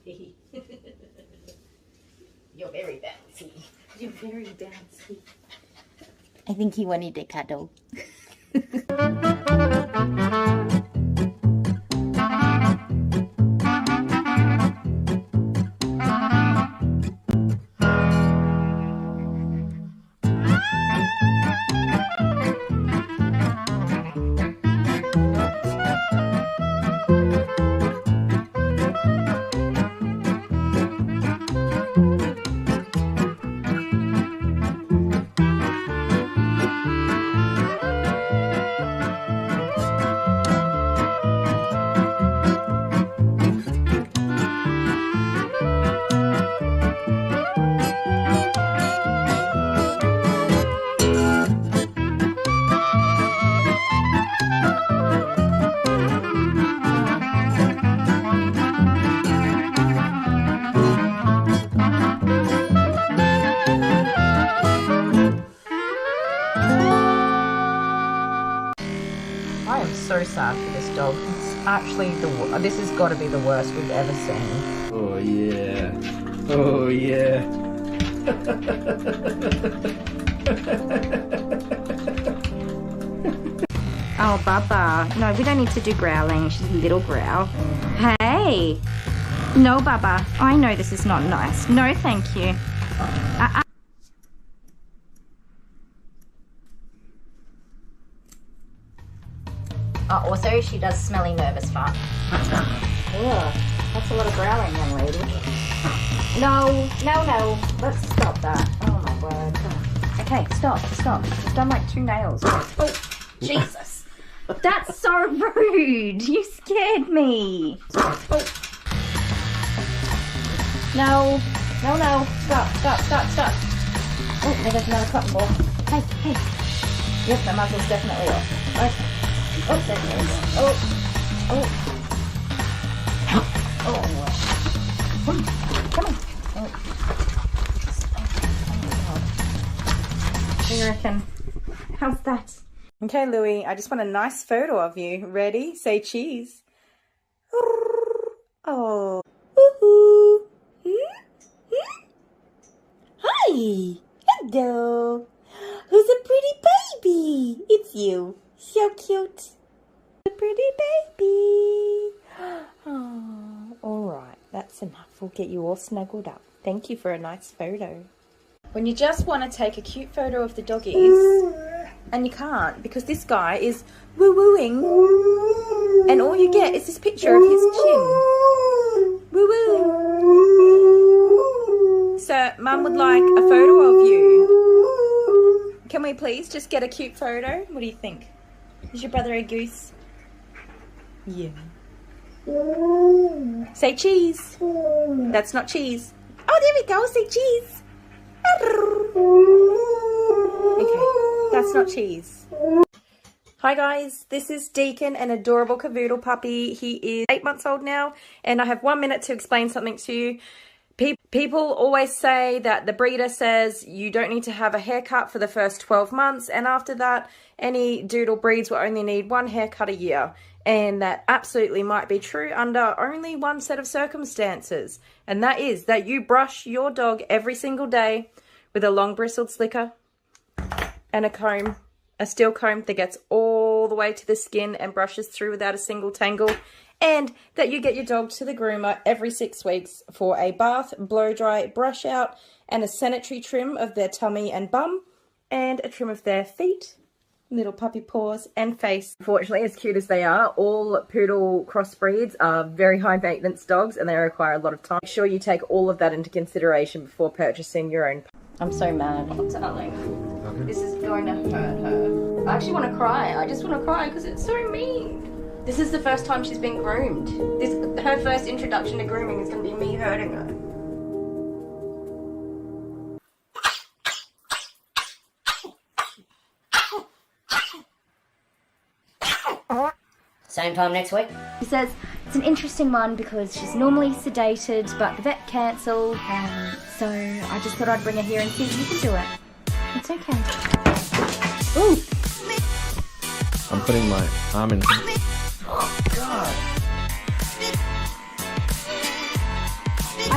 You're very bouncy. You're very bouncy. I think he wanted a cuddle. I am so sad for this dog. It's actually this has got to be the worst we've ever seen. Oh yeah. Oh yeah. Oh, Baba. No, we don't need to do growling. She's a little growl. Hey. No, Baba. I know this is not nice. No, thank you. Oh, also, she does smelly nervous fart. Ugh, that's a lot of growling, young lady. No, no, no. Let's stop that. Oh, my word. Okay, stop. You've done like 2 nails. Oh, Jesus. That's so rude. You scared me. Oh. No. Stop. Oh, there's another cotton ball. Hey. Yep, my muzzle's definitely off. Okay. Oh, there it is. Oh. Come on. Oh. What do you reckon? How's that? Okay, Louie, I just want a nice photo of you. Ready? Say cheese. Oh. Woohoo. Hi. Hello. Who's a pretty baby? It's you. So cute. A pretty baby. Oh, all right. That's enough. We'll get you all snuggled up. Thank you for a nice photo. When you just want to take a cute photo of the doggies, and you can't because this guy is woo-wooing, and all you get is this picture of his chin. Woo-woo. So, Mum would like a photo of you. Can we please just get a cute photo? What do you think? Is your brother a goose? Yeah. Say cheese. That's not cheese. Oh, there we go. Say cheese. Okay, that's not cheese. Hi guys, this is Deacon, an adorable cavoodle puppy. He is 8 months old now, and I have 1 minute to explain something to you. People always say that the breeder says you don't need to have a haircut for the first 12 months, and after that, any doodle breeds will only need 1 haircut a year. And that absolutely might be true under only 1 set of circumstances. And that is that you brush your dog every single day with a long bristled slicker and a comb, a steel comb that gets all the way to the skin and brushes through without a single tangle. And that you get your dog to the groomer every 6 weeks for a bath, blow dry, brush out, and a sanitary trim of their tummy and bum, and a trim of their feet, little puppy paws, and face. Unfortunately, as cute as they are, all poodle crossbreeds are very high maintenance dogs and they require a lot of time. Make sure you take all of that into consideration before purchasing your own. I'm so mad. Darling, this is going to hurt her. I actually want to cry. I just want to cry because it's so mean. This is the first time she's been groomed. Her first introduction to grooming is going to be me hurting her. Same time next week. He says it's an interesting one because she's normally sedated, but the vet cancelled, and so I just thought I'd bring her here and see if you can do it. It's okay. Ooh! I'm putting my arm in. Oh, God.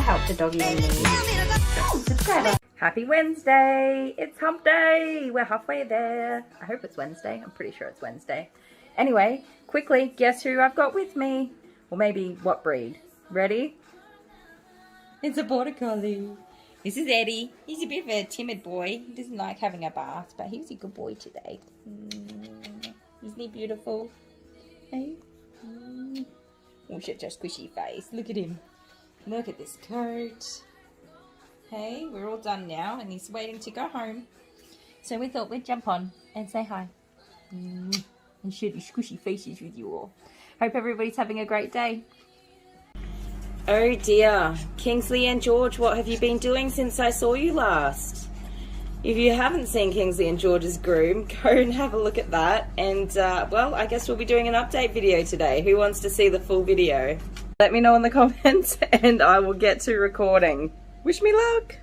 help the doggy in need. Subscriber. Happy Wednesday! It's hump day! We're halfway there. I hope it's Wednesday. I'm pretty sure it's Wednesday. Anyway, quickly, guess who I've got with me? Or maybe what breed? Ready? It's a border collie. This is Eddie. He's a bit of a timid boy. He doesn't like having a bath, but he's a good boy today. Isn't he beautiful? Hey? Oh, such a squishy face. Look at him. Look at this coat. Hey, we're all done now, and he's waiting to go home. So we thought we'd jump on and say hi. And share these squishy faces with you all. Hope everybody's having a great day. Oh dear. Kingsley and George, what have you been doing since I saw you last? If you haven't seen Kingsley and George's groom, go and have a look at that. And, well, I guess we'll be doing an update video today. Who wants to see the full video? Let me know in the comments and I will get to recording. Wish me luck.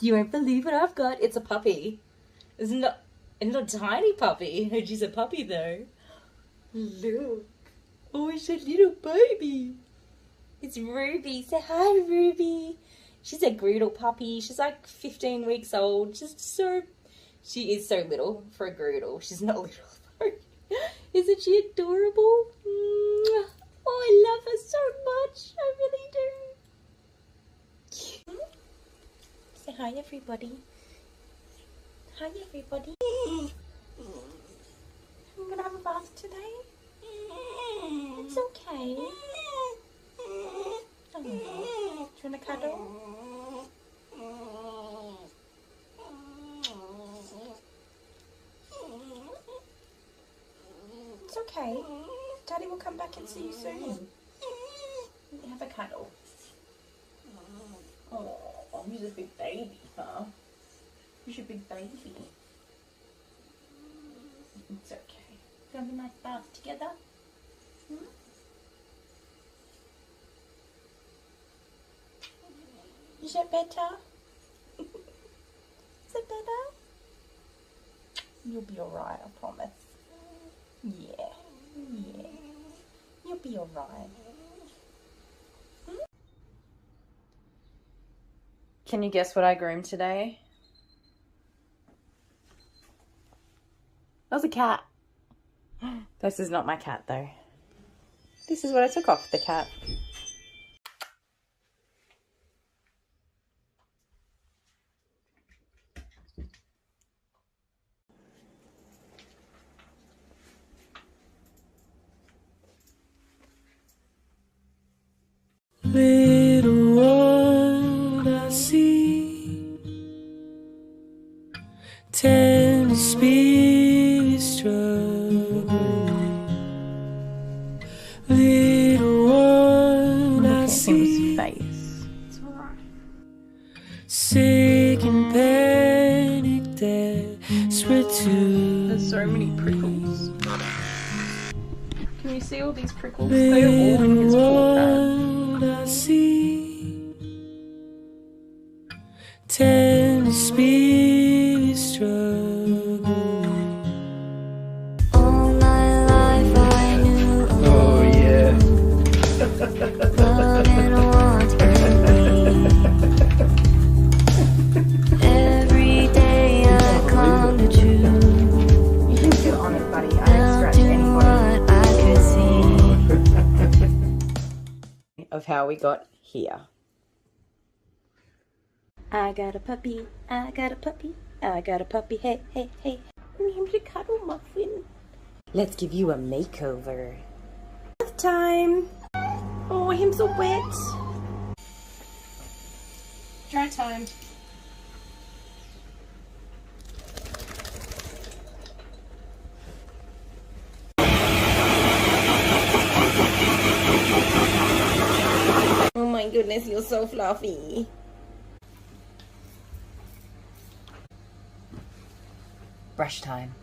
You won't believe what I've got. It's a puppy. It's not a tiny puppy. She's a puppy though. Look. Oh, it's a little baby. It's Ruby. Say hi, Ruby. She's a Groodle puppy. She's like 15 weeks old. She is so little for a Groodle. She's not little though. Isn't she adorable? Oh, I love her so much. I really do. Say hi, everybody. Hi, everybody. I'm gonna have a bath today. It's okay. Oh, do you want to cuddle? It's okay. Daddy will come back and see you soon. Have a cuddle. Oh, he's a big baby, huh? He's a big baby. It's okay. Have a nice bath together. Is that better? Is that better? You'll be alright, I promise. Yeah. You'll be alright. Can you guess what I groomed today? That was a cat. This is not my cat though. This is what I took off the cat. Little one I see, tender spirit struggling. Little one I see, Face. It's alright. sick and panic, desperate to. There's so many prickles. Can you see all these prickles? They're all in his forehead. I see, tender spirit struggling. All my life I knew Oh yeah. love and want me. Every day I come to true. You can sit on it, buddy. I don't scratch anybody. What I could see. Of how we got here. I got a puppy, I got a puppy, I got a puppy, hey, hey, hey. Named a cuddle muffin. Let's give you a makeover. Bath time. Oh, him so wet. Dry time. Oh my goodness, you're so fluffy. Brush time.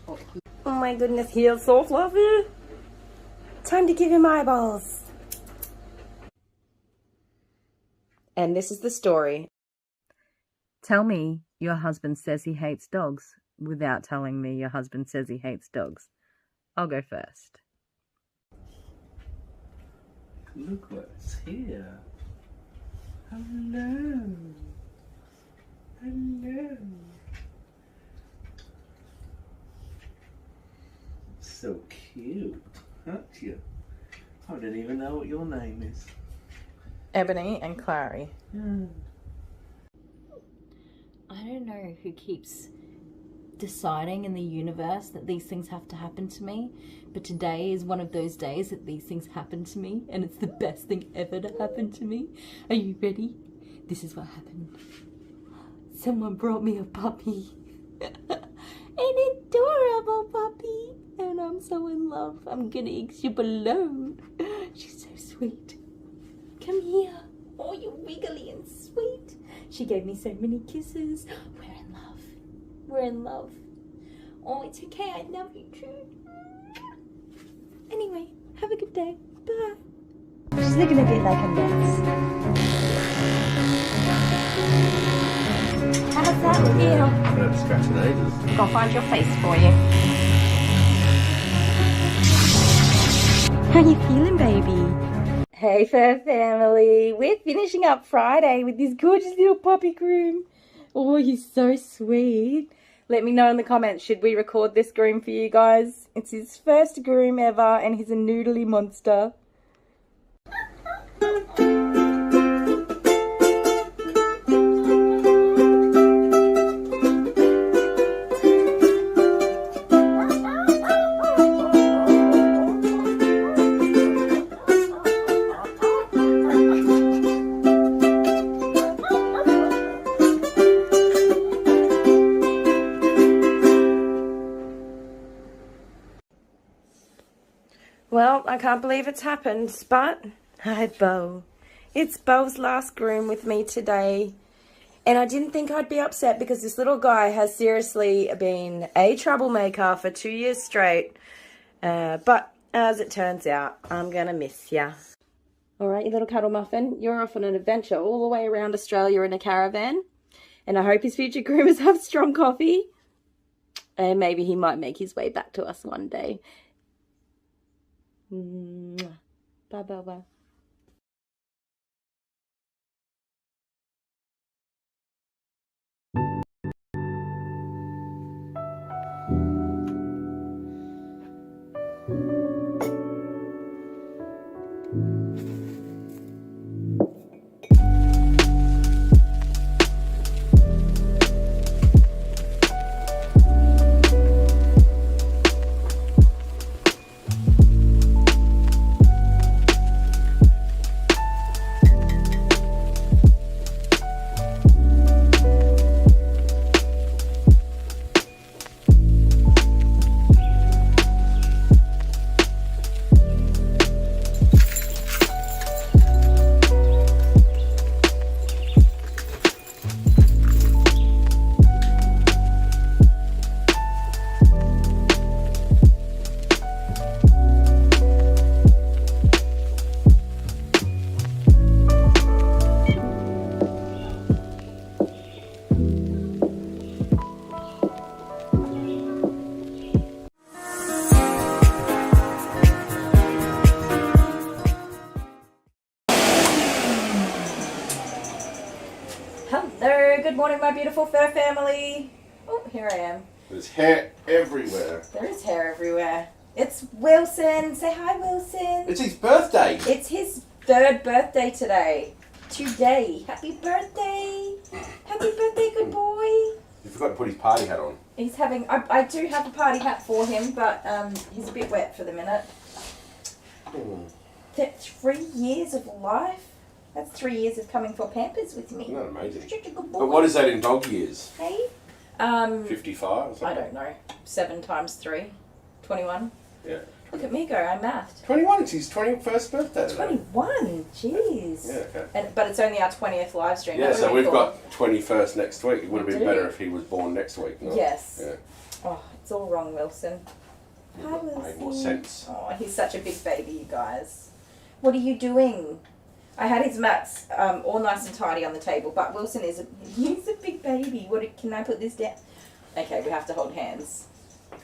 Oh my goodness, you're so fluffy. Time to give him eyeballs. And this is the story. Tell me your husband says he hates dogs without telling me your husband says he hates dogs. I'll go first. look what's here. Hello. Hello. So cute, aren't you? I don't even know what your name is. Ebony and Clary. I don't know who keeps deciding in the universe that these things have to happen to me, but today is one of those days that these things happen to me, and it's the best thing ever to happen to me. Are you ready? This is what happened. Someone brought me a puppy. An adorable puppy. And I'm so in love. I'm gonna eat you alone. She's so sweet. Come here. Oh, you're wiggly and sweet. She gave me so many kisses. We're in love. We're in love. Oh, it's okay. I love you too. Anyway, have a good day. Bye. She's looking a bit like a mess. How's that feel? I've had scratching ages. I'll find your face for you. How you feeling, baby? Hey, fur family. We're finishing up Friday with this gorgeous little puppy groom. Oh, he's so sweet. Let me know in the comments, should we record this groom for you guys? It's his first groom ever, and he's a noodly monster. Well, I can't believe it's happened, but hi, Bo. It's Bo's last groom with me today. And I didn't think I'd be upset because this little guy has seriously been a troublemaker for 2 years straight. But as it turns out, I'm going to miss ya. All right, you little cuddle muffin, you're off on an adventure all the way around Australia in a caravan. And I hope his future groomers have strong coffee. And maybe he might make his way back to us one day. Bye, bye, bye. Hello, good morning, my beautiful fur family. Oh, here I am. There's hair everywhere. There is hair everywhere. It's Wilson. Say hi, Wilson. It's his birthday. It's his 3rd birthday today. Happy birthday. Happy birthday, good boy. You forgot to put his party hat on. He's having, I do have a party hat for him, but he's a bit wet for the minute. 3 years of life. That's 3 years of coming for Pampers with me. Isn't that amazing? Such a good boy. But what is that in dog years? Hey? 55 or something? I don't know. 7 times 3. 21. Yeah. Look at me go, I mathed. 21, it's his 21st birthday. 21, jeez. Yeah, okay. But it's only our 20th live stream. Yeah, That so would've we've been got 21st next week. It would have been do. better if he was born next week. cool. No? Yes. Yeah. Oh, it's all wrong, Wilson. Hi, Made Wilson. more sense. Oh, he's such a big baby, you guys. What are you doing? I had his mats all nice and tidy on the table, but Wilson he's a big baby. Can I put this down? Okay, we have to hold hands.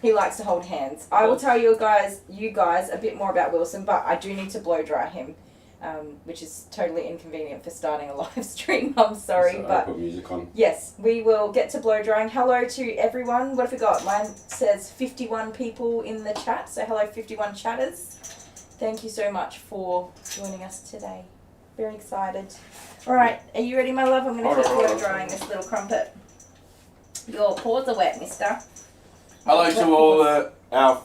He likes to hold hands. I will tell you guys a bit more about Wilson, but I do need to blow dry him. which is totally inconvenient for starting a live stream. I'm sorry, So but I'll put music on. yes, we will get to blow drying. Hello to everyone. What have we got? Mine says 51 people in the chat. So hello, 51 chatters. Thank you so much for joining us today. Very excited. All right, are you ready, my love? I'm going to keep blow drying this little crumpet. Your paws are wet, mister. Hello to all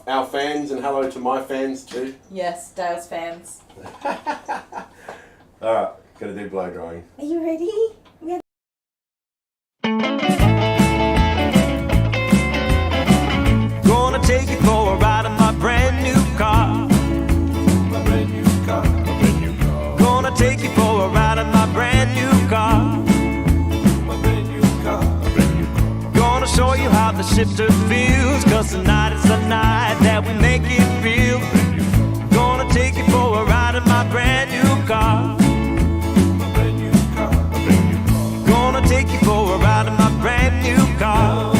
our fans, and hello to my fans too. Yes, Dale's fans. Alright, gotta do blow drying. Are you ready? Gonna take you for a ride in my brand new car. My brand new car, my brand new car. Gonna take you for a ride in my brand new car. My brand new car, my brand new car. Gonna show you how the shifter feels, 'cause tonight is the night that we make it real. Gonna take you for a ride in my brand new car. My brand new car, my brand new car. Gonna take you for a ride in my brand new car.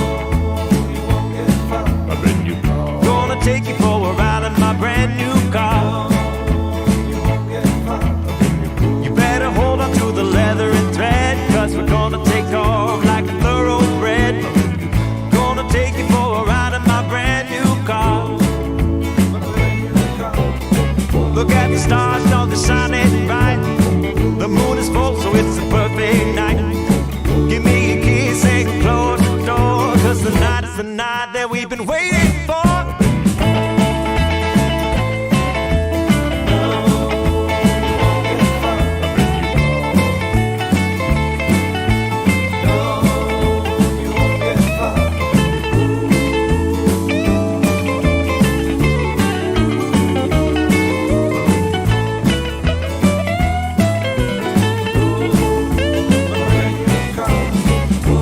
You won't get far. My brand new car. Gonna take you for a ride in my brand new car. You won't get far. My brand new car. You better hold on to the leather and thread, 'cause we're gonna take off like a thoroughbred. Gonna take you for a ride in my brand new car. My brand new car. Look at the stars, know they're shining bright. The moon is full, so it's a perfect night. Give me a kiss and close the door, 'cause tonight is the night that we've been waiting for.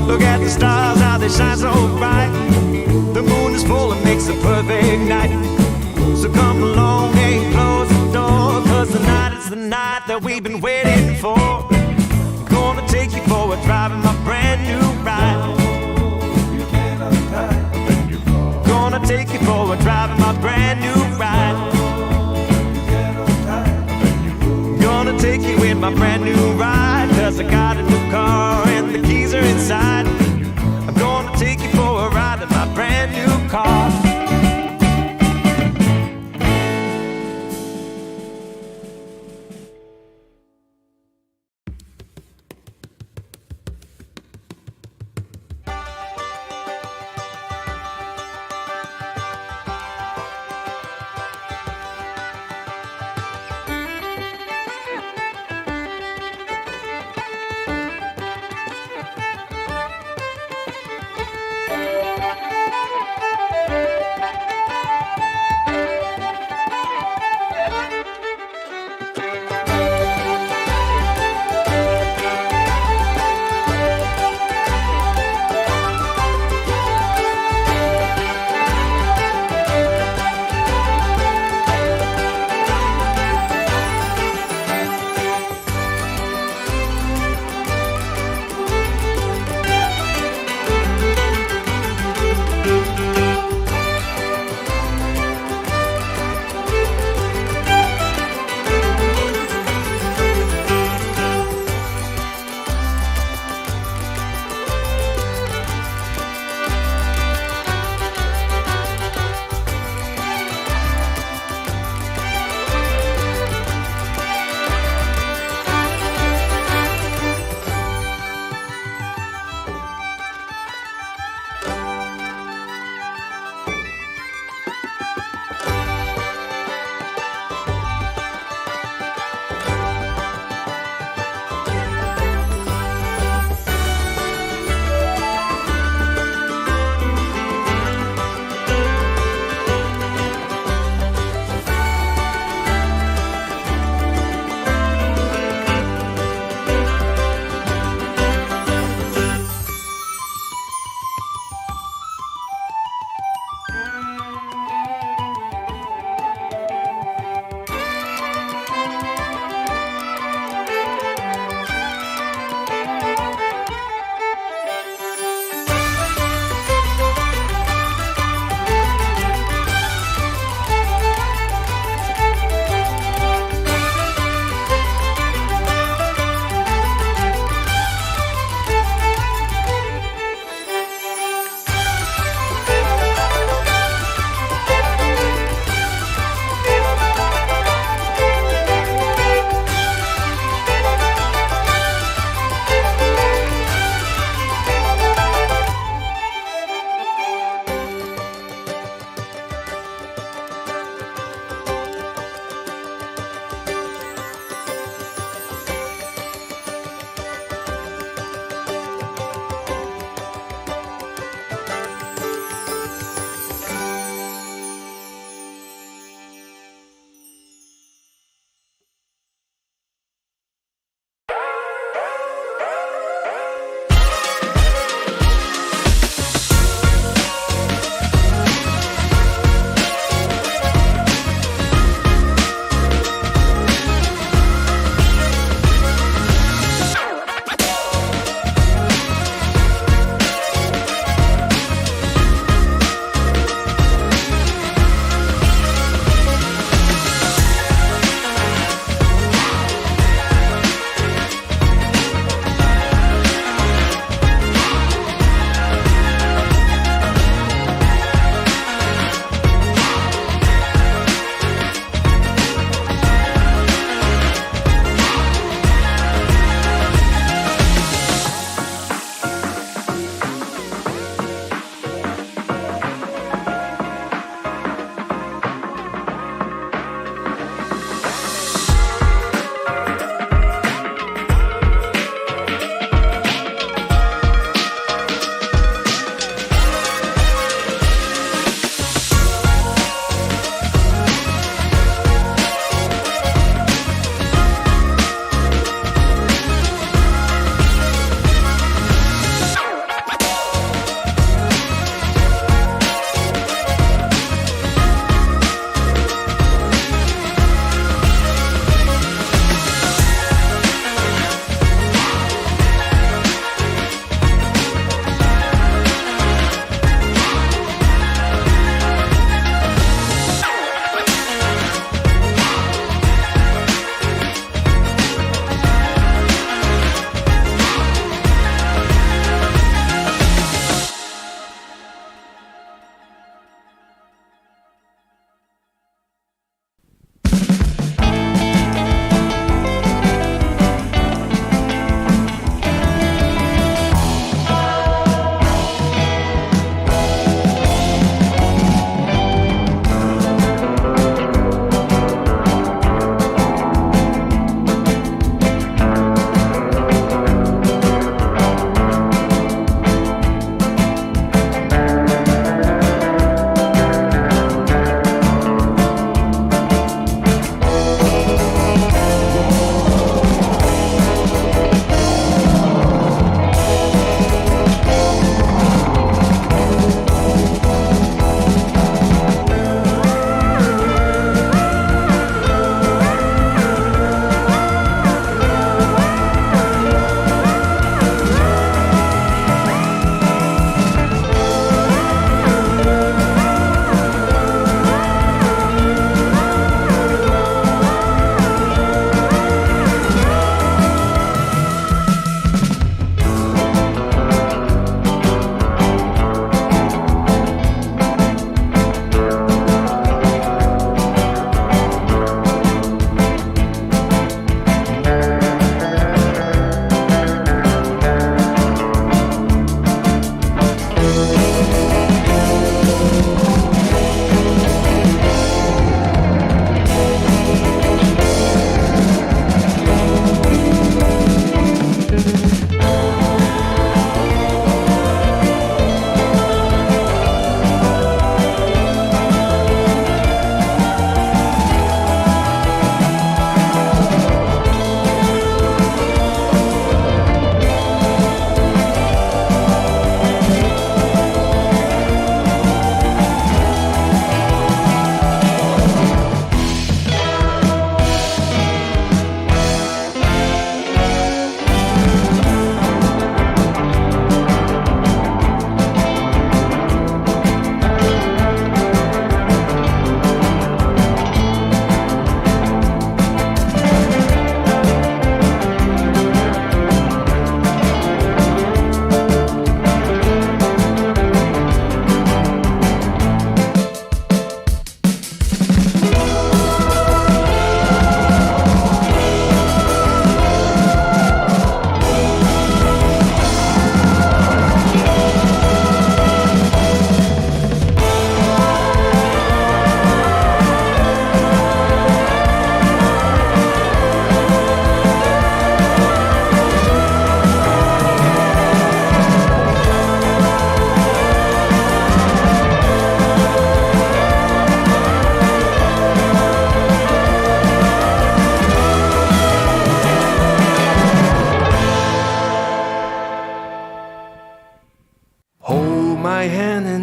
Look at the stars, how they shine so bright. The moon is full, it makes a perfect night. So come along and close the door, 'cause tonight is the night that we've been waiting for. Gonna take you for a drive in my brand new ride. Gonna take you for a drive in my brand new ride. Gonna take you in my brand new ride, 'cause I got a new car and the keys are inside. I'm gonna take you for a ride in my brand new car.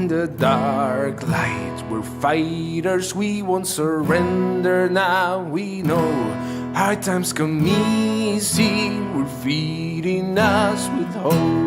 in the dark light. We're fighters, we won't surrender. Now we know hard times come easy. We're feeding us with hope.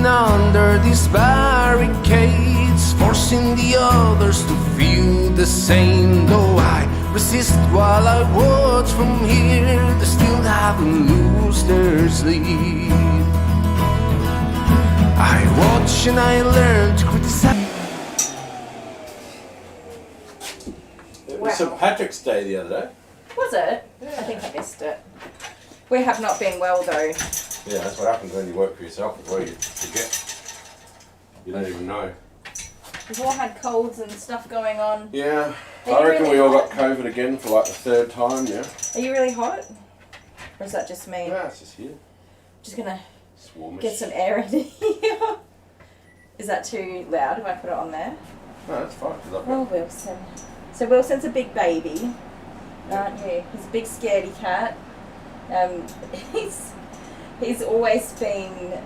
Under these barricades, forcing the others to feel the same. Though I resist while I watch from here, they still haven't lost their sleep. I watch and I learn to criticize. It was St. Patrick's Day the other day. Was it? I think I missed it. We have not been well though. Yeah, that's what happens when you work for yourself as well. You forget. You don't even know. We've all had colds and stuff going on. Yeah, Are I you reckon really we all hot? got COVID again for like the 3rd time now. Are you really hot? Or is that just me? Yeah, it's just here. Just gonna Swarmish. get some air in here. Is that too loud if I put it on there? No, that's fine. 'Cause I've Oh, got... Wilson. So Wilson's a big baby, aren't you? He's a big scaredy cat. He's always been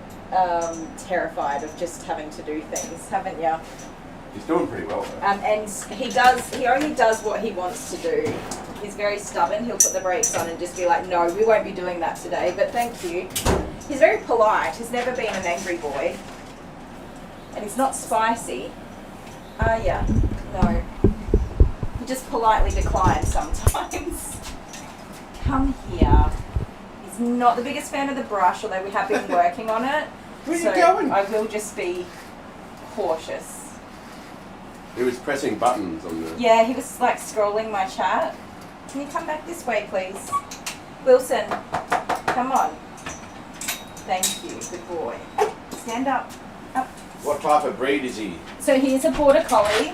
terrified of just having to do things, haven't you? He's doing pretty well though. And he only does what he wants to do. He's very stubborn. He'll put the brakes on and just be like, no, we won't be doing that today, but thank you. He's very polite. He's never been an angry boy. And he's not spicy. Yeah, no. He just politely declines sometimes. Come here. He's not the biggest fan of the brush, although we have been working on it. Where are so you going? I will just be cautious. He was pressing buttons on the... Yeah, he was like scrolling my chat. Can you come back this way, please? Wilson, come on. Thank you, good boy. Stand up. Up. What type of breed is he? So he is a border collie.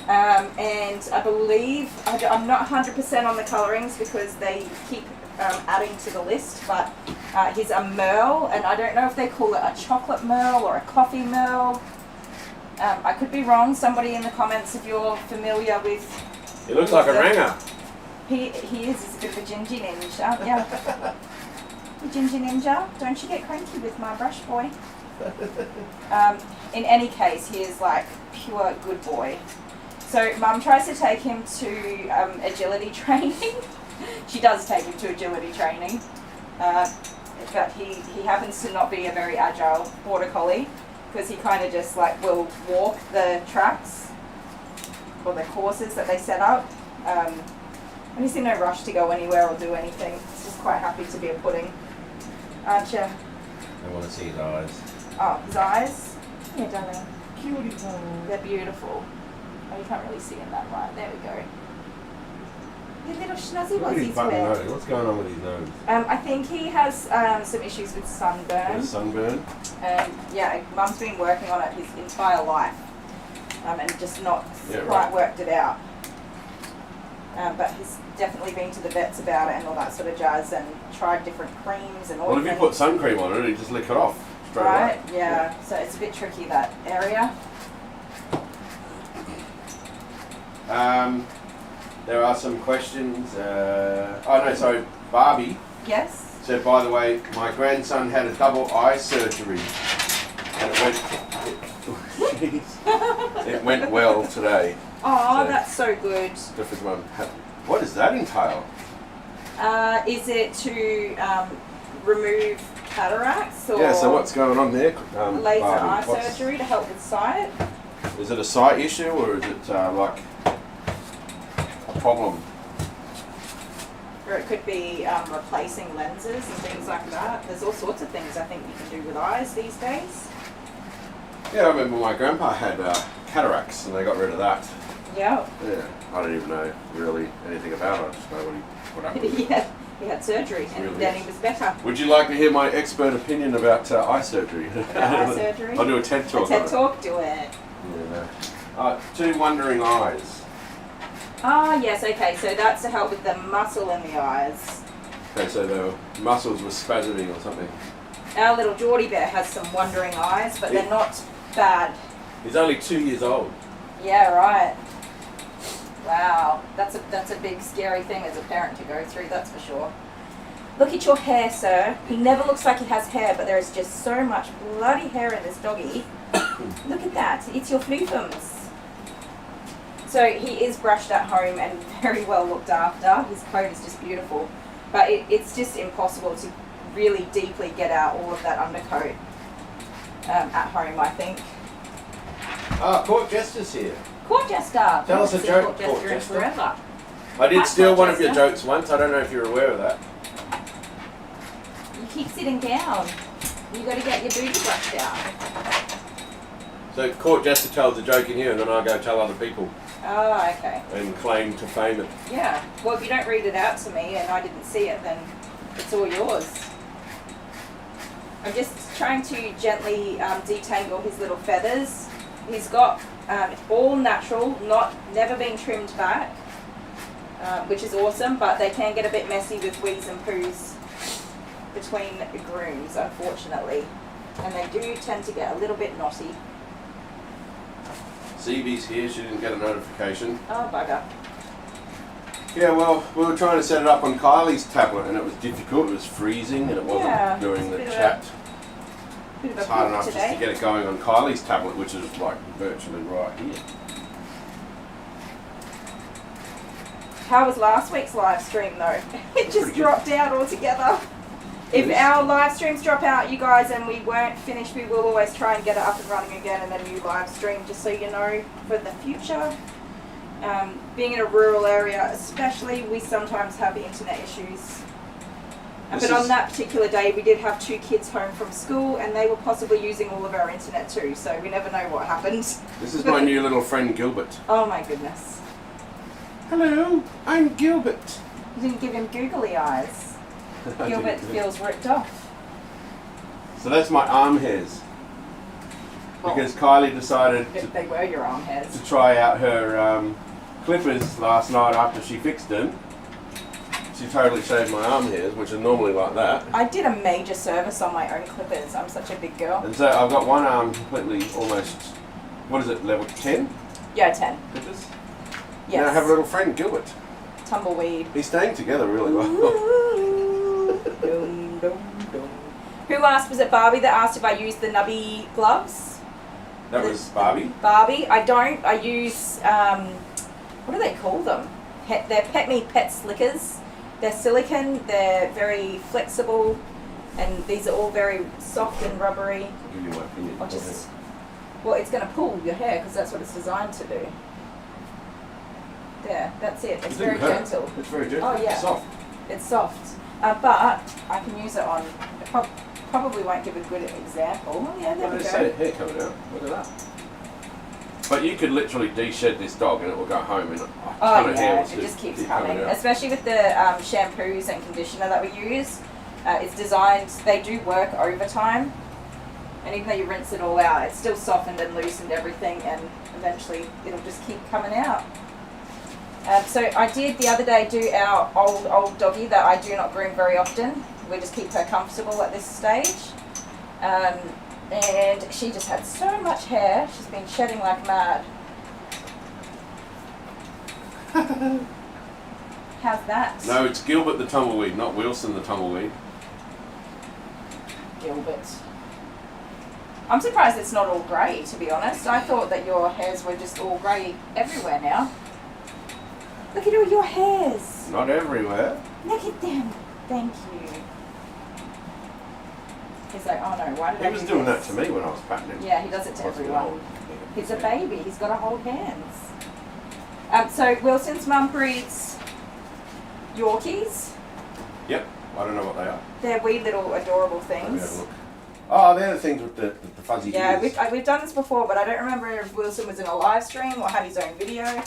And I believe, I'm not 100% on the colourings because they keep adding to the list, but he's a merle, and I don't know if they call it a chocolate merle or a coffee merle. I could be wrong. Somebody in the comments if you're familiar with... He looks like a ranger. He is. He's a bit of a ginger ninja. Yeah. You ginger ninja, don't you get cranky with my brush, boy. In any case, he is like pure good boy. So Mum tries to take him to agility training. She does take him to agility training, but he happens to not be a very agile border collie because he kind of just like will walk the tracks or the courses that they set up. And he's in no rush to go anywhere or do anything. He's just quite happy to be a pudding, aren't you? I want to see his eyes. Oh, his eyes? Yeah, darling. Cutie pie. They're beautiful. Oh, you can't really see in that light. There we go. Your little schnuzzy Look at his wuzzies button wear. nose. What's going on with his nose? I think he has some issues with sunburn. Sunburn? And yeah, Mum's been working on it his entire life. And just not Yeah, quite right. worked it out. But he's definitely been to the vets about it and all that sort of jazz and tried different creams and all Well, if you put sun cream on it, you just lick it off straight right, away. yeah. So it's a bit tricky, that area. There are some questions. Barbie Yes? said, by the way, my grandson had a double eye surgery. And it went well today. Oh, So- that's so good. Different one. What does that entail? Is it to remove cataracts or Yeah, so what's going on there? laser Barbie? eye What's- surgery to help with sight? Is it a sight issue or is it like a problem? Or it could be replacing lenses and things like that. There's all sorts of things I think you can do with eyes these days. Yeah, I remember my grandpa had cataracts and they got rid of that. Yeah. Yeah, I don't even know really anything about it. I just know what happened. Yeah. He had surgery and Really then is. he was better. Would you like to hear my expert opinion about eye surgery? Eye surgery? I'll do a TED talk. A TED on it. talk, do it. Yeah. Two wandering eyes. Ah, yes, okay, so that's to help with the muscle in the eyes. Okay, so the muscles were spasming or something. Our little Geordie bear has some wandering eyes, but they're not bad. He's only 2 years old. Yeah, right. Wow, that's a big scary thing as a parent to go through, that's for sure. Look at your hair, sir. He never looks like he has hair, but there is just so much bloody hair in this doggy. Look at that, it's your floofums. So he is brushed at home and very well looked after. His coat is just beautiful, but it's just impossible to really deeply get out all of that undercoat at home, I think. Ah, Court Jester's here. Court Jester. Tell us a joke, Court Jester. Forever. I did steal one of your jokes once. I don't know if you're aware of that. You keep sitting down. You got to get your booty brushed out. So Court Jester tells a joke in here, and then I go tell other people. Oh, okay. And claim to fame it. Yeah. Well, if you don't read it out to me and I didn't see it, then it's all yours. I'm just trying to gently detangle his little feathers. He's got all natural, never been trimmed back, which is awesome, but they can get a bit messy with wheeze and poos between grooms, unfortunately. And they do tend to get a little bit knotty. Evie's here, she didn't get a notification. Oh, bugger. Yeah, well, we were trying to set it up on Kylie's tablet and it was difficult, it was freezing and it wasn't doing the chat. It's hard enough just to get it going on Kylie's tablet, which is like virtually right here. How was last week's live stream though? It just dropped out altogether. If our live streams drop out, you guys, and we weren't finished, we will always try and get it up and running again and then a new live stream, just so you know, for the future. Being in a rural area especially, we sometimes have internet issues. But on that particular day, we did have 2 kids home from school and they were possibly using all of our internet too, so we never know what happened. This is my new little friend Gilbert. Oh my goodness. Hello, I'm Gilbert. You didn't give him googly eyes. Gilbert feels ripped off. So that's my arm hairs. Because Kylie decided they were your arm hairs. to try out her clippers last night after she fixed them. She totally shaved my arm hairs, which are normally like that. I did a major service on my own clippers. I'm such a big girl. And so I've got one arm completely almost, what is it, level 10? Yeah, 10. Clippers? Yes. Now I have a little friend, Gilbert. Tumbleweed. He's staying together really well. Who asked, was it Barbie that asked if I used the nubby gloves? That was Barbie. Barbie. I don't. I use, what do they call them? They're Pet Slickers. They're silicone, they're very flexible, and these are all very soft and rubbery. I'll give you my opinion. Well, it's going to pull your hair because that's what it's designed to do. There, that's it. It's very gentle. It's very gentle. Oh, yeah. It's soft. It's soft. But I can use it on, probably won't give a good example. Oh, yeah, there we go. Hair coming out. Look at that. But you could literally de-shed this dog and it will go home in a ton of hair. It just keeps coming. Especially with the shampoos and conditioner that we use. It's designed, they do work overtime. And even though you rinse it all out, it's still softened and loosened everything, and eventually it'll just keep coming out. So I did the other day do our old doggy that I do not groom very often. We just keep her comfortable at this stage. And she just had so much hair. She's been shedding like mad. How's that? No, it's Gilbert the tumbleweed, not Wilson the tumbleweed. Gilbert. I'm surprised it's not all grey, to be honest. I thought that your hairs were just all grey everywhere now. Look at all your hairs. Not everywhere. Look at them. Thank you. He's like, oh no, why did I do this? He was doing that to me when I was patting him. Yeah, he does it to everyone. He's a baby. He's got to hold hands. So Wilson's mum breeds Yorkies. Yep. I don't know what they are. They're wee little adorable Let me have a things. look. Oh, they're the things with the fuzzy Yeah, ears. we've done this before, but I don't remember if Wilson was in a live stream or had his own video.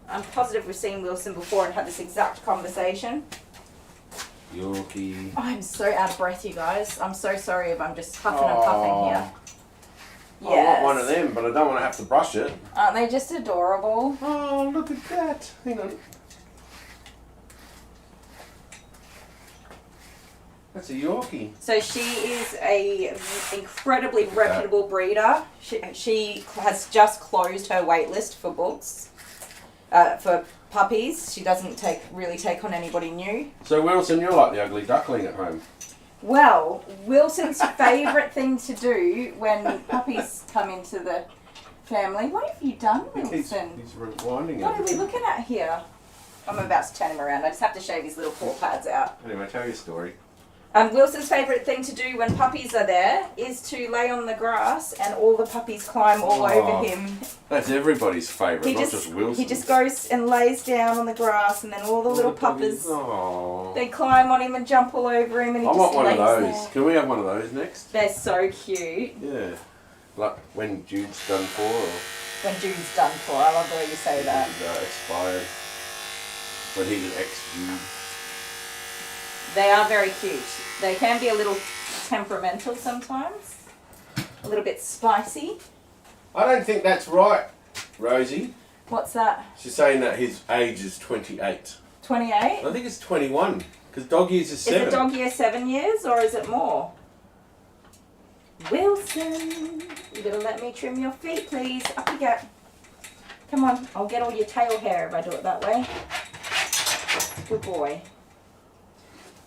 I'm positive we've seen Wilson before and had this exact conversation. Yorkie. Oh, I'm so out of breath, you guys. I'm so sorry if I'm just huffing and puffing here. I want one of them, but I don't want to have to brush it. Aren't they just adorable? Oh, look at that. Hang on. That's a Yorkie. So she is a incredibly reputable breeder. She has just closed her wait list for books, for puppies. She doesn't really take on anybody new. So Wilson, you're like the ugly duckling at home. Well, Wilson's favourite thing to do when puppies come into the family. What have you done, Wilson? He's rewinding What are we it. looking at here? I'm about to turn him around. I just have to shave his little paw pads out. Anyway, tell your story. Wilson's favourite thing to do when puppies are there is to lay on the grass and all the puppies climb all over him. That's everybody's favourite, not just Wilson. He just goes and lays down on the grass and then all the little puppers, they climb on him and jump all over him and he I just want one lays of those. there. Can we have one of those next? They're so cute. Yeah. Like when Jude's done for or When Jude's done for. I love the way you say that. expired. When he was ex-Jude. They are very cute. They can be a little temperamental sometimes. A little bit spicy. I don't think that's right, Rosie. What's that? She's saying that his age is 28. 28? I think it's 21, because dog years is 7. Is a dog year 7 years or is it more? Wilson, you gotta let me trim your feet, please. Up you go. Come on, I'll get all your tail hair if I do it that way. Good boy.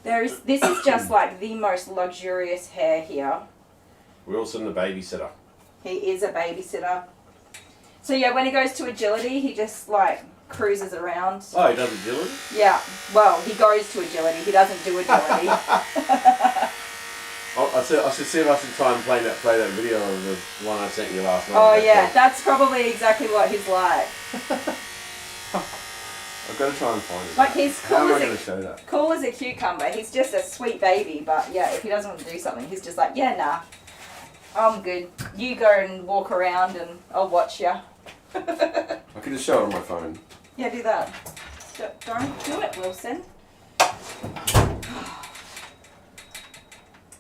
This is just like the most luxurious hair here. Wilson, the babysitter. He is a babysitter. So yeah, when he goes to agility, he just like cruises around. Oh, he does agility? Yeah, well, he goes to agility. He doesn't do agility. I should see if I can try and play that video of the one I sent you last night. Oh yeah, that's probably exactly what he's like. I've got to try and find it. Like he's How am cool I going to show that? cool as a cucumber. He's just a sweet baby, but yeah, if he doesn't want to do something, he's just like, yeah, nah, I'm good. You go and walk around and I'll watch you. I can just show it on my phone. Yeah, do that. Don't do it, Wilson.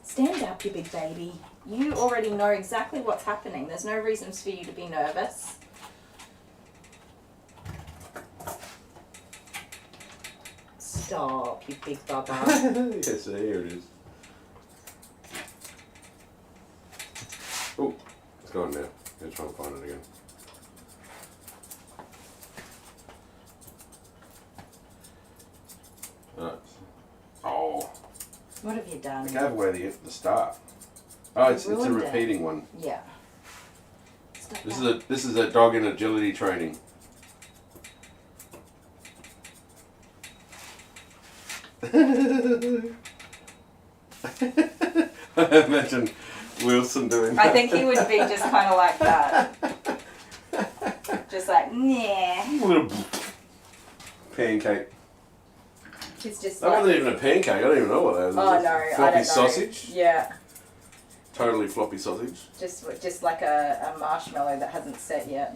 Stand up, you big baby. You already know exactly what's happening. There's no reasons for you to be nervous. Stop, you big bubba. Yes, here it is. Oh, it's gone now. I'm going to try and find it again. Oh. What have you done? I gave away the start. Oh, it's a Ruined it. repeating one. Yeah. Stop This is a dog in agility training. Imagine Wilson doing that. I think he would be just kind of like that. Just like, nah. Little pancake. He's just That like, wasn't even a pancake. I don't even know what that is. oh no, I Floppy don't know. sausage. Yeah, Totally floppy sausage. just like a marshmallow that hasn't set yet.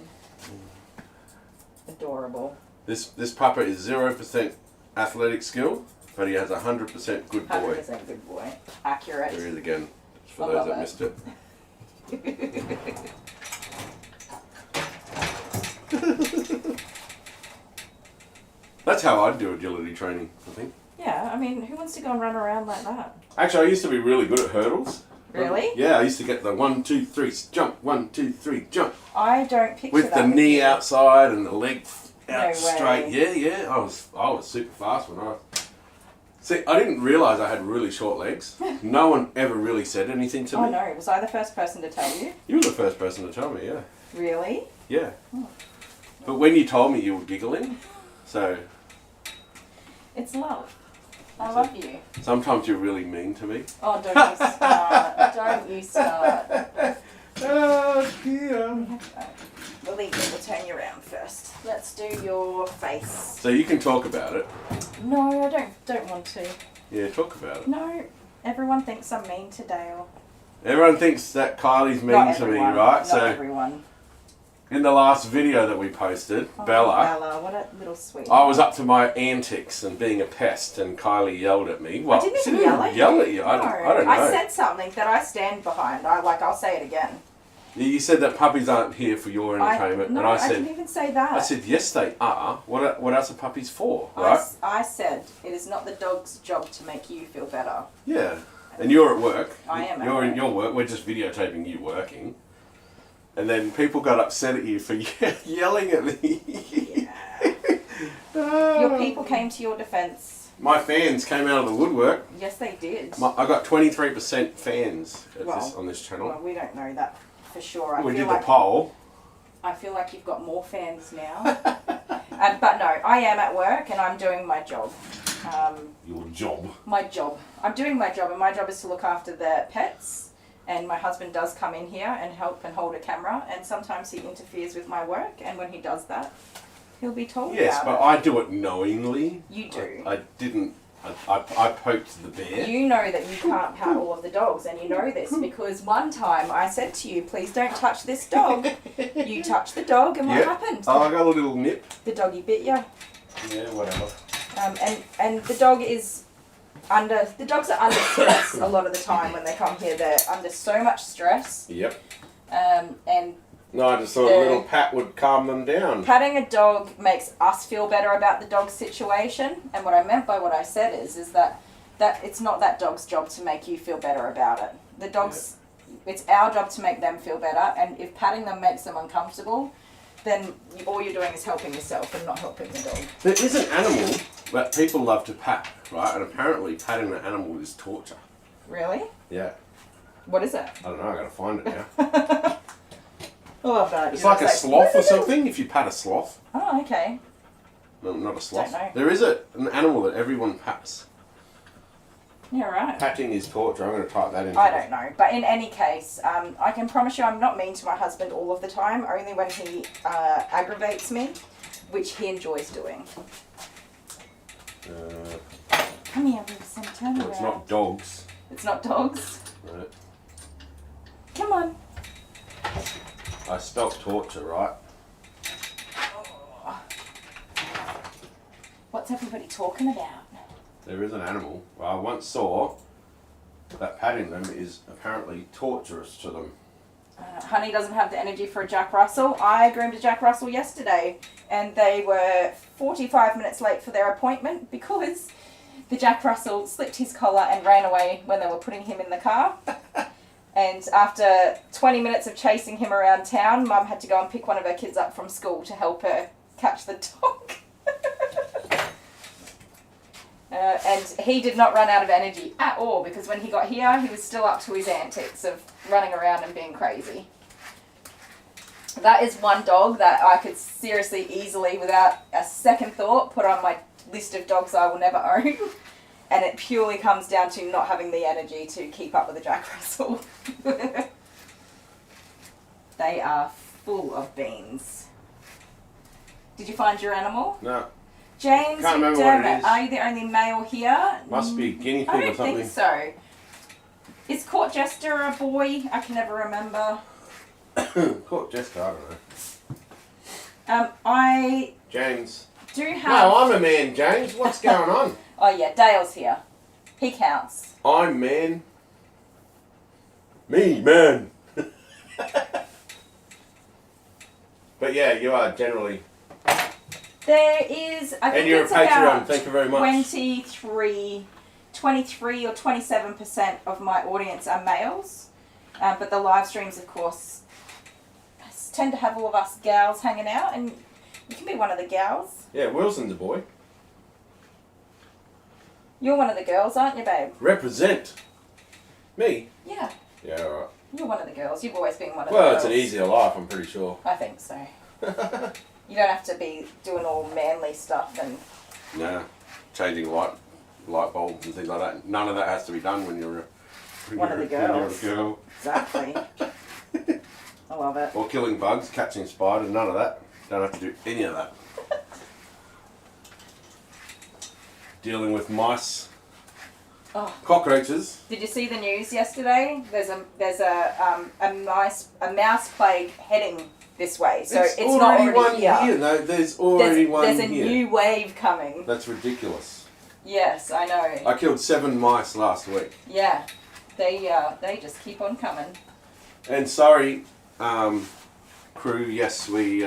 Adorable. This pupper is 0% athletic skill, but he has 100% good boy. 100% good boy. Accurate. There he is again, for I those love that it. missed it. That's how I'd do agility training, I think. Yeah, I mean, who wants to go and run around like that? Actually, I used to be really good at hurdles. Really? Yeah, I used to get the 1, 2, 3, jump, 1, 2, 3, jump. I don't picture With that. the knee outside and the leg out No straight. way. Yeah. I was super fast when I... See, I didn't realise I had really short legs. No one ever really said anything to Oh me. no, was I the first person to tell you? You were the first person to tell me, yeah. Really? Yeah. But when you told me, you were giggling. So It's love. I love you. sometimes you're really mean to me. Oh, don't you start. Don't you start. Oh dear. We'll leave it. We'll turn you around first. Let's do your face. So you can talk about it. No, I don't want to. Yeah, talk about it. No, everyone thinks I'm mean to Dale. Everyone thinks that Kylie's mean Not to me, everyone. right? Not So everyone. in the last video that we posted, Oh, Bella, Bella, what a little sweet. I was up to my antics and being a pest, and Kylie yelled at me. Well, I didn't she even didn't yell at you. I don't know. I said something that I stand behind. I'll say it again. You said that puppies aren't here for your entertainment, No, and I didn't said, even say that. I said yes, they are. What else are puppies for, right? I said it is not the dog's job to make you feel better. Yeah, and you're at work. I am. You're in your work. We're just videotaping you working, and then people got upset at you for yelling at me. Your people came to your defence. My fans came out of the woodwork. Yes, they did. I got 23% fans on this channel. Well, we don't know that for sure. We did the poll. I feel like you've got more fans now. But no, I am at work and I'm doing my job. Your job. My job. I'm doing my job, and my job is to look after the pets. And my husband does come in here and help and hold a camera, and sometimes he interferes with my work, and when he does that, he'll be told Yes, about but it. I do it knowingly. You do. I didn't. I poked the bear. You know that you can't pat all of the dogs, and you know this because one time I said to you, please don't touch this dog. You touched the dog, and what happened? Oh, I got a little nip. The doggy bit you. Yeah, whatever. And the dog is the dogs are under stress a lot of the time when they come here. They're under so much stress. Yep. And No, I just thought a little pat would calm them down. patting a dog makes us feel better about the dog's situation. And what I meant by what I said is that it's not that dog's job to make you feel better about it. The dog's, it's our job to make them feel better. And if patting them makes them uncomfortable, then all you're doing is helping yourself and not helping the dog. There is an animal that people love to pat, right? And apparently patting an animal is torture. Really? Yeah. What is it? I don't know, I gotta find it now. I love that. It's like a sloth or something, if you pat a sloth. Oh, okay. No, not a sloth. Don't know. There is an animal that everyone pats. Yeah, right. Patting is torture. I'm going to type that in. I don't know. But in any case, I can promise you I'm not mean to my husband all of the time, only when he aggravates me, which he enjoys doing. Come here, Wilson, turn around. It's not dogs. It's not dogs? Right. Come on. I spelt torture, right? What's everybody talking about? There is an animal I once saw that patting them is apparently torturous to them. Honey doesn't have the energy for a Jack Russell. I groomed a Jack Russell yesterday, and they were 45 minutes late for their appointment because the Jack Russell slipped his collar and ran away when they were putting him in the car. And after 20 minutes of chasing him around town, Mum had to go and pick one of her kids up from school to help her catch the dog. And he did not run out of energy at all, because when he got here, he was still up to his antics of running around and being crazy. That is one dog that I could seriously, easily, without a second thought, put on my list of dogs I will never own. And it purely comes down to not having the energy to keep up with a Jack Russell. They are full of beans. Did you find your animal? No. James Can't remember what it McDermott, is. are you the only male here? Must be a guinea I pig or don't something. think so. Is Court Jester a boy? I can never remember. Court Jester, I don't know. I James. do have... No, I'm a man, James. What's going on? Oh yeah, Dale's here. He counts. I'm man. Me, man. But yeah, you are generally... There is, I think And you're a it's Patreon, about thank you very much. 23 or 27% of my audience are males. But the live streams, of course, tend to have all of us gals hanging out, and you can be one of the gals. Yeah, Wilson's a boy. You're one of the girls, aren't you, babe? Represent. Me? Yeah, Yeah, alright. you're one of the girls. You've always been one of the Well, girls. it's an easier life, I'm pretty sure. I think so. You don't have to be doing all manly stuff and... No. Changing light bulbs and things like that. None of that has to be done when you're One of the girls. When you're a girl. Exactly. I love it. Or killing bugs, catching spiders, none of that. Don't have to do any of that. Dealing with mice, Oh. cockroaches. Did you see the news yesterday? There's a mouse plague heading this way, so it's not already one here. No, there's already one There's a here. new wave coming. That's ridiculous. Yes, I know. I killed 7 mice last week. Yeah, they just keep on coming. And sorry, crew, yes, we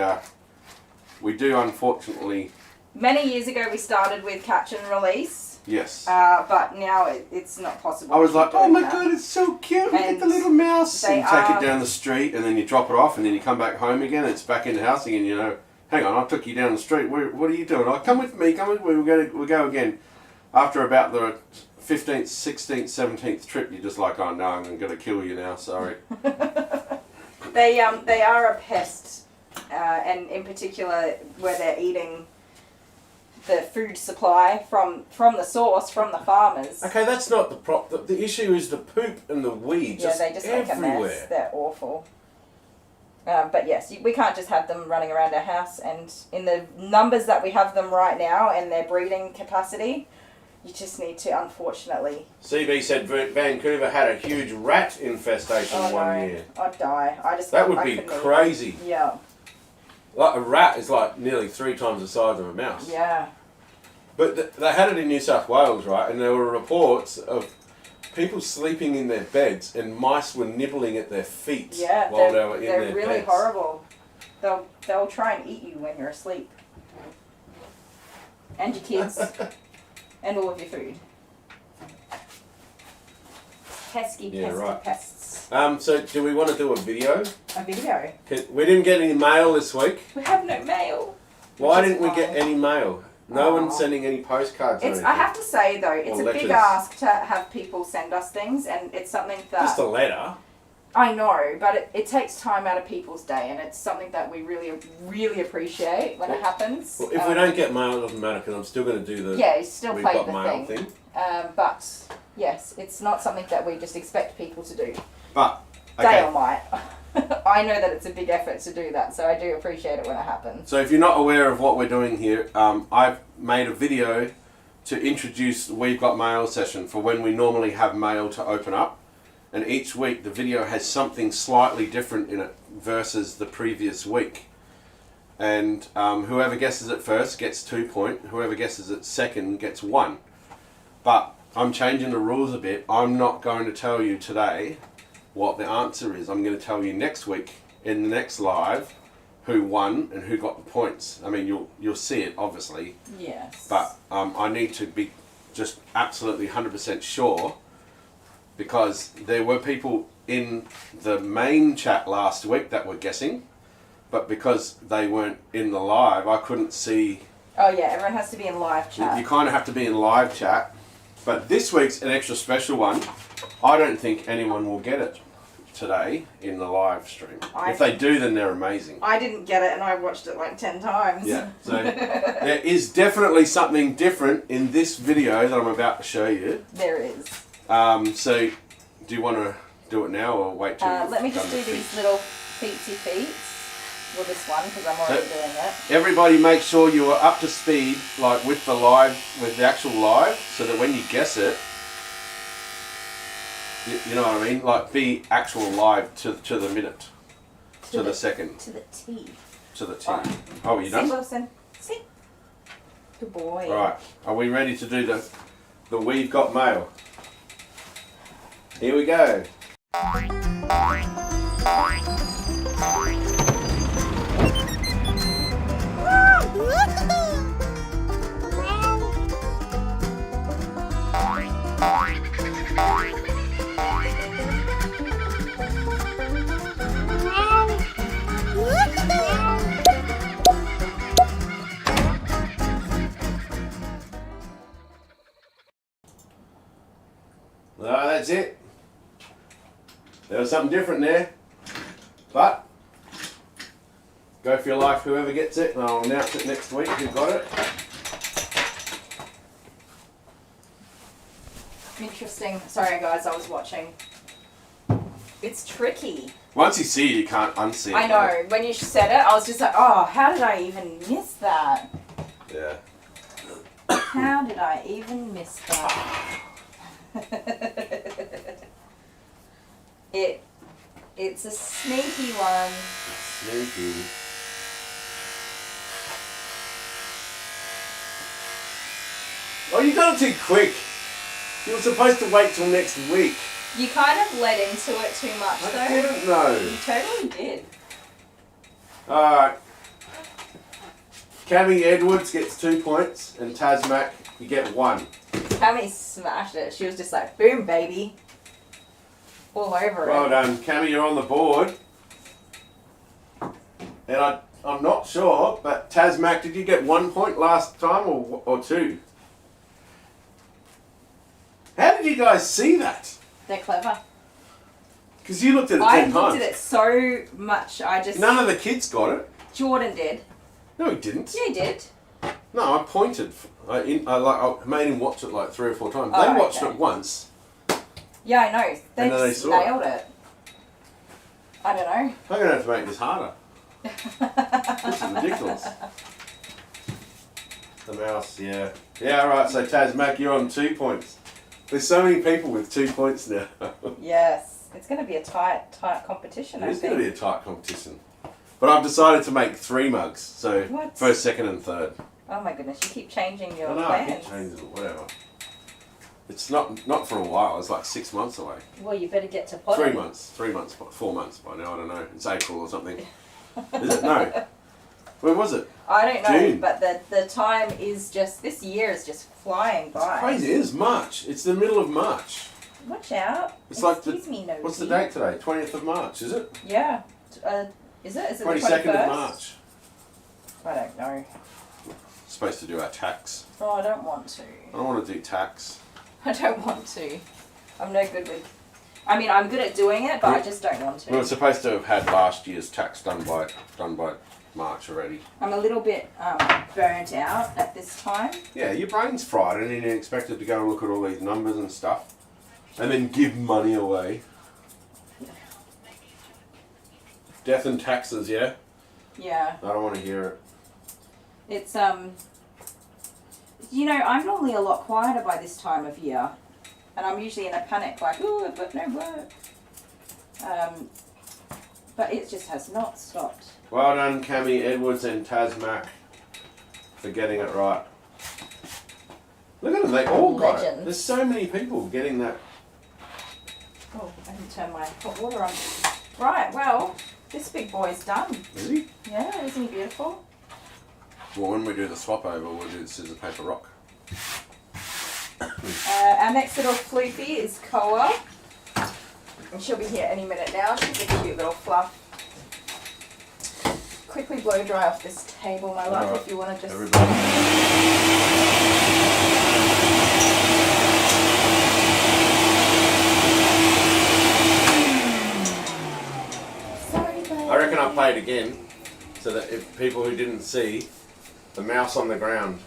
do unfortunately. Many years ago we started with catch and release. Yes. But now it's not possible. I was to like, keep oh doing my that. god, it's so cute. Look at And the little mouse. they And you take are- it down the street, and then you drop it off, and then you come back home again. And it's back in the house again. You know, hang on, I took you down the street. What are you doing? Oh, come with me. Come with me. We'll go again. After about the 15th, 16th, 17th trip, you're just like, oh no, I'm going to kill you now. Sorry. They are a pest, and in particular where they're eating the food supply from the source, from the farmers. Okay, that's not the prop. The issue is the poop and the weed. Yeah, they just make a mess. They're awful. But yes, we can't just have them running around our house. And in the numbers that we have them right now and their breeding capacity, you just need to, unfortunately... CB said Vancouver had a huge rat infestation one year. I'd die. That would be crazy. Yeah. Like a rat is like nearly 3 times the size of a mouse. Yeah. But they had it in New South Wales, right? And there were reports of people sleeping in their beds and mice were nibbling at their feet while they were in their beds. They're really horrible. They'll try and eat you when you're asleep. And your kids. And all of your food. Pesky pests. So do we want to do a video? A video? We didn't get any mail this week. We have no mail. Why didn't we get any mail? No one's sending any postcards or anything. I have to say though, it's a big ask to have people send us things, and it's something that... Just a letter. I know, but it takes time out of people's day, and it's something that we really, really appreciate when it happens. Well, if we don't get mail, it doesn't matter, because I'm still going to do the you still we've play got the mail thing. But yes, it's not something that we just expect people to do. But Dale might. I know that it's a big effort to do that, so I do appreciate it when it happens. So if you're not aware of what we're doing here, I've made a video to introduce the We've Got Mail session for when we normally have mail to open up. And each week the video has something slightly different in it versus the previous week. And whoever guesses it first gets 2 points. Whoever guesses it second gets 1. But I'm changing the rules a bit. I'm not going to tell you today what the answer is. I'm going to tell you next week in the next live who won and who got the points. I mean, you'll see it obviously. Yes. But I need to be just absolutely 100% sure, because there were people in the main chat last week that were guessing, but because they weren't in the live, I couldn't see. Oh yeah, everyone has to be in live chat. You kind of have to be in live chat. But this week's an extra special one. I don't think anyone will get it today in the live stream. If they do, then they're amazing. I didn't get it, and I watched it like 10 times. Yeah, so there is definitely something different in this video that I'm about to show you. There is. So do you want to do it now or wait till let me just do these little feetsy feets. Well, this one, because I'm already doing it. Everybody make sure you are up to speed, like with the live, with the actual live, so that when you guess it, you know what I mean? Like be actual live to the minute, to the second. To the T. To the T. Right. Oh, are you done? Sit, Wilson. Sit. Good boy. Right. Are we ready to do the We've Got Mail? Here we go. That's it. There was something different there, but go for your life, whoever gets it, and I'll announce it next week who got it. Interesting. Sorry guys, I was watching. It's tricky. Once you see it, you can't unsee it. I know. When you said it, I was just like, oh, how did I even miss that? Yeah. How did I even miss that? It's a sneaky one. Sneaky. Oh, you got it too quick. You were supposed to wait till next week. You kind of led into it too much, though. I didn't know. You totally did. Alright. Cammy Edwards gets 2 points, and Tasmac, you get 1. Cammy smashed it. She was just like, boom, baby. All over Well it. done. Cammy, you're on the board. And I'm not sure, but Tasmac, did you get 1 point last time or 2? How did you guys see that? They're clever. Because you looked at it 10 I times. looked at it so much. None of the kids got it. Jordan did. No, he didn't. Yeah, he did. No, I pointed. I made him watch it like 3 or 4 times. Oh, They watched okay. it once. Yeah, I know. And then they just saw nailed it. I don't know. I'm going to have to make this harder. This is ridiculous. The mouse, yeah. Yeah, alright, so Tasmac, you're on 2 points. There's so many people with 2 points now. Yes. It's going to be a tight competition, I It's think. going to be a tight competition. But I've decided to make 3 mugs. So, What? first, second and third. Oh my goodness, you keep changing your I know, I plans. keep changing it, whatever. It's not for a while, it's like 6 months away. Well, you better get to potting. 3 months, 4 months by now, I don't know. It's April or something. Is it? No. When was it? I don't know, June. but the time is just, this year is just flying by. It's crazy, it is March. It's the middle of March. Watch out. It's like the, Excuse me, nosy. what's the date today? 20th of March, is it? Yeah. Is it? Is it 22nd the 21st? of March. I don't know. Supposed to do our tax. Oh, I don't want to. I don't want to do tax. I don't want to. I'm no good with... I mean, I'm good at doing it, but I just don't want to. We were supposed to have had last year's tax done by March already. I'm a little bit burnt out at this time. Yeah, your brain's fried and you're expected to go and look at all these numbers and stuff. And then give money away. Death and taxes, yeah? Yeah. I don't want to hear it. It's, you know, I'm normally a lot quieter by this time of year. And I'm usually in a panic, like, oh, I've got no work. But it just has not stopped. Well done, Cammy Edwards and Tasmac, for getting it right. Look at them, they all got it. Legends. There's so many people getting that. Oh, I didn't turn my hot water on. Right, well, this big boy's done. Is he? Yeah, isn't he beautiful? Well, when we do the swap over, we'll do scissors, paper, rock. Our next little floofy is Koa. And she'll be here any minute now. She's a cute little fluff. Quickly blow dry off this table, my love, Alright, if you want to just... everybody. Sorry, babe. I reckon I'll play it again, so that if people who didn't see, the mouse on the ground.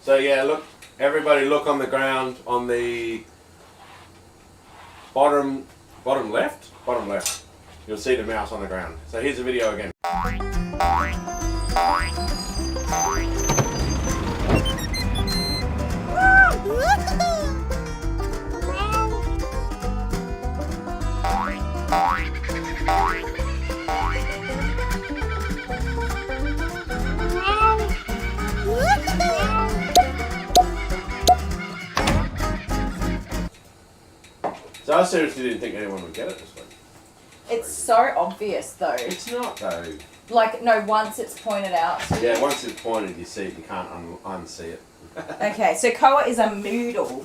So yeah, look, everybody look on the ground on the bottom left. You'll see the mouse on the ground. So here's the video again. So I seriously didn't think anyone would get it this week. It's so obvious, though. It's not though. Like, no, once it's pointed out to Yeah, you. once it's pointed, you see it. You can't unsee it. Okay, so Koa is a moodle.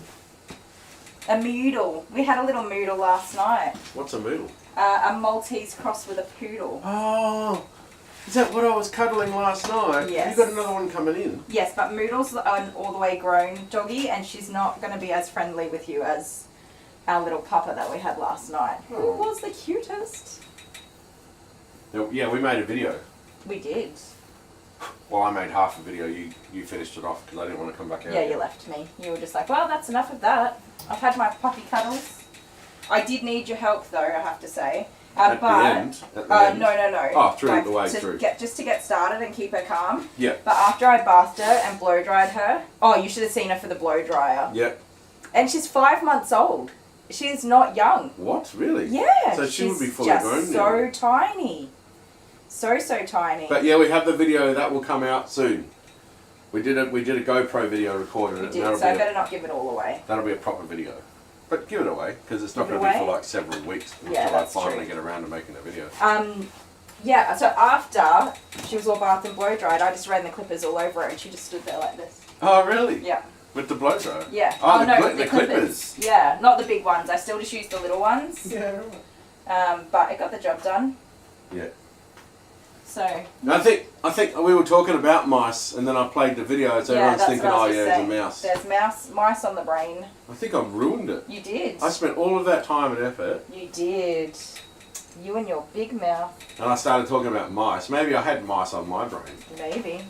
A moodle. We had a little moodle last night. What's a moodle? A Maltese crossed with a poodle. Oh, is that what I was cuddling last night? Yes. You got another one coming in. Yes, but Moodle's an all the way grown doggy, and she's not going to be as friendly with you as our little pupper that we had last night. Who Oh. was the cutest? Yeah, we made a video. We did. Well, I made half a video. You finished it off because I didn't want to come back out. Yeah, you left me. You were just like, well, that's enough of that. I've had my puppy cuddles. I did need your help, though, I have to say. At the end? At the end? No. Oh, through Like, the way to through. just to get started and keep her calm. Yeah. But after I bathed her and blow dried her, oh, you should have seen her for the blow dryer. Yeah. And she's 5 months old. She is not young. What? Really? Yeah. So she would be she's fully just grown so now. tiny. So tiny. But yeah, we have the video that will come out soon. We did a GoPro video recorded. You did, so I better not give it all away. That'll be a proper video. But give it away, because it's not Give it going to be away? for like several weeks until Yeah, I that's finally true. get around to making a video. Yeah, so after she was all bathed and blow dried, I just ran the clippers all over her and she just stood there like this. Oh, really? Yeah. With the blow dryer? Yeah. Oh, no, the clippers. Yeah, not the big ones. I still just used the little ones. Yeah, right. But it got the job done. Yeah. So. I think we were talking about mice, and then I played the video, so everyone's that's thinking, what I oh was yeah, saying. there's a mouse. There's mice on the brain. I think I've ruined it. You did. I spent all of that time and effort, You did. You and your big mouth. and I started talking about mice. Maybe I had mice on my brain. Maybe.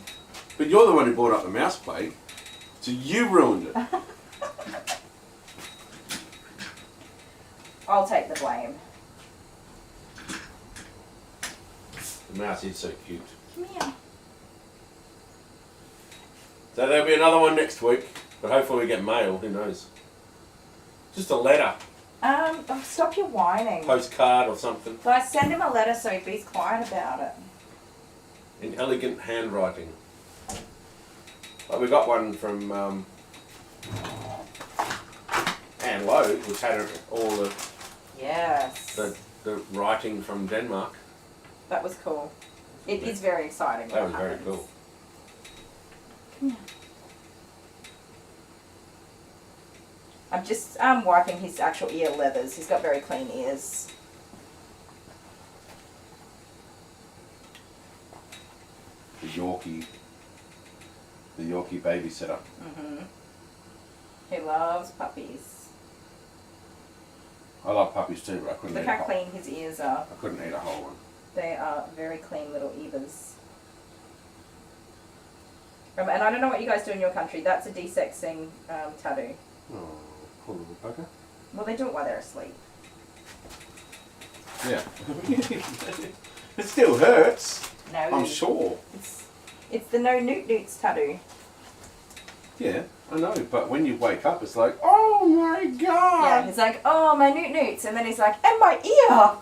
But you're the one who brought up the mouse plate, so you ruined it. I'll take the blame. The mouse is so cute. Come here. So there'll be another one next week, but hopefully we get mail, who knows. Just a letter, Oh, stop your whining. postcard or something, Guys, send him a letter so he's quiet about it. in elegant handwriting. Like we got one from Anne Lowe, which had all Yes. the writing from Denmark. That was cool. It is very exciting. That when was it very happens. cool. I'm just wiping his actual ear leathers. He's got very clean ears. The Yorkie babysitter. He loves puppies. I love puppies too, but I couldn't Look eat a how whole. clean his ears are. I couldn't eat a whole one. They are very clean little Evas. And I don't know what you guys do in your country. That's a desexing tattoo. Oh, poor little bugger. Well, they do it while they're asleep. Yeah. It still hurts. No, I'm sure. it's the no newt newts tattoo. Yeah, I know. But when you wake up, it's like, oh my Yeah, god. he's like, oh, my newt newts. And then he's like, and my ear.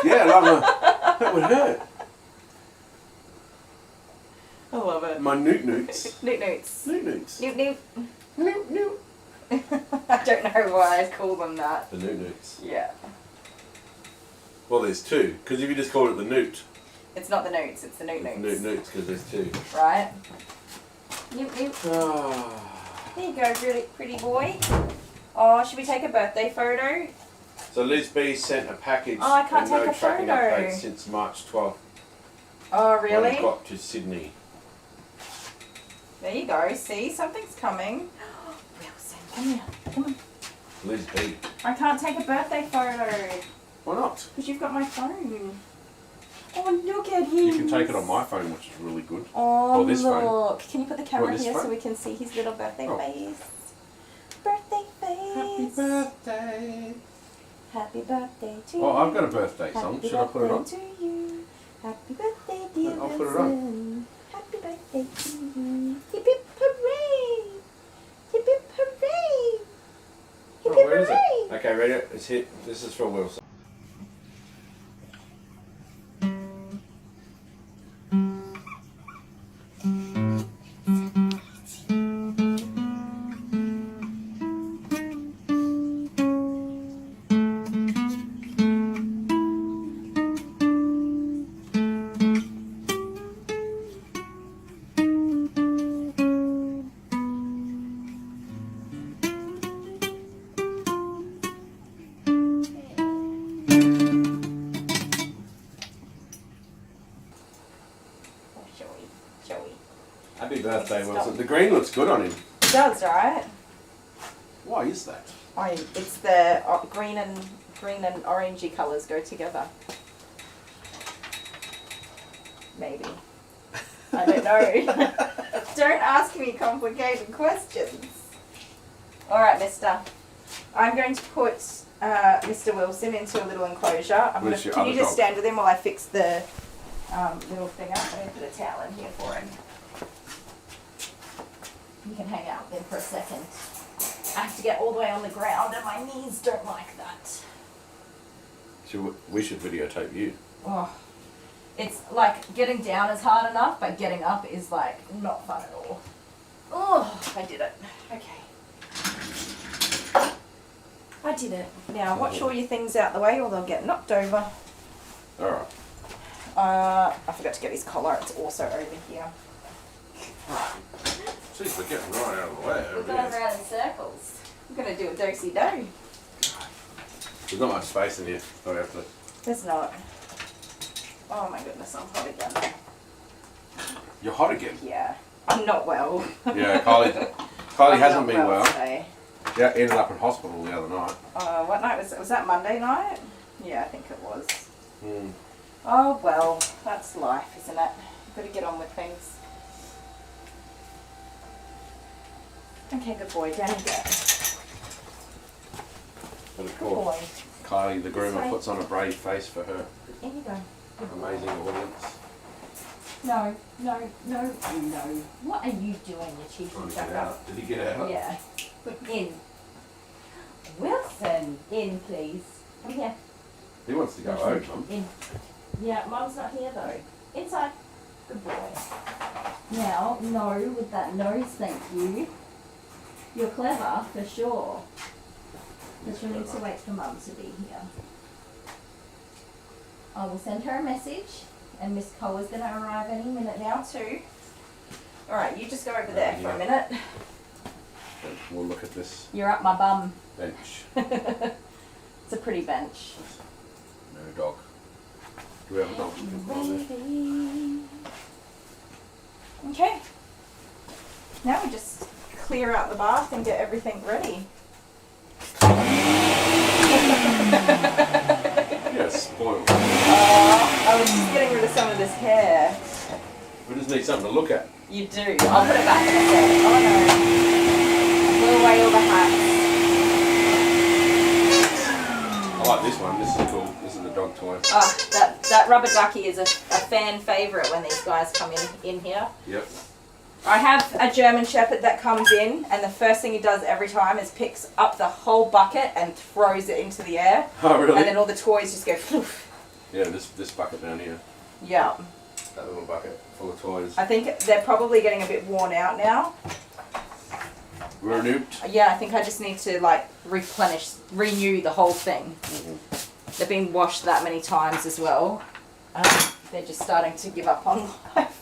Yeah, that would hurt. I love it. My newt newts. Newt newts. Newt newts. Newt newt. Newt newt. I don't know why I call them that. The newt newts. Yeah. Well, there's two. Because if you just call it the newt. It's not the newts, it's the newt newts. Newt newts, because there's two. Right? Newt newt. Ah. There you go, really pretty boy. Oh, should we take a birthday photo? So Liz B sent a package Oh, I can't and no take a tracking photo. updates since March 12th. Oh, When really? it got to Sydney. There you go. See, something's coming. Wilson, come here. Come on. Liz B. I can't take a birthday photo Why not? because you've got my phone. Oh, look at him. You can take it on my phone, which is really good. Oh, Or this phone. look. Can you put the camera this here so phone? we can see his little birthday Oh. face? Birthday face. birthday. Happy birthday to you. Oh, I've got a birthday song. Happy Should I put it on? birthday to you. Happy birthday, dear I'll put it on. Wilson. Happy birthday to you. Hip hip hooray! Hip hip hooray! Hip Oh, hip where is hooray! it? Okay, ready? It's hit. This is for Wilson. Joey. Happy birthday, Stop. Wilson. The green looks good on him. It does, right? Why is that? It's the green and orangey colours go together. Maybe. I don't know. Don't ask me complicated questions. Alright, mister. I'm going to put Mr. Wilson into a little enclosure. Where's your Can you other just dog? stand with him while I fix the little thing up? I'm going to put a towel in here for him. You can hang out with him for a second. I have to get all the way on the ground and my knees don't like that. We should videotape you. Oh, it's like getting down is hard enough, but getting up is like not fun at all. Oh, I did it. Okay. I did it. Now watch all your things out the way or they'll get knocked over. Alright. I forgot to get his collar. It's also over here. Jeez, we're getting right out of the way. We're going around in circles. We're going to do a do-si-do. There's not much space in here, so we have to... There's not. Oh my goodness, I'm hot again. You're hot again? Yeah. I'm not well. Yeah, Kylie hasn't been well. Today. Yeah, ended up in hospital the other night. What night was it? Was that Monday night? Yeah, I think it was. Mm. Oh well, that's life, isn't it? You've got to get on with things. Okay, good boy. Down you go. But of Good course, boy. Kylie the Groomer way. puts on a brave face for her In you go. amazing audience. No, no, no, no. What are you doing, you cheeky Trying to get sucker? out. Did he get out? Yeah. In. Wilson, in please. Come here. He wants to go home, Mum. In. Yeah, Mum's not here though. Inside. Good boy. Now, no with that nose, thank you. You're clever, for sure. But you'll need to wait for Mum to be here. I will send her a message, and Miss Cole is going to arrive any minute now too. Alright, you just go over there for a minute. And we'll look at this You're up my bum. bench. It's a pretty bench. No dog. Do we have a dog? You can put on there? Okay. Now we just clear out the bath and get everything ready. Yeah, spoiled. I was just getting rid of some of this hair. We just need something to look at. You do. I'll put it back in a second. Oh no. Blew away all the hats. I like this one. This is cool. This is the dog toy. Oh, that rubber ducky is a fan favourite when these guys come in here. Yep. I have a German Shepherd that comes in, and the first thing he does every time is picks up the whole bucket and throws it into the air. Oh, really? And then all the toys just go poof. Yeah, this bucket down here. Yeah. That little bucket full of toys. I think they're probably getting a bit worn out now. Renewed. Yeah, I think I just need to like renew the whole thing. Mm-hmm. They've been washed that many times as well. They're just starting to give up on life.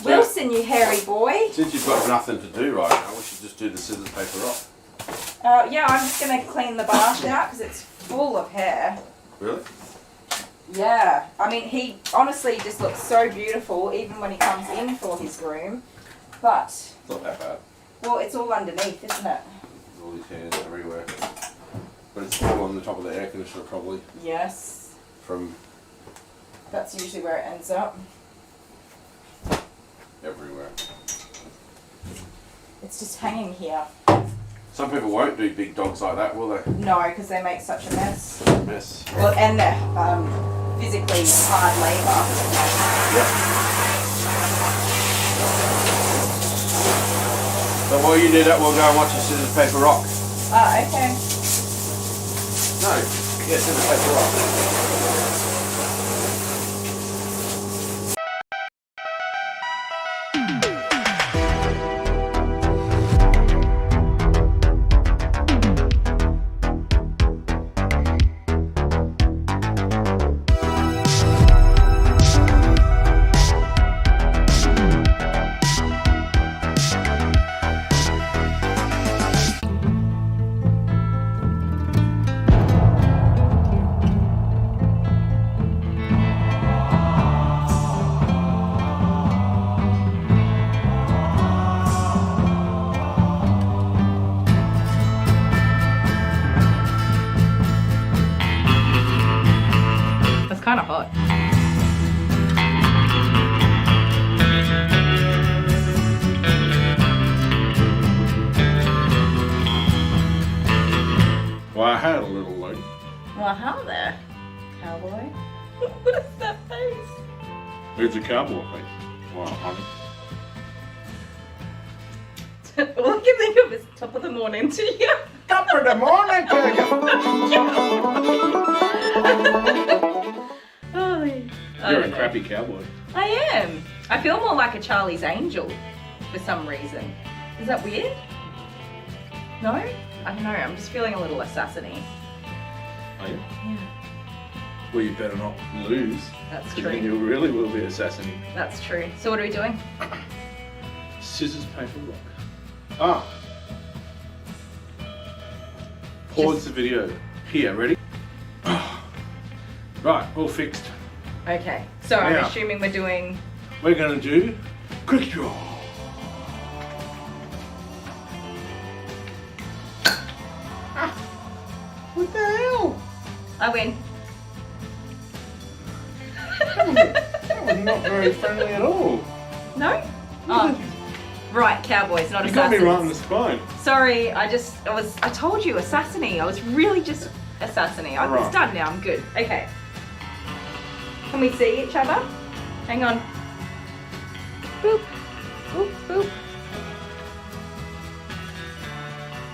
Wilson, you hairy boy. Since you've got nothing to do right now, we should just do the scissors paper rock. Yeah, I'm just going to clean the bath out because it's full of hair. Really? Yeah, I mean, he honestly just looks so beautiful even when he comes in for his groom. But, It's not that bad. well, it's all underneath, isn't it? All these hairs everywhere. But it's all on the top of the air conditioner probably. Yes. From That's usually where it ends up. everywhere. It's just hanging here. Some people won't do big dogs like that, will they? No, because they make such a mess. Mess. Well, and they're physically hard labour. Yep. But while you do that, we'll go and watch the scissors paper rock. Ah, okay. No, yeah, scissors paper rock. It's kind of hot. Well, I had a little load. Well, hello there, cowboy. What is that face? It's a cowboy face. Wow, honey. All I can think of is top of the morning to you. Top of the morning to Oh, You're a crappy cowboy. I am. I feel more like a Charlie's Angel for some reason. Is that weird? No? I don't know. I'm just feeling a little assassin-y. Are you? Yeah. Well, you better not lose. That's 'cause true. Then you really will be assassin. That's true. So what are we doing? Scissors, paper, rock. Ah. Pause the video. Here, ready? Right, all fixed. Okay. So I'm Now. assuming we're doing... We're gonna do cricket draw. What the hell? I win. That was not very friendly at all. No? Oh. Right, cowboys, not You got assassins. me right in the spine. Sorry, I told you, assassiny. I was really just assassiny. I'm Right. done now, I'm good. Okay. Can we see each other? Hang on. Boop. Boop, boop.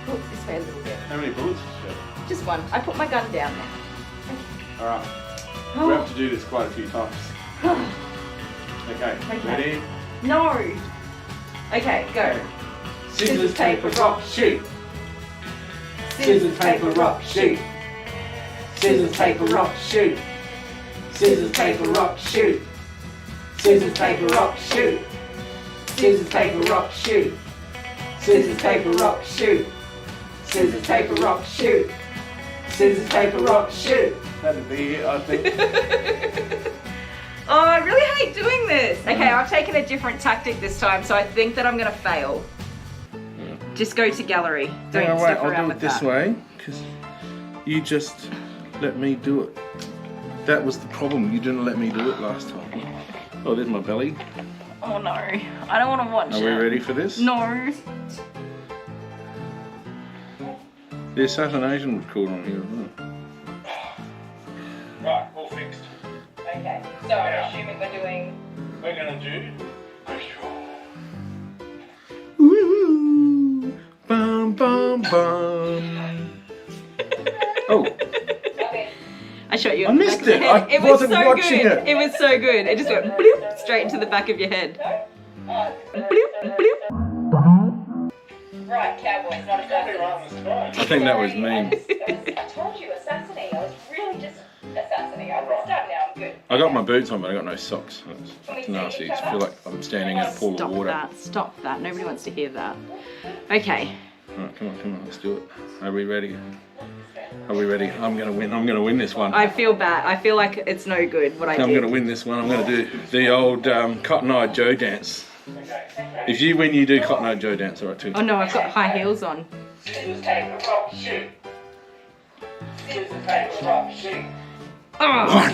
Oh, this way a little bit. How many bullets did you have? Just one. I put my gun down now. Alright. Oh. We have to do this quite a few times. Okay, Okay. ready? No. Okay, go. Scissors, paper, rock, shoot. Scissors, paper, rock, shoot. Scissors, paper, rock, shoot. Scissors, paper, rock, shoot. Scissors, paper, rock, shoot. Scissors, paper, rock, shoot. Scissors, paper, rock, shoot. Scissors, paper, rock, shoot. Scissors, paper, rock, shoot. That'd be it, I think. Oh, I really hate doing this. Okay, I've taken a different tactic this time, so I think that I'm gonna fail. Just go to gallery. Don't No, wait, stuff I'll around do with it this that. way, because you just let me do it. That was the problem, you didn't let me do it last time. Oh, there's my belly. Oh no, I don't want to watch Are it. we ready for this? No. The assassination was called on here, isn't it? Right, all fixed. Okay, so I'm assuming we're doing... We're gonna do... Woo! Bum, bum, bum. Oh, I shot you I in the missed back of your it. head. I wasn't so watching good. it. It was so good. It just went bloop straight into the back of your head. Bloop, bloop. Right, cowboys, not assassins. I think that was me. I told you, assassinate. I was really just assassinating. I'm gonna start now. I'm good. I got my boots on, but I got no socks. It's nasty. I feel like I'm standing in a pool of water. Stop that. Nobody wants to hear that. Okay. Alright, come on, let's do it. Are we ready? Are we ready? I'm gonna win this one. I feel bad. I feel like it's no good what I I'm did. gonna win this one. I'm gonna do the old Cotton Eye Joe dance. If you win, you do Cotton Eye Joe dance, alright too. Oh no, I've got high heels on. Oh.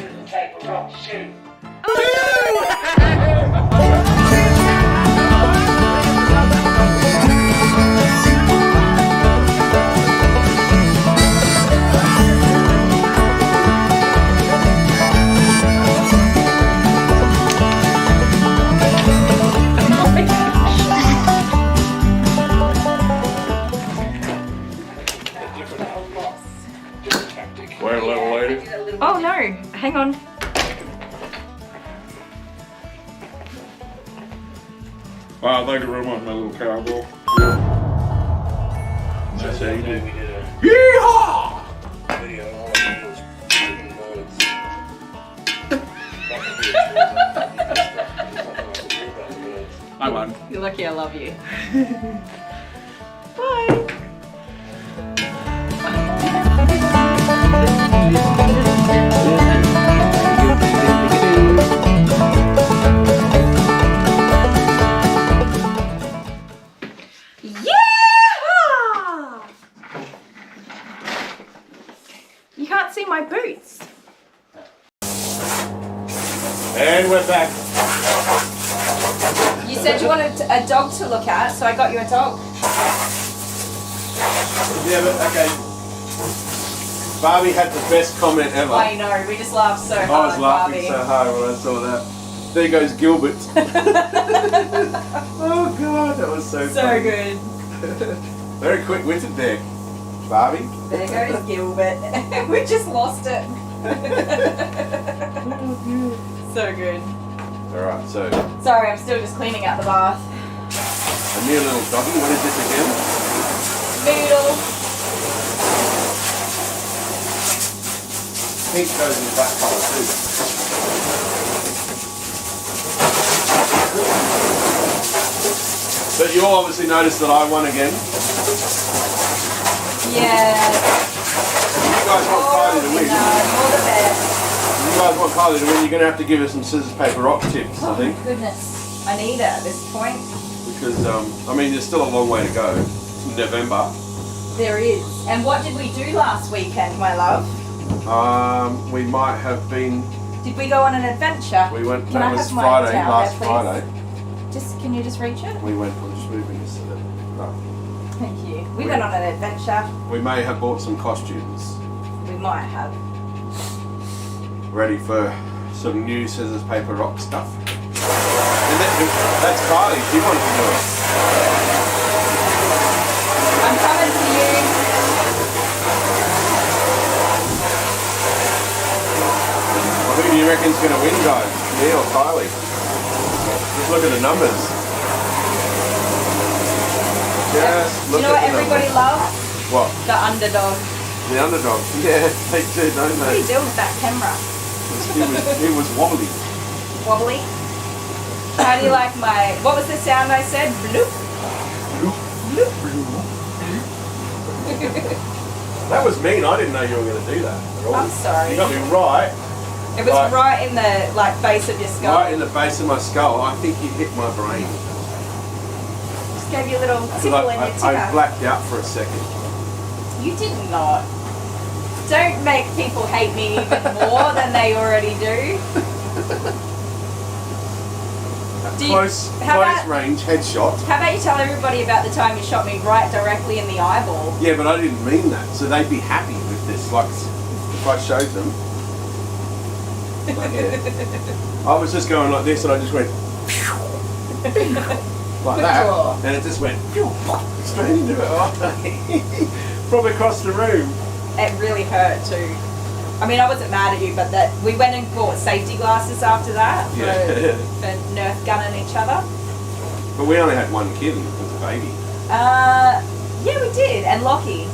Wait a little later. Oh no, hang on. Wow, thank you very much, my little cowboy. That's how you do. Yeehaw! I won. You're lucky I love you. Bye. Yeah! You can't see my boots. And we're back. You said you wanted a dog to look at, so I got you a dog. Yeah, but okay. Barbie had the best comment ever. I know, we just laughed so hard. I was laughing Barbie. so hard when I saw that. There goes Gilbert. Oh god, that was so So funny. good. Very quick-witted there, Barbie. There goes Gilbert. We just lost it. So good. Alright, so Sorry, I'm still just cleaning out the bath. A new little doggy. What is this again? Doodle. Pink goes in that colour too. But you obviously noticed that I won again. Yeah. You guys want Kylie to win. All the best. You guys want Kylie to win, you're going to have to give us some scissors, paper, rock tips, I think. Goodness. I need it at this point. Because, I mean, there's still a long way to go. It's November. There is. And what did we do last weekend, my love? We might have been... Did we go on an adventure? We went, Can that I was have my Friday, towel last there, please? Friday. Can you just reach it? We went, I'm just moving this so that, no. Thank you. We went on an adventure. We may have bought some costumes. We might have. Ready for some new scissors, paper, rock stuff. And that's Kylie, she wanted to do it. I'm coming to you. Well, who do you reckon's going to win, guys? Me or Kylie? Just look at the numbers. Just look You know what at the everybody numbers. loves? What? The underdog. The underdog. Yeah, they do, don't What do they? you do with that camera? It was wobbly. Wobbly? How do you like my... What was the sound I said? Bloop? That was mean. I didn't know you were going to do that at all. I'm sorry. You got me right. It was right in the base of your skull. Right in the base of my skull. I think you hit my brain. Just gave you a little tickle in your ticker. I blacked out for a second. You did not. Don't make people hate me even more than they already do. Close range headshot. How about you tell everybody about the time you shot me right directly in the eyeball? Yeah, but I didn't mean that. So they'd be happy with this. Like, if I showed them. Like, yeah. I was just going like this and I just went like that. And it just went straight into it. From across the room. It really hurt too. I mean, I wasn't mad at you, but that we went and bought safety glasses after that for Nerf gunning each other. But we only had one kid and it was a baby. Yeah, we did, and Lockie.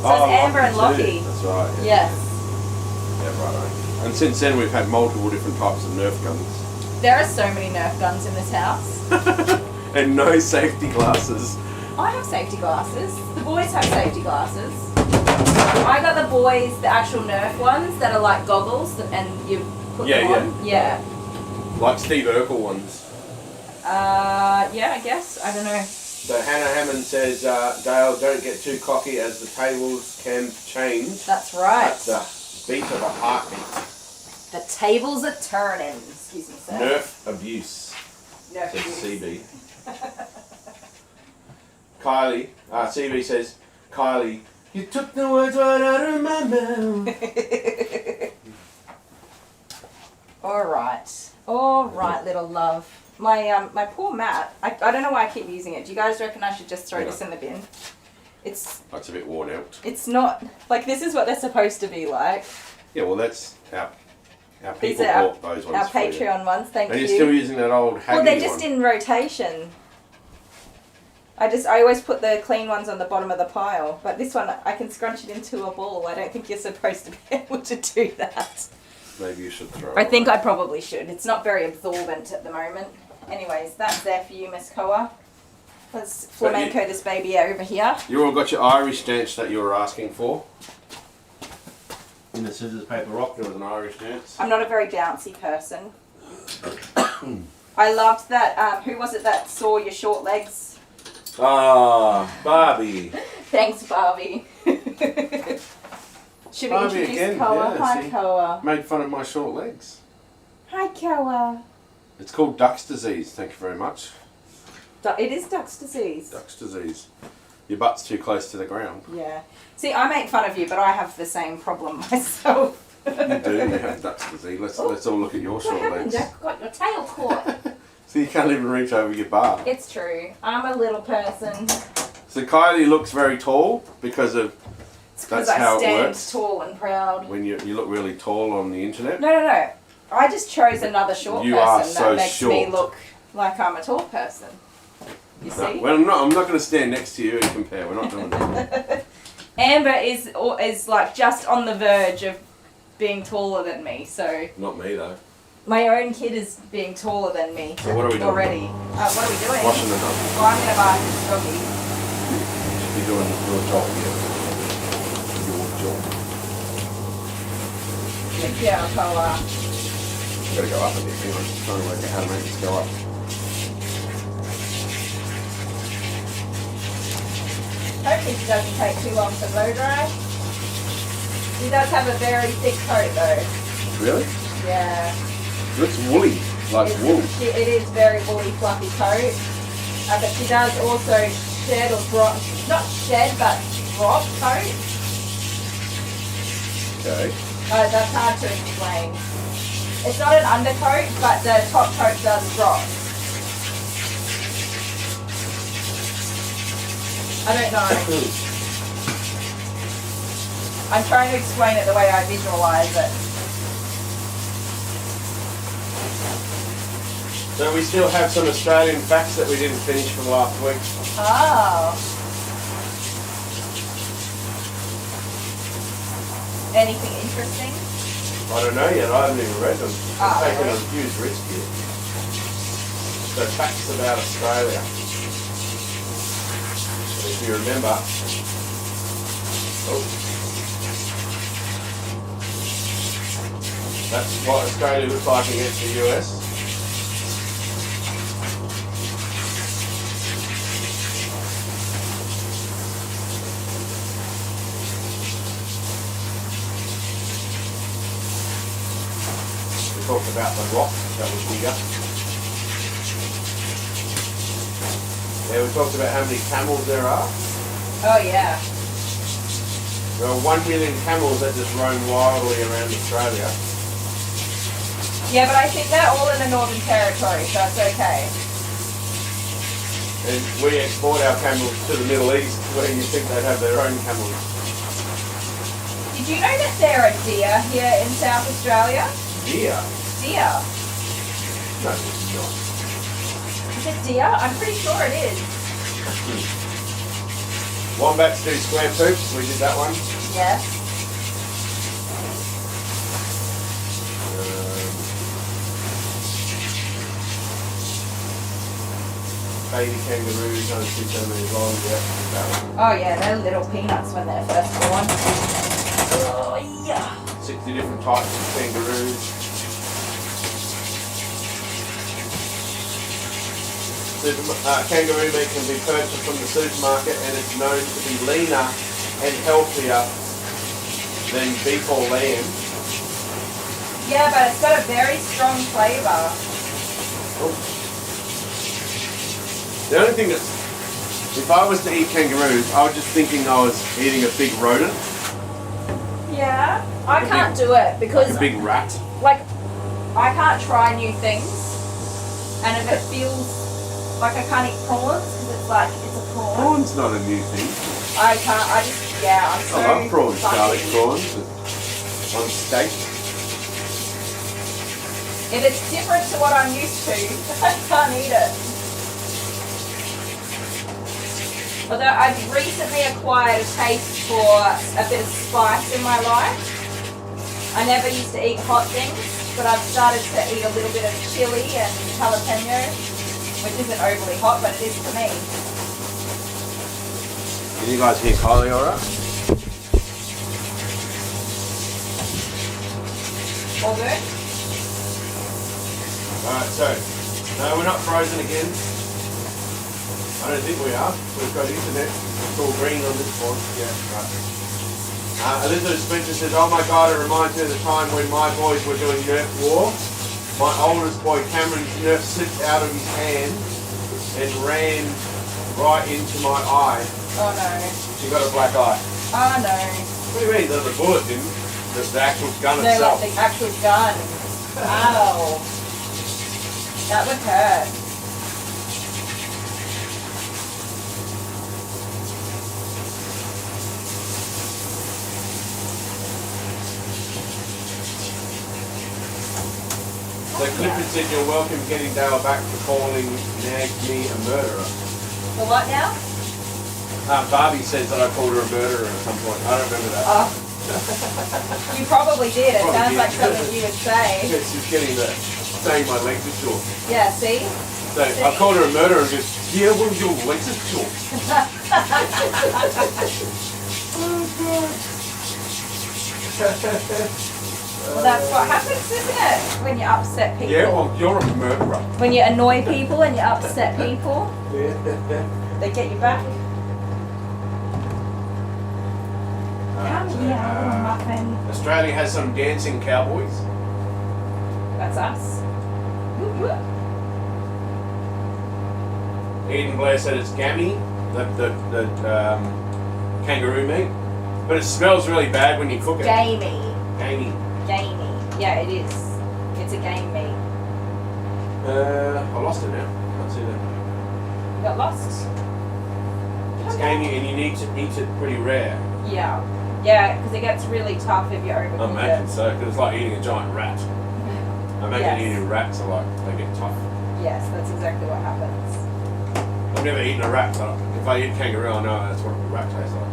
So it's Amber and Lockie. That's right. Yeah. Yes. Yeah, right. And since then we've had multiple different types of Nerf guns. There are so many Nerf guns in this house. And no safety glasses. I have safety glasses. The boys have safety glasses. I got the boys the actual Nerf ones that are like goggles and you put them on. Yeah. Like Steve Urkel ones. Yeah, I guess. I don't know. So Hannah Hammond says, Dale, don't get too cocky as the tables can change. That's right. At the beat of a heartbeat. The tables are turning. Excuse me, sir. Nerf abuse. Nerf Says abuse. CB. Kylie, CB says, Kylie, you took the words right out of my mouth. All right, little love. My poor mat. I don't know why I keep using it. Do you guys reckon I should just throw this in the bin? It's a bit worn out. It's not like this is what they're supposed to be like. Yeah, well that's our These people are bought those ones. our for you. Patreon ones. Thank you. And you're still using that old Haggy Well, they're just one. in rotation. I always put the clean ones on the bottom of the pile, but this one I can scrunch it into a ball. I don't think you're supposed to be able to do that. Maybe you should throw it I think away. I probably should. It's not very absorbent at the moment. Anyways, that's there for you, Miss Koa. Let's flamenco this baby over here. You all got your Irish dance that you were asking for. In the scissors, paper, rock, there was an Irish dance. I'm not a very bouncy person. I loved that, who was it that saw your short legs? Ah, Barbie. Thanks, Barbie. Should we Barbie introduce again, Koa? yeah, Hi, see? Koa. Made fun of my short legs. Hi, Koa. It's called duck's disease, thank you very much. It is duck's disease. Duck's disease. Your butt's too close to the ground. Yeah. See, I make fun of you, but I have the same problem myself. You do, you have duck's disease. Let's all look at your What short happened? legs. I got your tail caught. So you can't even reach over your bar. It's true. I'm a little person. So Kylie looks very tall because of It's because that's how I it stand works. tall and proud. When you look really tall on the internet. No. I just chose another short You are person so that makes me short. look like I'm a tall person. You No, see? well, I'm not going to stand next to you and compare. We're not doing that. Amber is like just on the verge of being taller than me, so Not me though. my own kid is being taller than me So what are we doing? already. What are we doing? Washing the dog. Well, I'm going to buy this doggy. You're doing your job here. Your job. Yeah, Cola. Gotta go up a bit. Hang on, just trying to work out how to make this go up. Hopefully she doesn't take too long to blow dry. She does have a very thick coat though. Really? Yeah. It looks woolly, like wool. It is very woolly, fluffy coat. But she does also shed or drop, not shed, but drop coat. Okay. That's hard to explain. It's not an undercoat, but the top coat does drop. I don't know. I'm trying to explain it the way I visualize it. So we still have some Australian facts that we didn't finish from last week. Oh. Anything interesting? I don't know yet, I haven't even read them. Ah, I'm taking really? a huge risk here. So facts about Australia. And if you remember, that's what Australia looks like against the US. We talked about the rock that was bigger. Yeah, we talked about how many camels there are. Oh yeah. There are 1 million camels that just roam wildly around Australia. Yeah, but I think they're all in the Northern Territory, so it's okay. And we export our camels to the Middle East where you think they'd have their own camels. Did you know that there are deer here in South Australia? Deer? Deer. No, it's not. Is it deer? I'm pretty sure it is. Wombats do square poops, we did that one. Yes. Baby kangaroos, only 2 centimetres long, yeah, that one. Oh yeah, they're little peanuts when they're first born. Oh yeah. 60 different types of kangaroos. Kangaroo meat can be purchased from the supermarket and it's known to be leaner and healthier than beef or lamb. Yeah, but it's got a very strong flavour. Oh. The only thing that's, if I was to eat kangaroos, I was just thinking I was eating a big rodent, Yeah. I can't do it because, a big rat. like, I can't try new things. And if it feels like I can't eat prawns, because it's like, it's a prawn. Prawn's not a new thing. I can't, I just, yeah, I'm so I love prawns, fussy. garlic prawns on steak. If it's different to what I'm used to, I can't eat it. Although I've recently acquired a taste for a bit of spice in my life. I never used to eat hot things, but I've started to eat a little bit of chili and jalapeno, which isn't overly hot, but it is for me. Can you guys hear Kylie alright? All good? Alright, so, no, we're not frozen again. I don't think we are. We've got internet. It's all green on this one. Yeah, right. Elizabeth Spencer says, oh my god, it reminds me of the time when my boys were doing Nerf war. My oldest boy, Cameron's Nerf slipped out of his hand and ran right into my eye. Oh no. She got a black eye. Oh no. What do you mean? The bullet didn't. Just the actual gun No, itself. like the actual gun. Ow. That would hurt. So Clifford said, you're welcome getting Dale back for calling Nag me a murderer. The what now? Barbie says that I called her a murderer at some point. I don't remember that. Oh. You probably did. It Probably sounds did. like something you would say. Yeah, she's getting the saying my legs are short. Yeah, see? So I called her a murderer and goes, yeah, well, your legs are short. Well, that's what happens, isn't it? When you upset people. Yeah, well, you're a murderer. When you annoy people and you upset people, they get you back. Come here, little muffin. Australia has some dancing cowboys. That's us. Whoop, whoop. Eden Blair said it's gammy, the kangaroo meat, but it smells really bad when you cook it. Gamey. Gamey. Gamey. Yeah, it is. It's a game meat. I lost it now. Can't see that. You got lost? It's gamey and you need to eat it pretty rare. Yeah. Yeah, because it gets really tough if you I overcook imagine it. so, because it's like eating a giant rat. I imagine Yes. eating rats are like, they get tough. Yes, that's exactly what happens. I've never eaten a rat, but if I eat kangaroo, I know that's what a rat tastes like.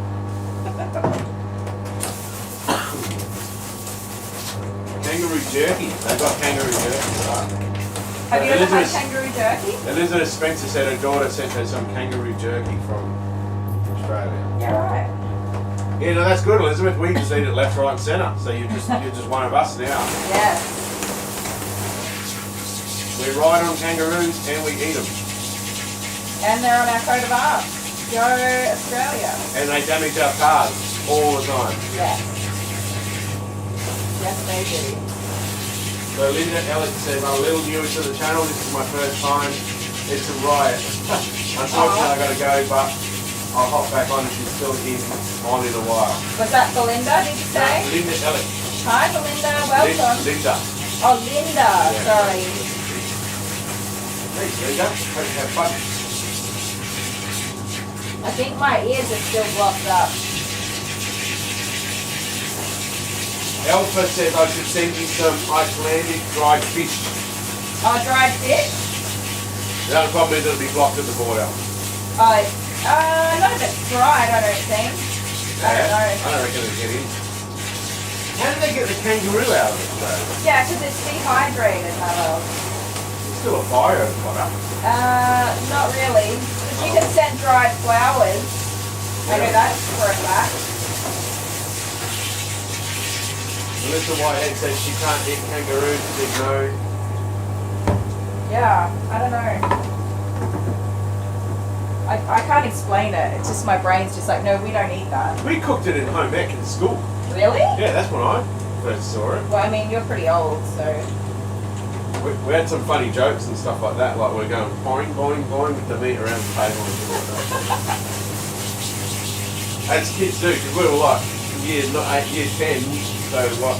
Kangaroo jerky. They've got kangaroo jerky. Right. Have you ever had Elizabeth- kangaroo jerky? Elizabeth Spencer said her daughter sent her some kangaroo jerky from Australia. Yeah, right. Yeah, no, that's good, Elizabeth. We just eat it left, right, and centre. So you're just one of us now. Yes. We ride on kangaroos and we eat them. And they're on our coat of arms. Go Australia. And they damage our cars all the time. Yes. Yes, they do. So Linda Elliott says, I'm a little newer to the channel. This is my first time. It's a riot. Unfortunately, I got to go, but I'll hop back on if she's still on in a while. Was that Belinda, did you say? Linda Elliott. Hi, Belinda. Welcome. Linda. Oh, Linda. Yeah. Sorry. Thanks, Linda. Hope you have fun. I think my ears are still blocked up. Elfa said I should send you some Icelandic dried fish. Oh, dried fish? The only problem is it'll be blocked at the border. Oh, not if it's dried, I don't think. I don't know. I don't reckon it'll get in. How did they get the kangaroo out of it though? Yeah, because it's dehydrated, my love. It's still a bio product. Not really. You can send dried flowers. I know that for a fact. Melissa Whitehead says she can't eat kangaroos, big no. Yeah, I don't know. I can't explain it. It's just my brain's just like, no, we don't eat that. We cooked it in home ec in school. Really? Yeah, that's when I first saw it. Well, I mean, you're pretty old, so. We had some funny jokes and stuff like that, like we're going boing, boing, boing with the meat around the table and things like that. As kids do, because we were like year 10, so what,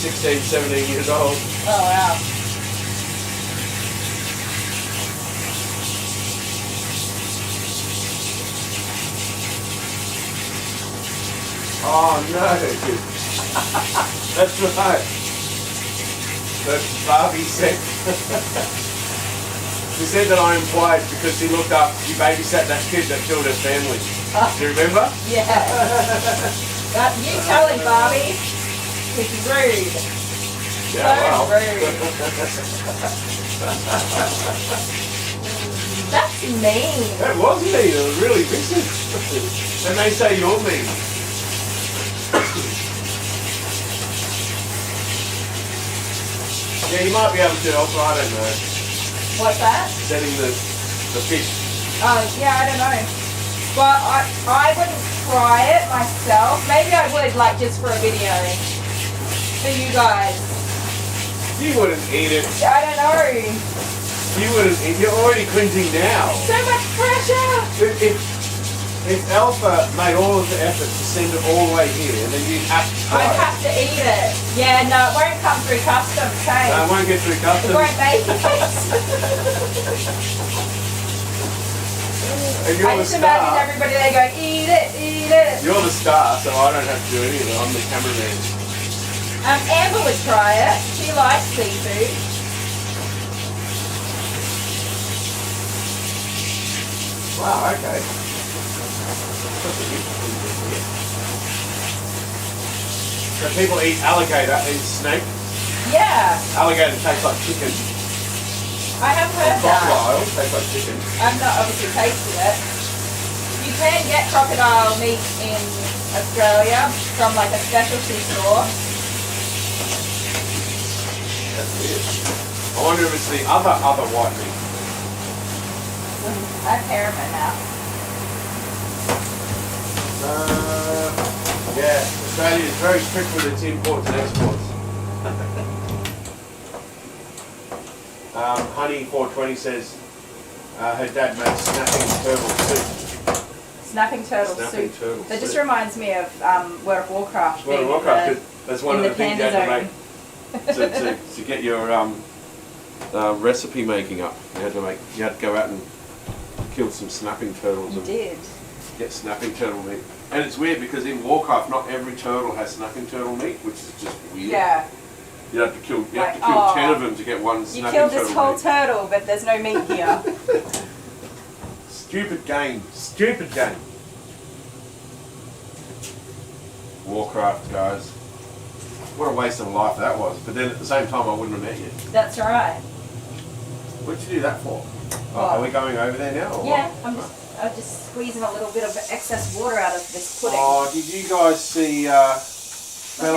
16, 17 years old. Oh, wow. Oh no! That's right. That's Barbie said. She said that I implied because she looked up, she babysat that kid that killed her family. Do you remember? Yeah. You tell him, Barbie. It's rude. Yeah, So well. rude. That's mean. That was mean, it was really vicious. And they say you're mean. Yeah, you might be able to, also, I don't know. What's that? Setting the fish. Oh, yeah, I don't know. But I wouldn't try it myself. Maybe I would, like, just for a video. For you guys. You wouldn't eat it. I don't know. You wouldn't eat. You're already cringing now. So much pressure. If Alpha made all of the effort to send it all the way here, and then you'd have to try I'd have to eat it. Yeah, no, it won't come through customs, hey? No, it won't get through It customs. won't make it. And you're I the just imagine star. everybody there going, eat it, eat it. You're the star, so I don't have to do any of it. I'm the cameraman. Amber would try it. She likes seafood. Wow, okay. So people eat alligator, eat snake. Yeah, Alligator tastes like chicken. I have heard that. Crocodile tastes like chicken. I've not obviously tasted it. You can get crocodile meat in Australia from like a specialty store. That's weird. I wonder if it's the other white meat. I have hair in my mouth. Yeah, Australia is very strict with its imports and exports. Honey 420 says her dad made snapping turtle soup. Snapping turtle Snapping soup. turtle That just soup. reminds me of World of Warcraft. World of being Warcraft, in the- that's one in of the the things you panda had to make to get your recipe making up. You had to go out and kill some snapping turtles You and did. get snapping turtle meat. And it's weird because in Warcraft, not every turtle has snapping turtle meat, which is just weird. Yeah. You have to kill 10 of them to get one You snapping killed turtle this whole meat. turtle, but there's no meat here. Stupid game. Stupid game. Warcraft, guys. What a waste of life that was. But then at the same time, I wouldn't have met you. That's right. What'd you do that for? What? Are we going over there now? Or Yeah, what? I'm just squeezing a little bit of excess water out of this pudding. Oh, did you guys see Bella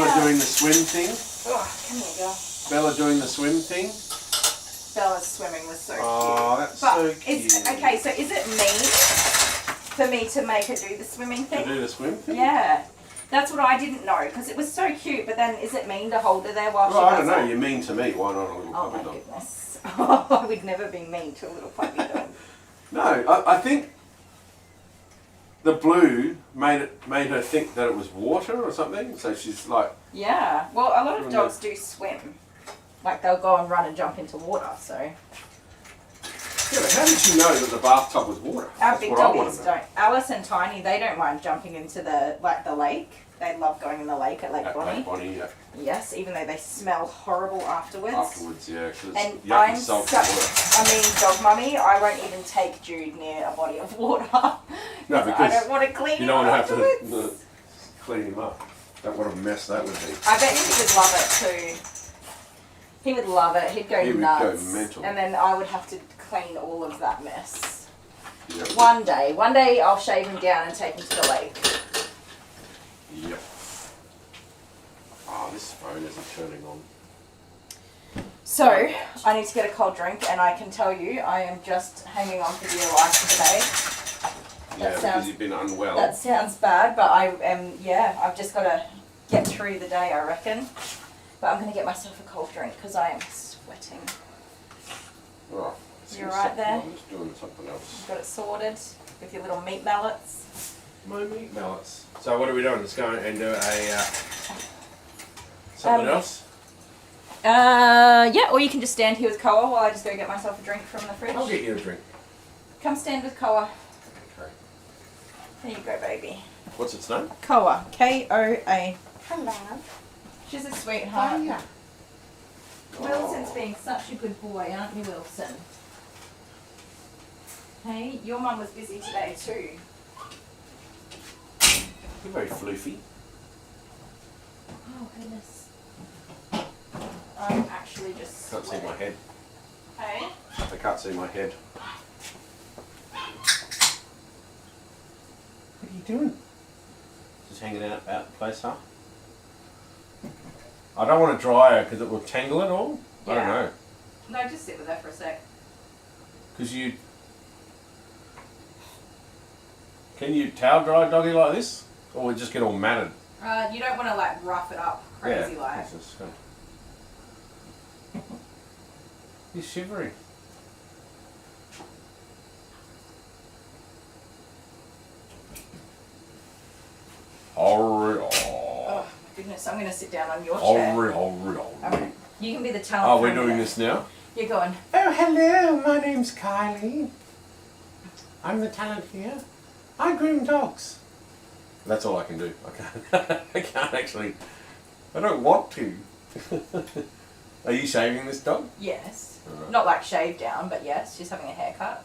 Yeah. doing the swim thing? Oh, come here, girl. Bella doing the swim thing? Bella's swimming was so Oh, cute. that's But so cute. okay, so is it mean for me to make her do the swimming To thing? do the swim thing? Yeah. That's what I didn't know, because it was so cute, but then is it mean to hold her there while Well, she I does don't know. it? You're mean to me. Why not a little Oh puppy my dog? goodness. I would never be mean to a little puppy dog. No, I think the blue made her think that it was water or something. So she's like, Yeah. Well, a lot of Mm. dogs do swim. Like they'll go and run and jump into water, so. yeah, but how did she know that the bathtub was water? Our That's big what I wanna doggies know. don't. Alice and Tiny, they don't mind jumping into the lake. They love going in the lake at Lake At Bonnie. Lake Bonnie, yeah. Yes, even though they smell horrible afterwards. Afterwards, yeah, because And it's I'm yucky salty such, water. I mean, dog mummy, I won't even take Jude near a body of water. No, I because don't want to clean you him don't want to have afterwards. to clean him up. What a mess that would be. I bet he would love it too. He would love it. He'd go He would nuts. go mental. And then I would have to clean all of that mess. Yeah. One day I'll shave him down and take him to the lake. Yep. Oh, this phone isn't turning on. So, I need to get a cold drink, and I can tell you, I am just hanging on for dear life today. Yeah, because sounds- you've been unwell. That sounds bad, but I am, yeah, I've just got to get through the day, I reckon. But I'm going to get myself a cold drink, because I am sweating. Oh, You right there? I'm just doing something else. Got it sorted with your little meat mallets. My meat mallets. So what are we doing? Let's go and do a something else. Yeah, or you can just stand here with Koa while I just go get myself a drink from the fridge. I'll get you a drink. Come stand with Koa. Okay. There you go, baby. What's its name? Koa. K-O-A. Hello. She's a sweetheart. yeah. Wilson's being such a good boy, aren't you, Wilson? Hey, your mum was busy today too. You're very floofy. Oh, goodness. I'm actually just Can't see my head. Hey? I can't see my head. What are you doing? Just hanging out the place, huh? I don't want to dry her because it will tangle it all. I don't Yeah. know. No, just sit with her for a sec. Because you... Can you towel dry a doggy like this? Or we just get all matted? You don't want to like rough it up crazy Yeah, like. it's just good. You're shivering. Hurry, Oh my goodness, I'm going to sit down on your chair. hurry. Alright. You can be the talent. Oh, we're friend doing there. this now? You're going. Oh, hello, my name's Kylie. I'm the talent here. I groom dogs. That's all I can do. I can't actually. I don't want to. Are you shaving this dog? Yes. Alright. Not like shaved down, but yes, she's having a haircut.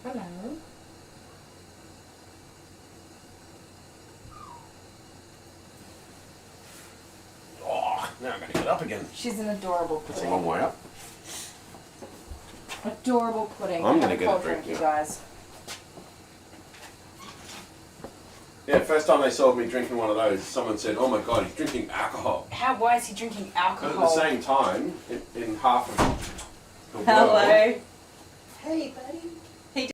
Hello. Oh, now I'm going to get up again. She's an adorable That's a pudding. long way up. Adorable pudding. I'm Have gonna a get a cold drink, you yeah. guys. Yeah, first time they saw me drinking one of those, someone said, "Oh my God, he's drinking alcohol." Why is he drinking But alcohol? at the same time, in half of the world, Hello. Hey, buddy. Hey.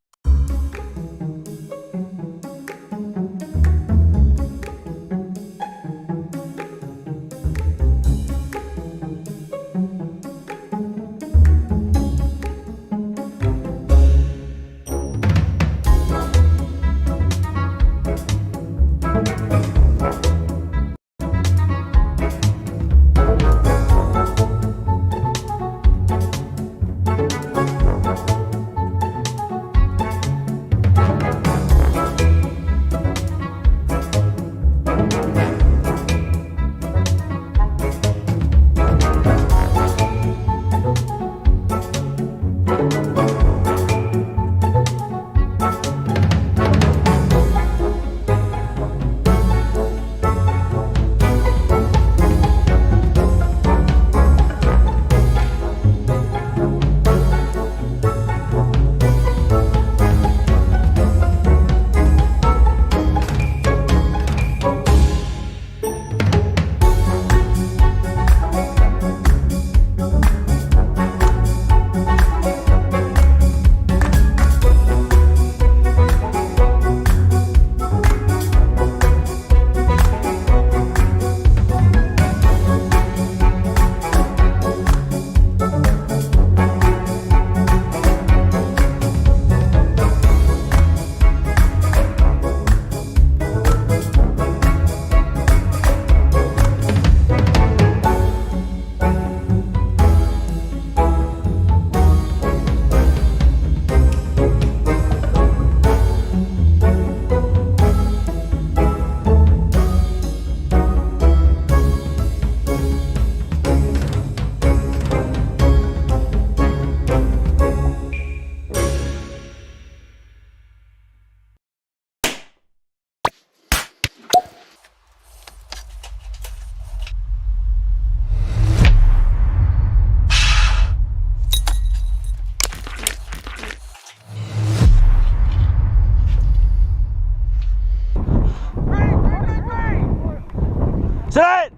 Set!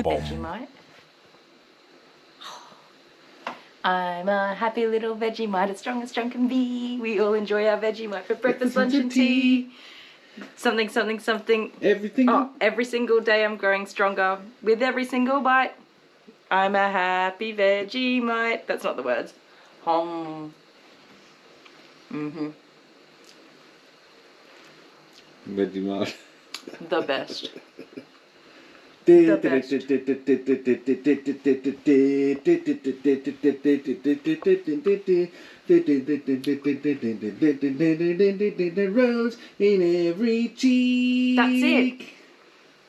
Vegemite. I'm a happy little Vegemite, as strong can be. We all enjoy our Vegemite for breakfast, lunch and tea. Something, something, something. Everything. Oh, every single day I'm growing stronger with every single bite. I'm a happy Vegemite. That's not the words. Hom. Vegemite. The best. Rose in every cheek. That's it.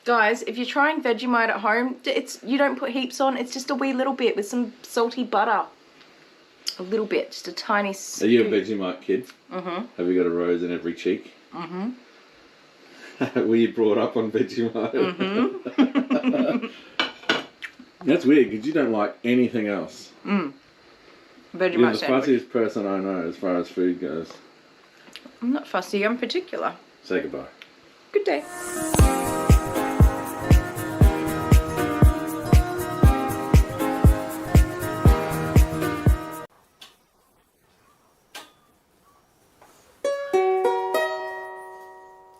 Guys, if you're trying Vegemite at home, you don't put heaps on. It's just a wee little bit with some salty butter. A little bit, just a tiny Are you a Vegemite kid? Mm-hmm. Have you got a rose in every cheek? Mm-hmm. Were you brought up on Vegemite? Mm-hmm. That's weird because you don't like anything else. Mm. Vegemite You're the sandwich. fussiest person I know as far as food goes. I'm not fussy, I'm particular. Say goodbye. Good day.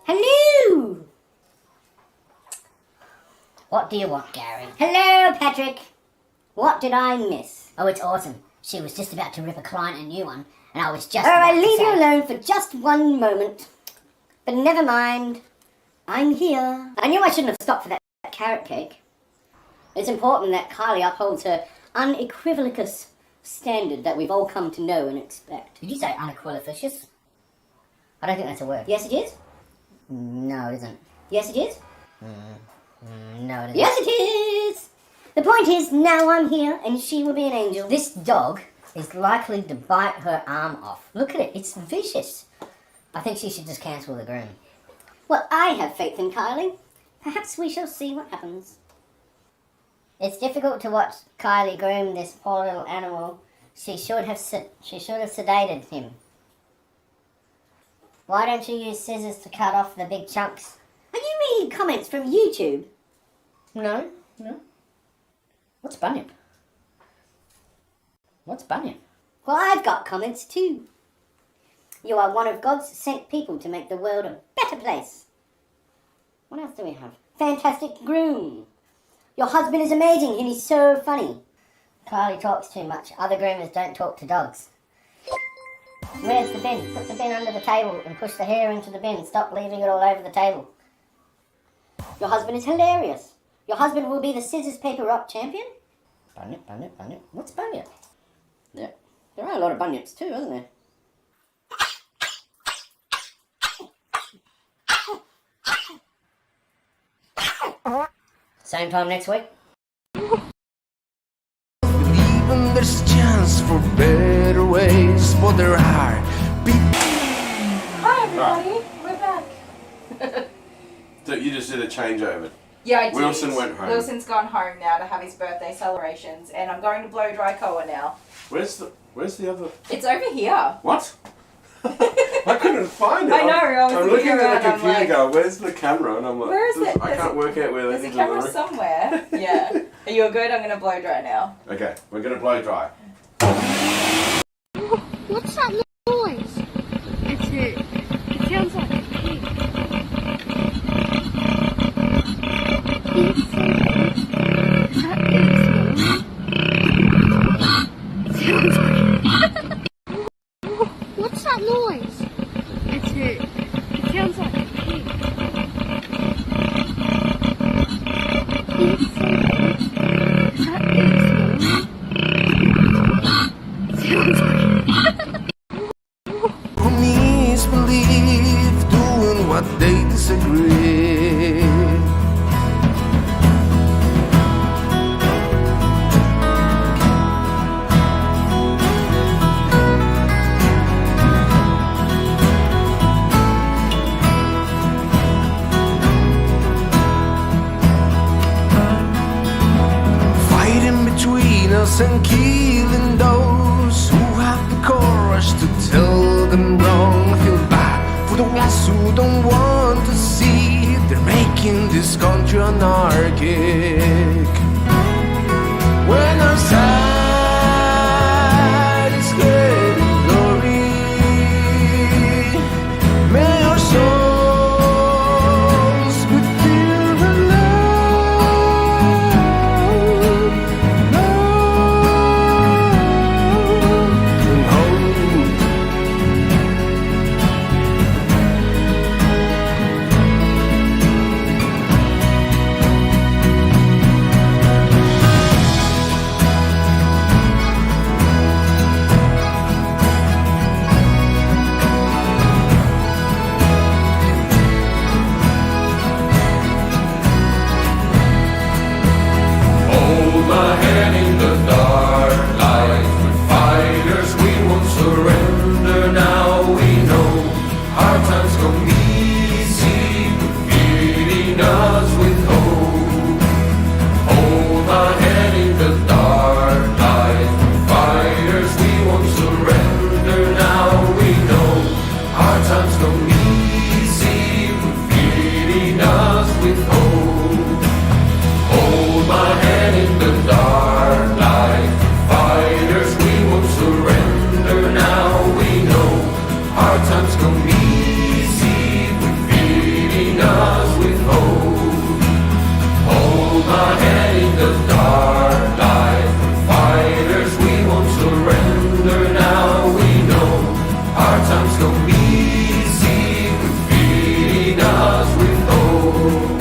Hello! What do you want, Gary? Hello, Patrick! What did I miss? Oh, it's awesome. She was just about to rip a client a new one, and I was just about to leave you alone for just one moment. But never mind. I'm here. I knew I shouldn't have stopped for that carrot cake. It's important that Kylie upholds her unequivocus standard that we've all come to know and expect. Did you say unequivocus? I don't think that's a word. Yes, it is. No, it isn't. Yes, it is. No, it isn't. Yes, it is. The point is, now I'm here, and she will be an angel. This dog is likely to bite her arm off. Look at it. It's vicious. I think she should just cancel the groom. Well, I have faith in Kylie. Perhaps we shall see what happens. It's difficult to watch Kylie groom this poor little animal. She should have sedated him. Why don't you use scissors to cut off the big chunks? Are you reading comments from YouTube? No. What's bunyip? What's bunyip? Well, I've got comments too. You are one of God's sent people to make the world a better place. What else do we have? Fantastic groom. Your husband is amazing and he's so funny. Kylie talks too much. Other groomers don't talk to dogs. Where's the bin? Put the bin under the table and push the hair into the bin. Stop leaving it all over the table. Your husband is hilarious. Your husband will be the scissors, paper, rock champion? Bunyip. What's bunyip? There are a lot of bunyips too, isn't there? Same time next week. Even there's a chance for better ways, but there are people. Hi everybody, we're back. So you just did a changeover. Yeah, I did. Wilson went home. Wilson's gone home now to have his birthday celebrations, and I'm going to blow dry Koa now. Where's the other? It's over here. What? I couldn't find it. I know, I was I'm looking looking at around, the I'm computer like, going, where's the camera? And I'm like, where is it? I can't work out where There's that a is. camera somewhere. Yeah. Are you good? I'm going to blow dry now. Okay, we're going to blow dry. What's that noise? It sounds like a pig. Is that sounds like what's that noise? It sounds like a pig. Is that sounds like Who misbelieve doing what they disagree. Fighting between us and killing those who have the courage to tell them wrong. Feel bad for the ones who don't want to see they're making this country anarchic. When our side is getting glory, may our souls be filled with love, and hope. Hold my hand in the dark light. We're fighters, we won't surrender. Now we know hard times come easy, but feeding us with hope. Hold my hand in the dark light. We're fighters, we won't times come easy, we're feeding us with hope. Hold my hand in the dark light, fighters we won't surrender. Now we know hard times come easy, we're feeding us with hope. Hold my hand in the dark light, fighters we won't surrender. Now we know hard times come easy, we're feeding us with hope.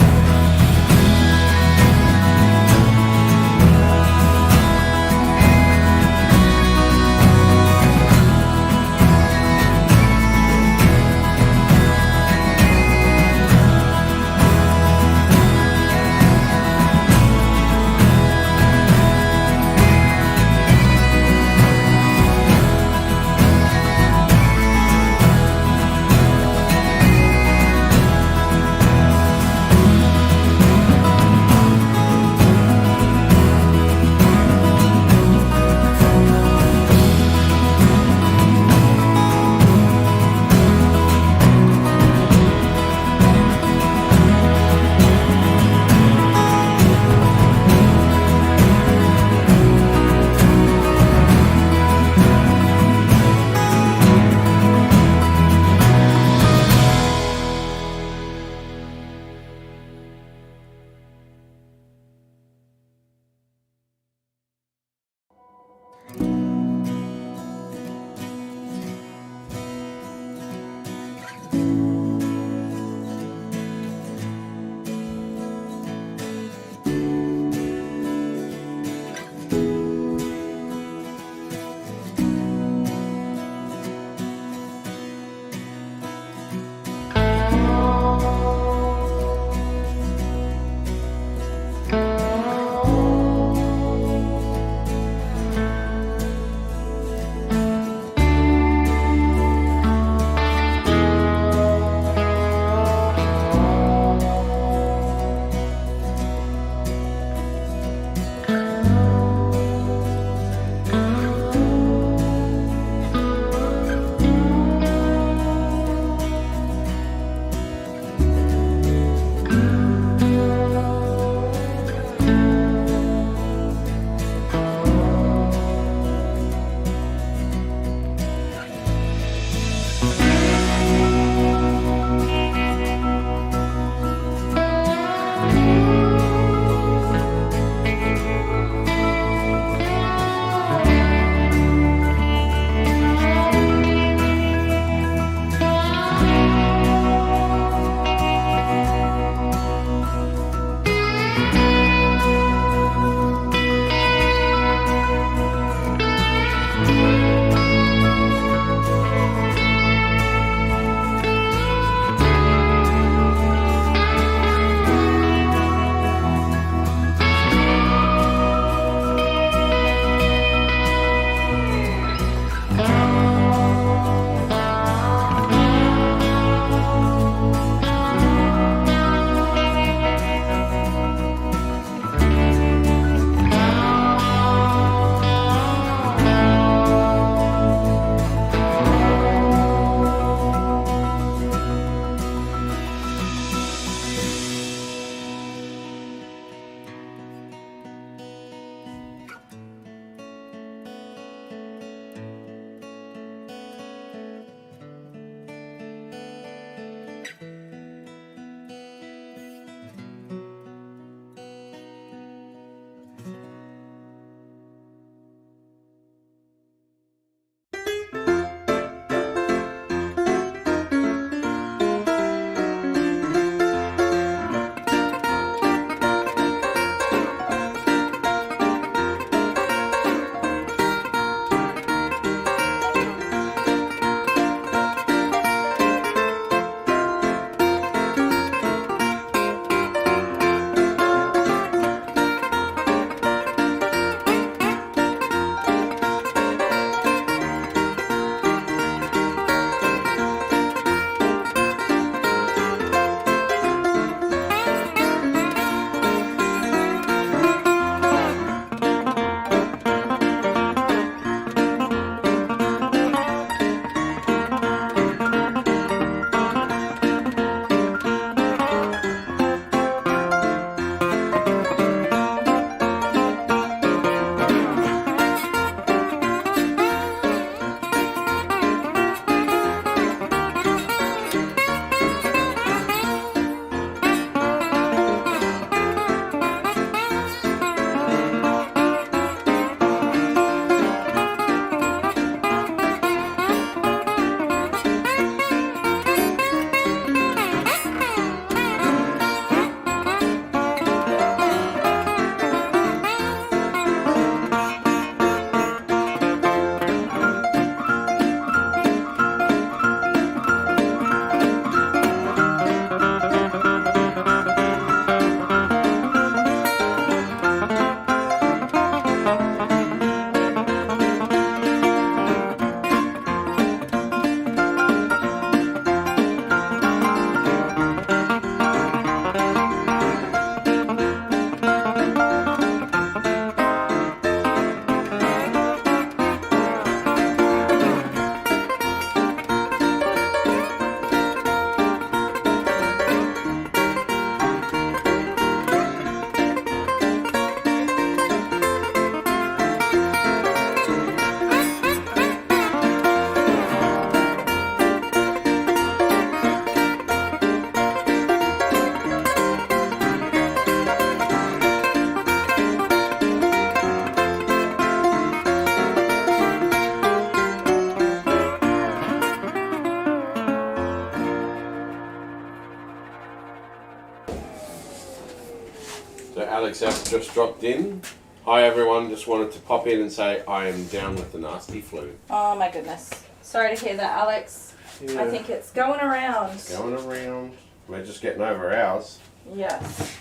Alex F just dropped in. Hi everyone, just wanted to pop in and say I am down with the nasty flu. Oh my goodness. Sorry to hear that, Alex. Yeah. I think it's going around. Going around. We're just getting over ours. Yes.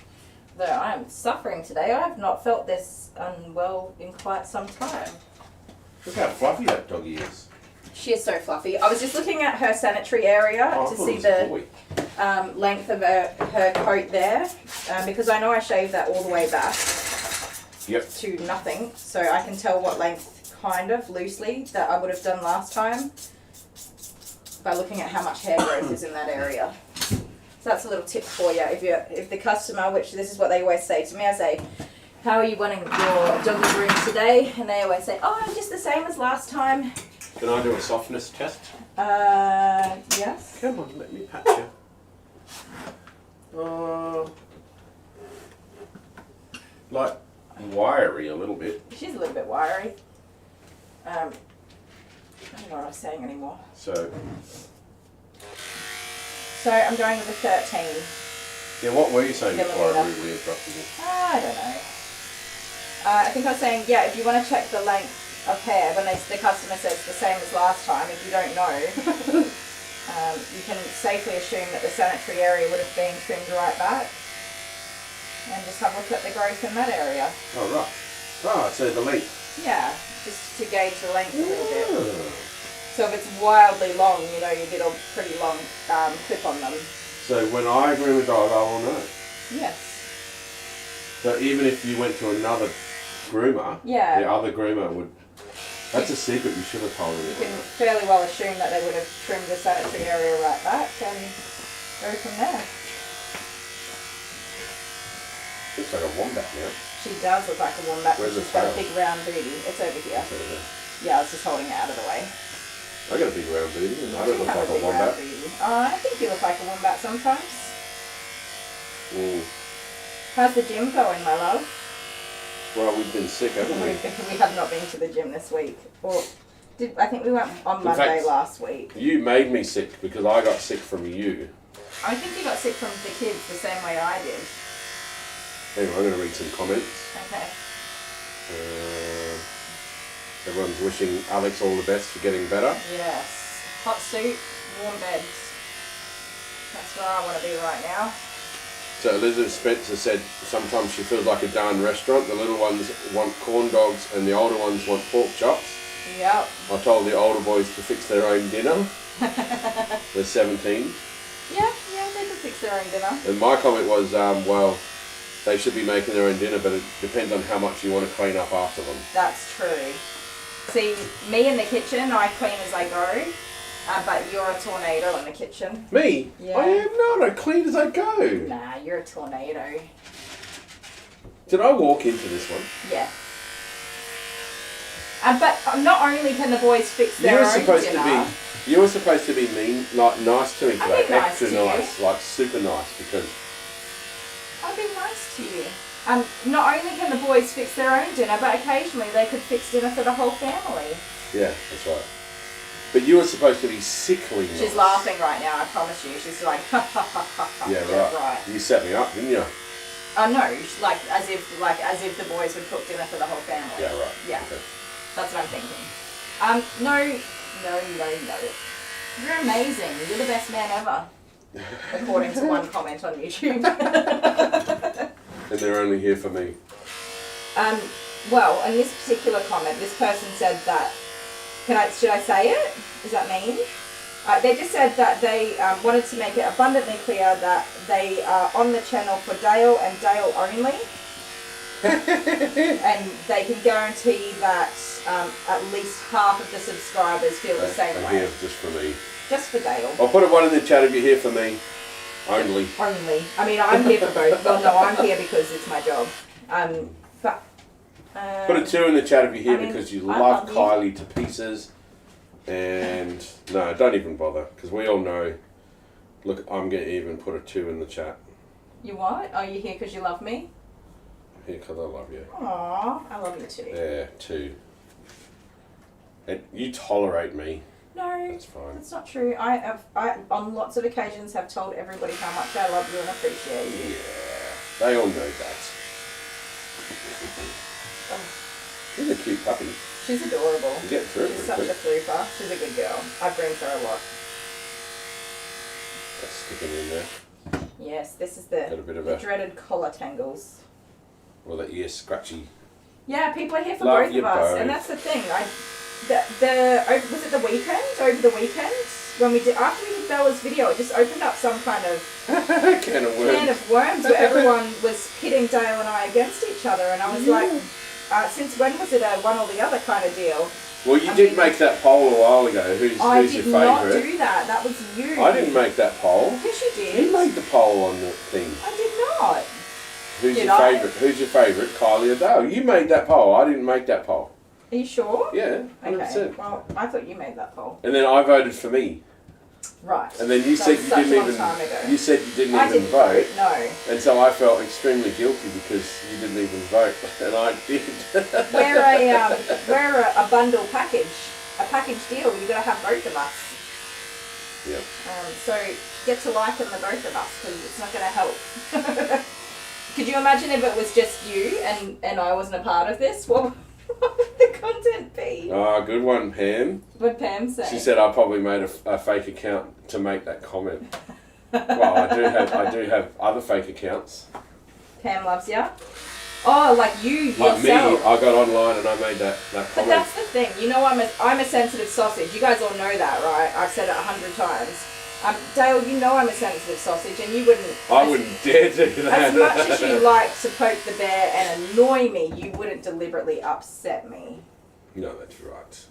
Though I am suffering today. I have not felt this unwell in quite some time. Look how fluffy that doggy is. She is so fluffy. I was just looking at her sanitary area to see the length of her coat there, because I know I shaved that all the way back to nothing, so I can tell what length, kind of loosely, that I would have done last time by looking at how much hair growth is in that area. So that's a little tip for you. If the customer, which this is what they always say to me, I say, how are you wanting your doggy groom today? And they always say, oh, just the same as last time. Can I do a softness test? Yes. Come on, let me pat you. Like wiry a little bit. She's a little bit wiry. I don't know what I was saying anymore. So I'm going with a 13. yeah, what were you saying before I rudely interrupted you? I don't know. I think I was saying, yeah, if you want to check the length of hair, when the customer says the same as last time, if you don't know, you can safely assume that the sanitary area would have been trimmed right back. And just have a look at the growth in that area. Oh, right. Oh, so the length. Yeah, just to gauge the length a little bit. So if it's wildly long, you know you did a pretty long clip on them. So when I groom a dog, I will know. Yes. So even if you went to another groomer, yeah, the other groomer would... That's a secret you should have told me. You can fairly well assume that they would have trimmed the sanitary area right back and go from there. Looks like a wombat now. She does look like a wombat. Where's She's the got a tail? big round booty. It's over here. It's over there. Yeah, I was just holding it out of the way. I got a big round booty and I don't look have like a big round wombat. booty. I think you look like a wombat sometimes. Mm. How's the gym going, my love? Well, we've been sick, haven't we? We have not been to the gym this week. Or I think we went on Monday last week. You made me sick because I got sick from you. I think you got sick from the kids the same way I did. Anyway, I'm going to read some comments. Okay. Everyone's wishing Alex all the best for getting better. Yes. Hot suit, warm beds. That's where I want to be right now. So Elizabeth Spencer said sometimes she feels like a darn restaurant. The little ones want corn dogs and the older ones want pork chops. Yep. I told the older boys to fix their own dinner. They're 17. Yeah, they can fix their own dinner. And my comment was, well, they should be making their own dinner, but it depends on how much you want to clean up after them. That's true. See, me in the kitchen, I clean as I go, but you're a tornado in the kitchen. Me? Yeah. I am not. I clean as I go. Nah, you're a tornado. Did I walk into this one? Yeah. But not only can the boys fix their own dinner. You were supposed to be mean, like nice to me today. I've been nice Extra to you. nice, like super nice, because I've been nice to you. Not only can the boys fix their own dinner, but occasionally they could fix dinner for the whole family. yeah, that's right. But you were supposed to be sickly nice. She's laughing right now, I promise you. She's like, ha ha ha ha ha. Yeah, You're right. You set me up, didn't you? No, like as if the boys would cook dinner for the whole family. Yeah, right. Yeah, Okay. that's what I'm thinking. No. You're amazing. You're the best man ever, according to one comment on YouTube. And they're only here for me. Well, in this particular comment, this person said that. Should I say it? Is that mean? They just said that they wanted to make it abundantly clear that they are on the channel for Dale and Dale only. And they can guarantee that at least half of the subscribers feel the same way. Here just for me. Just for Dale. I'll put one in the chat if you're here for me. Only. Only. I mean, I'm here for both. Well, no, I'm here because it's my job. Put a 2 in the chat if you're here because you love you. Kylie to pieces. And no, don't even bother because we all know. Look, I'm going to even put a 2 in the chat. You what? Are you here because you love me? Here, because I love you. Aww, I love you too. Yeah, 2. And you tolerate me. No, that's fine. That's not true. I on lots of occasions have told everybody how much I love you and appreciate you. Yeah, they all know that. She's a cute puppy. She's adorable. You get through it She's pretty such a quick. trooper. She's a good girl. I've groomed her a lot. That's sticking in there. Yes, this is Got a bit of the a- dreaded collar tangles. Well, the ear scratchy. Yeah, people are here for Love both you of us, both. and that's the thing. Was it the weekend? Over the weekend, when we did after we did Bella's video, it just opened up some kind of Can of worms. can of worms where everyone was pitting Dale and I against each other, and I was like, since when was it a one or the other kind of deal? Well, you did make that poll a while ago. Who's your I did not favourite? do that. That was you. I didn't make that poll. Yes, you did. You made the poll on the thing. I did not. Who's Did your I? favourite? Who's your favourite? Kylie or Dale? You made that poll. I didn't make that poll. Are you sure? Yeah, 100%. Okay. Well, I thought you made that poll. And then I voted for me. Right. And then you That said was you such a didn't long even. time ago. You said you didn't I even didn't vote. No. And so I felt extremely guilty because you didn't even vote, and I did. We're a bundle package, a package deal. You got to have both of us. Yep. So get to liking the both of us because it's not going to help. Could you imagine if it was just you and I wasn't a part of this? What would the content be? Ah, good one, Pam. What Pam say? She said I probably made a fake account to make that comment. Well, I do have other fake accounts. Pam loves ya. Oh, like you Like yourself. me, I got online and I made that comment. But that's the thing. You know, I'm a sensitive sausage. You guys all know that, right? I've said it 100 times. Dale, you know I'm a sensitive sausage, and you wouldn't. I wouldn't dare do that. As much as you like to poke the bear and annoy me, you wouldn't deliberately upset me. No, that's right.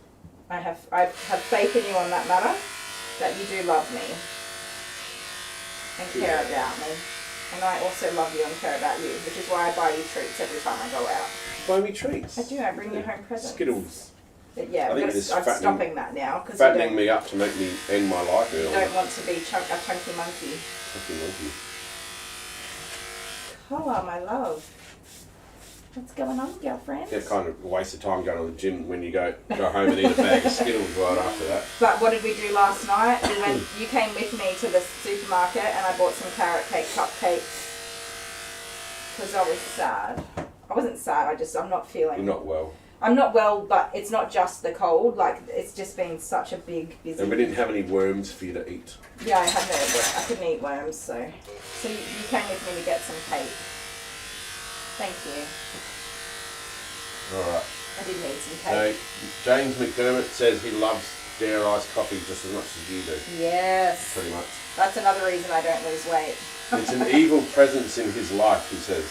I have faith in you on that matter, that you do love me and care about me. And I also love you and care about you, which is why I buy you treats every time I go out. Buy me treats. I do, I bring you home presents. Skittles. But yeah, I think it's I'm fattening- stopping that now. Cause Fattening you me up to make me end my life early. don't want to be a chunky monkey. Chunky monkey. Oh, my love. What's going on, girlfriend? Yeah, kind of a waste of time going to the gym when you go home and eat a bag of Skittles right after that. But what did we do last night? You came with me to the supermarket and I bought some carrot cake cupcakes because I was sad. I wasn't sad, I'm not feeling... You're not well. I'm not well, but it's not just the cold. Like, it's just been such a big, busy... And we didn't have any worms for you to eat. Yeah, I couldn't eat worms, so you came with me to get some cake. Thank you. Alright. I did need some So, cake. James McDermott says he loves Dare iced coffee just as much as you do. Yes. Pretty much. That's another reason I don't lose weight. It's an evil presence in his life, he says.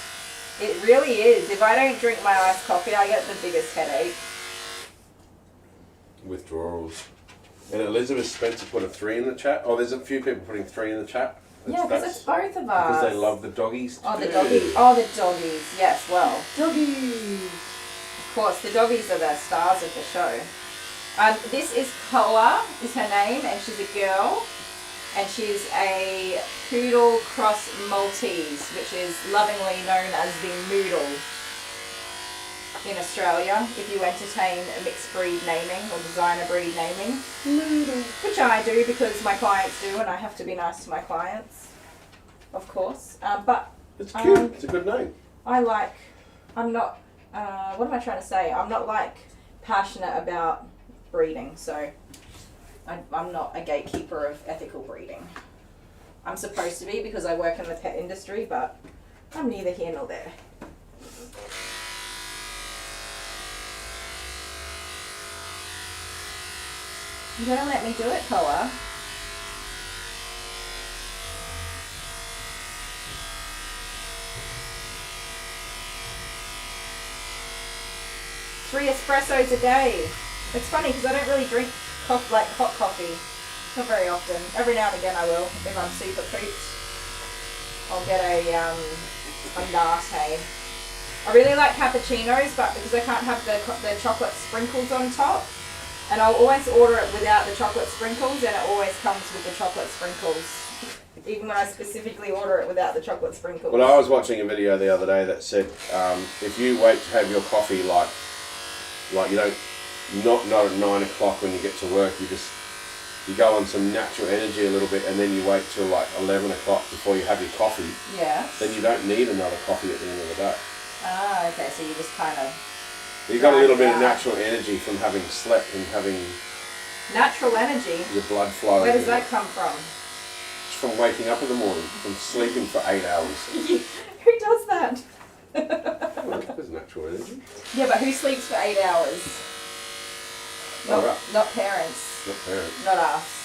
It really is. If I don't drink my iced coffee, I get the biggest headache. Withdrawals. And Elizabeth Spencer put a 3 in the chat. Oh, there's a few people putting 3 in the chat. Yeah, because it's both of us. Because they love the doggies. Oh, the doggies. Oh, the doggies. Yes, well. Doggies. Of course, the doggies are the stars of the show. This is Koa, is her name, and she's a girl. And she's a poodle cross Maltese, which is lovingly known as the Moodle in Australia, if you entertain a mixed breed naming or designer breed naming. Moodle. Which I do because my clients do, and I have to be nice to my clients, of course. But it's cute. It's a good name. I'm not, what am I trying to say? I'm not like passionate about breeding, so I'm not a gatekeeper of ethical breeding. I'm supposed to be because I work in the pet industry, but I'm neither here nor there. You gonna let me do it, Koa? Three espressos a day. It's funny because I don't really drink like hot coffee. Not very often. Every now and again I will, if I'm super pooped. I'll get a latte. I really like cappuccinos, but because I can't have the chocolate sprinkles on top, and I'll always order it without the chocolate sprinkles, and it always comes with the chocolate sprinkles. Even when I specifically order it without the chocolate sprinkles. Well, I was watching a video the other day that said if you wait to have your coffee like you don't not at 9 o'clock when you get to work, you go on some natural energy a little bit, and then you wait till like 11 o'clock before you have your coffee. Yeah. Then you don't need another coffee at the end of the day. Ah, okay, so you just kind of... You got a little bit of natural energy from having slept and having Natural energy? your blood flow. Where does that come from? It's from waking up in the morning, from sleeping for 8 hours. Who does that? Well, there's natural energy. Yeah, but who sleeps for 8 hours? Not parents. Not parents. Not us.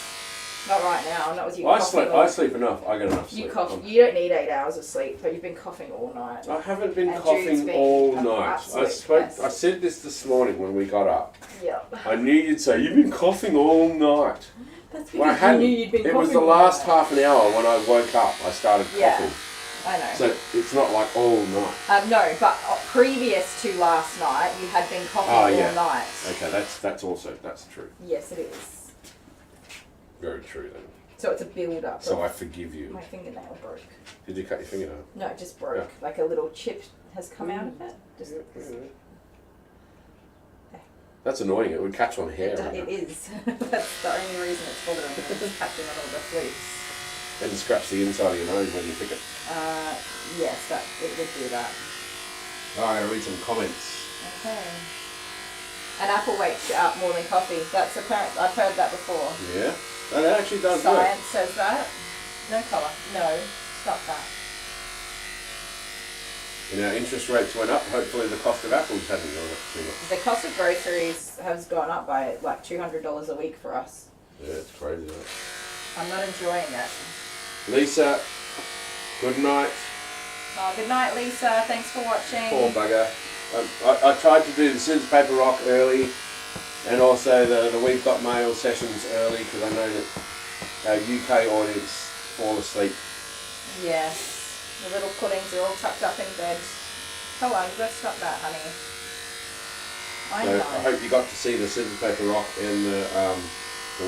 Not right now. Not with you I coughing. sleep enough. I get enough sleep. You cough. You don't need 8 hours of sleep, but you've been coughing all night. I haven't been And coughing Jude's been all an night. absolute I said this morning when we got up. Yeah. I knew you'd say, you've been coughing all night. That's Well, I because you hadn't. knew you'd been It coughing was the all last night. half an hour when I woke up. I started Yeah. coughing. I know. So it's not like all night. No, but previous to last night, you had been coughing all night. Okay, that's true. Yes, it is. Very true then. So it's a build-up. So I forgive you. My fingernail broke. Did you cut your fingernail? No, it just broke. Yeah. Like a little chip has come out of it. Just. That's annoying. It would catch on hair. It is. That's the only reason it's bothering me. It's catching on all the flutes. And scratch the inside of your nose when you pick it. Yes, it would do that. Oh, I'm going to read some comments. Okay. An apple wakes you up more than coffee. That's apparent. I've heard that before. Yeah, that actually does Science work. says that. No colour. No, stop that. And our interest rates went up. Hopefully the cost of apples hasn't gone up too much. The cost of groceries has gone up by like $200 a week for us. Yeah, it's crazy. Isn't it? I'm not enjoying it. Lisa, good night. Oh, good night, Lisa. Thanks for watching. Poor bugger. I tried to do the scissors, paper, rock early, and also the We've Got Mail sessions early because I know that our UK audience fall asleep. Yes. The little puddings are all tucked up in bed. Hold on, let's stop that, honey. I So know. I hope you got to see the scissors, paper, rock and the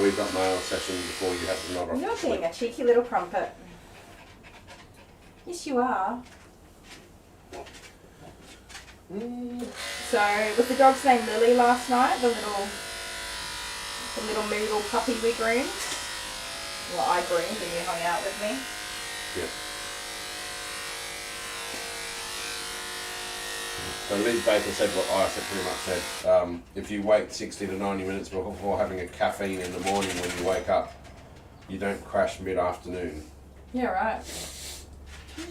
We've Got Mail session before you had to nod off You're to sleep. being a cheeky little crumpet. Yes, you are. So, was the dog's name Lily last night? The little Moodle puppy we groomed? Well, I groomed and you hung out with me. Yeah. So Liz Baker said what I pretty much said. If you wait 60 to 90 minutes before having a caffeine in the morning when you wake up, you don't crash mid-afternoon. Yeah, right.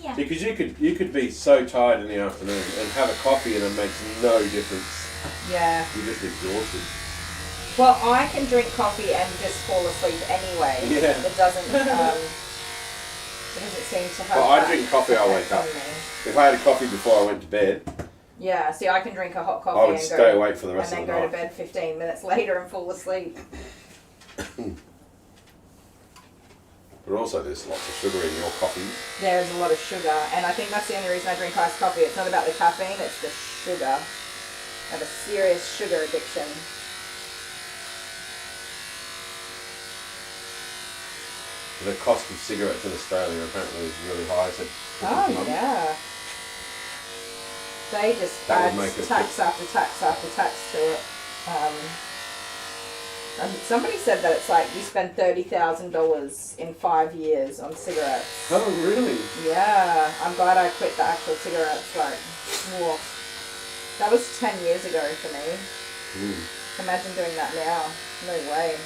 Yeah. Because you could be so tired in the afternoon and have a coffee and it makes no difference. Yeah. You're just exhausted. Well, I can drink coffee and just fall asleep anyway. Yeah. It doesn't seem to have. Well, I drink coffee, I wake up. If I had a coffee before I went to bed, Yeah, see, I can drink a hot coffee I would and stay awake for the rest of and the then go night. to bed 15 minutes later and fall asleep. But also there's lots of sugar in your coffee. There's a lot of sugar, and I think that's the only reason I drink iced coffee. It's not about the caffeine, it's the sugar. I have a serious sugar addiction. The cost of cigarettes in Australia apparently is really high. So Oh, yeah. They just That add would make it tax after tax after tax to it. And somebody said that it's like you spend $30,000 in 5 years on cigarettes. Oh, really? Yeah, I'm glad I quit the actual cigarettes. Like, whoa. That was 10 years ago for me. Imagine doing that now. No way.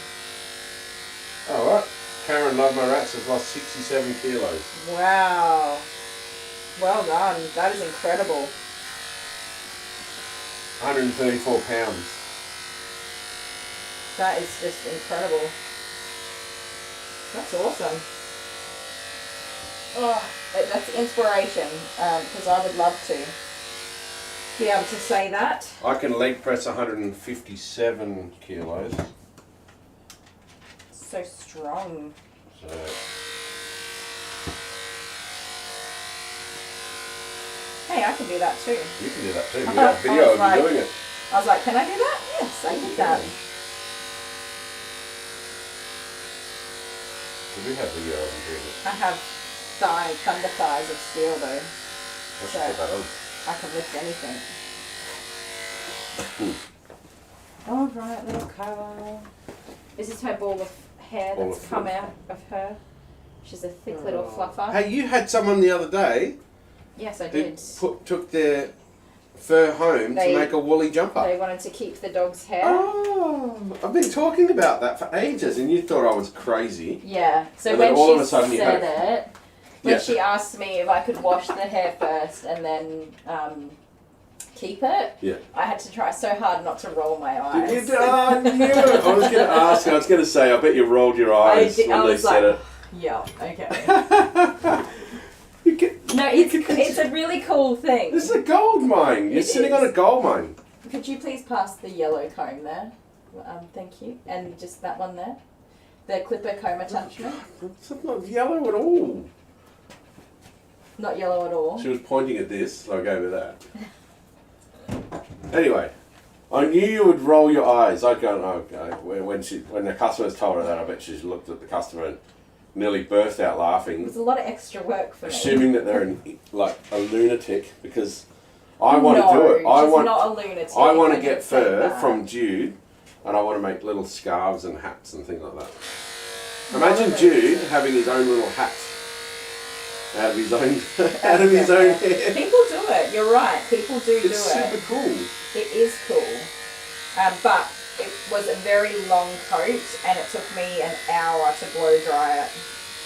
Alright. Karen Love My Rats has lost 67 kilos. Wow. Well done. That is incredible. 134 pounds. That is just incredible. That's awesome. Oh, that's inspiration, because I would love to be able to say that. I can leg press 157 kilos. So strong. So Hey, I can do that too. you can do that too. We have video of you doing it. I was like, can I do that? Yes, I did that. We do have video of you doing it. I have thunder thighs of steel though. I should put that on. I can lift anything. Alright, little Carl. This is her ball of hair Ball that's of come fluff. out of her. She's a thick little fluffer. Hey, you had someone the other day Yes, I who did. took their fur home They- to make a woolly jumper. They wanted to keep the dog's hair. Oh, I've been talking about that for ages, and you thought I was crazy. Yeah. So And when then all of she a sudden you said had- it, when Yeah. she asked me if I could wash the hair first and then keep it, Yeah. I had to try so hard not to roll my eyes. Did you? I knew it. I was going to ask. I was going to say. I bet you rolled your eyes when I they was said like, it. yeah, okay. No, it's a really cool thing. This is a gold mine. You're It sitting is. on a gold mine. Could you please pass the yellow comb there? Thank you. And just that one there. The clipper comb attachment. It's not yellow at all. Not yellow at all. She was pointing at this, so I gave her that. Anyway, I knew you would roll your eyes. I'd go, oh, okay. When the customers told her that, I bet she looked at the customer and nearly burst out It laughing, was a lot of extra work for me. assuming that they're like a lunatic, because I want to do it. I she's want. not a lunatic. I want I to didn't get say fur that. from Jude, and I want to make little scarves and hats and things like that. Imagine Jude having his own little hat out of his own hair. People do it. You're right. People do It's it. super cool. It is cool. But it was a very long coat, and it took me an hour to blow dry it,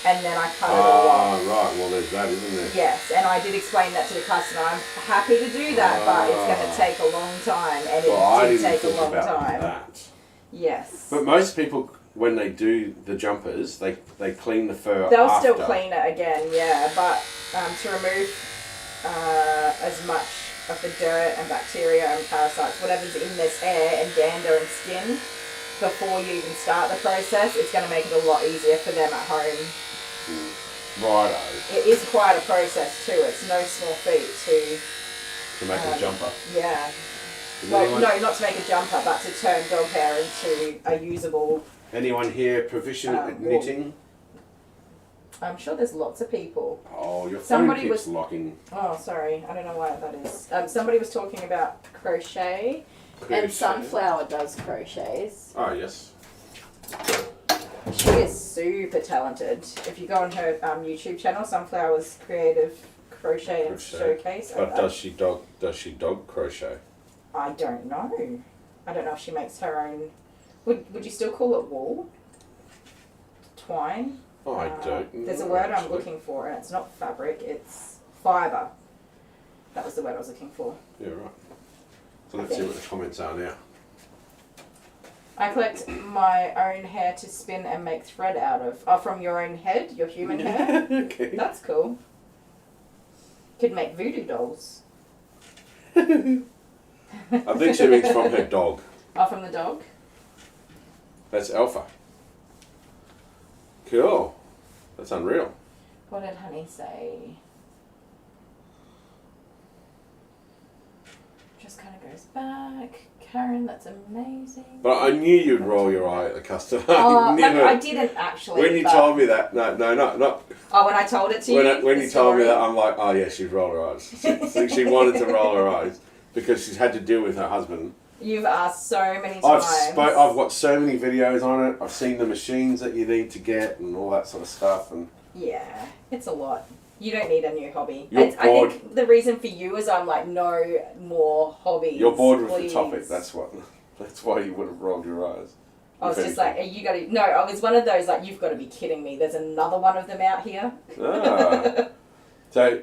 and then I cut it all off. Right. Well, there's that, isn't there? Yes, and I did explain that to the customer. I'm happy to do that, but it's going to take a long time, and it Well, I did didn't take a think long about time. that. Yes. But most people, when they do the jumpers, they clean the fur They'll after. still clean it again, yeah, but to remove as much of the dirt and bacteria and parasites, whatever's in this hair and dander and skin, before you even start the process, it's going to make it a lot easier for them at home. Righto. It is quite a process too. It's no small feat To make a jumper. yeah. Does Well, anyone, no, not to make a jumper, but to turn dog hair into a usable. anyone here proficient at wool. knitting? I'm sure there's lots of people. Oh, your phone Somebody keeps was- locking. Oh, sorry, I don't know why that is. Somebody was talking about crochet, Crochet. and Sunflower does crochets. Oh, yes. She is super talented. If you go on her YouTube channel, Sunflower's Creative Crochet and Showcase. But does she dog crochet? I don't know. I don't know if she makes her own. Would you still call it wool? Twine? Oh, I don't know. There's a word I'm actually. looking for, and it's not fabric, it's fibre. That was the word I was looking for. Yeah, right. So let's see what the comments are now. I collect my own hair to spin and make thread out of. Oh, from your own head, your human hair? Okay. That's cool. Could make voodoo dolls. I think she means from her dog. Oh, from the dog? That's Alpha. Cool. That's unreal. What did Honey say? Just kind of goes back. Karen, that's amazing. But I knew you'd roll your eye at the customer. Oh, I never. I didn't actually. When you but- told me that, no, not. Oh, when I told it to you? When the you told me story? that, I'm like, oh yeah, she'd roll her eyes. She wanted to roll her eyes because she's had to deal with her husband. You've asked so many times. I've watched so many videos on it. I've seen the machines that you need to get and all that sort of stuff. And Yeah, it's a lot. You don't need a new hobby. You're I think the reason for you is I'm like, no more hobbies. you're bored with please. the topic. That's why you would have rolled your eyes. I was If just like, you got to. No, I was one of those like, you've got to be kidding me. There's another one of them out here. So,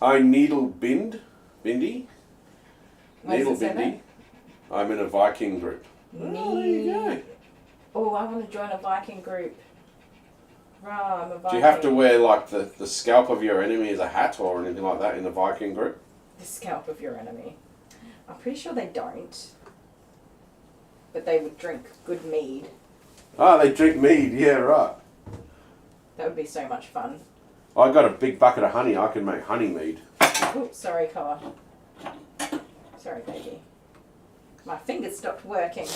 I needle bindy. Where's Needle it say bindy. I'm in a Viking group. Oh, there you go. Oh, I want to join a Viking group. Right, I'm a Viking. Do you have to wear like the scalp of your enemy as a hat or anything like that in the Viking group? The scalp of your enemy. I'm pretty sure they don't. But they would drink good mead. Oh, they drink mead. Yeah, right. That would be so much fun. I got a big bucket of honey. I can make honey mead. Oops, sorry, Car. Sorry, baby. My fingers stopped working.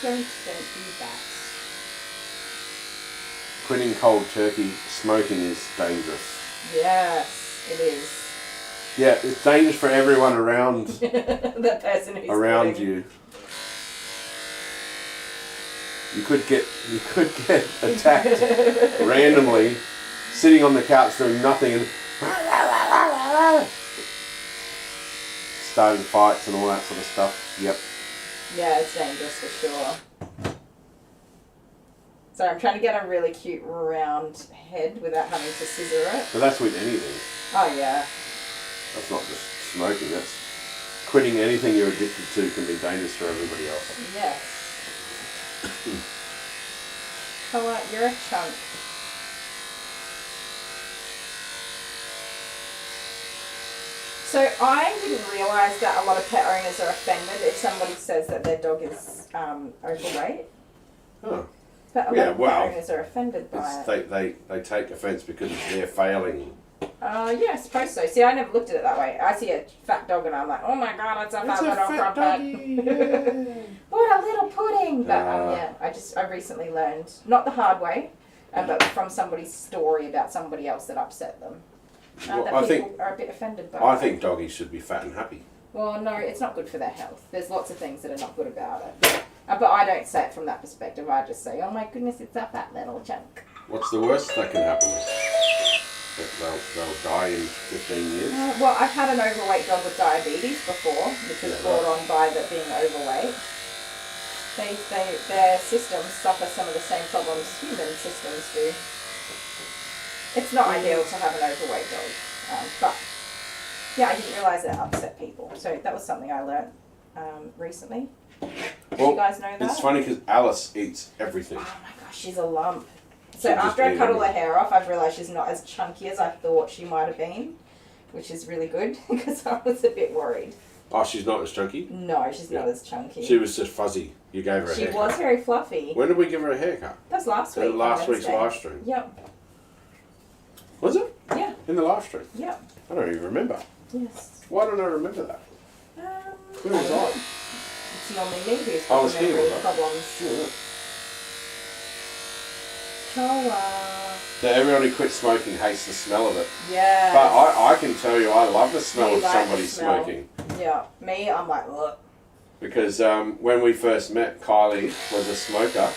Don't do that. Quitting cold turkey smoking is dangerous. Yes, it is. Yeah, it's dangerous for everyone around The person who's around quitting. you. You could get attacked randomly sitting on the couch doing nothing and starting fights and all that sort of stuff. Yep. Yeah, it's dangerous for sure. So I'm trying to get a really cute round head without having to scissor it. But that's with anything. Oh yeah. That's not just smoking, that's quitting anything you're addicted to can be dangerous for everybody else. Yes. Colour, you're a chunk. So I didn't realise that a lot of pet owners are offended if somebody says that their dog is overweight. Oh. But a lot of pet owners are offended by it. They take offence because it's their failing. Yeah, I suppose so. See, I never looked at it that way. I see a fat dog and I'm like, oh my god, it's a fat little crumpet. What a little pudding! But yeah, I recently learned, not the hard way, but from somebody's story about somebody else that upset them. Well, that people are a bit offended by I think doggies should be fat and happy. Well, no, it's not good for their health. There's lots of things that are not good about it. But I don't say it from that perspective. I just say, oh my goodness, it's a fat little chunk. What's the worst that can happen? They'll die in 15 years? Well, I've had an overweight dog with diabetes before, which was brought on by being overweight. Their systems suffer some of the same problems human systems do. It's not ideal to have an overweight dog, but yeah, I didn't realise that upset people. So that was something I learnt recently. Did you guys know that? It's funny because Alice eats everything. Oh my gosh, she's a lump. So after I cuddle her hair off, I've realised she's not as chunky as I thought she might have been, which is really good because I was a bit worried. Oh, she's not as chunky? No, she's not as chunky. She was just fuzzy. You gave her a haircut. She was very fluffy. When did we give her a haircut? That was last week. Last week's live stream. Yep. Was it? Yeah. In the live stream? Yep. I don't even remember. Yes. Why don't I remember that? Where was I? It's normally me who's I was got here, memory wasn't I? problems. So everyone who quits smoking hates the smell of it. Yeah. But I can tell you, I love the smell of somebody smoking. Yeah. Me, I'm like, look. Because when we first met, Kylie was a smoker.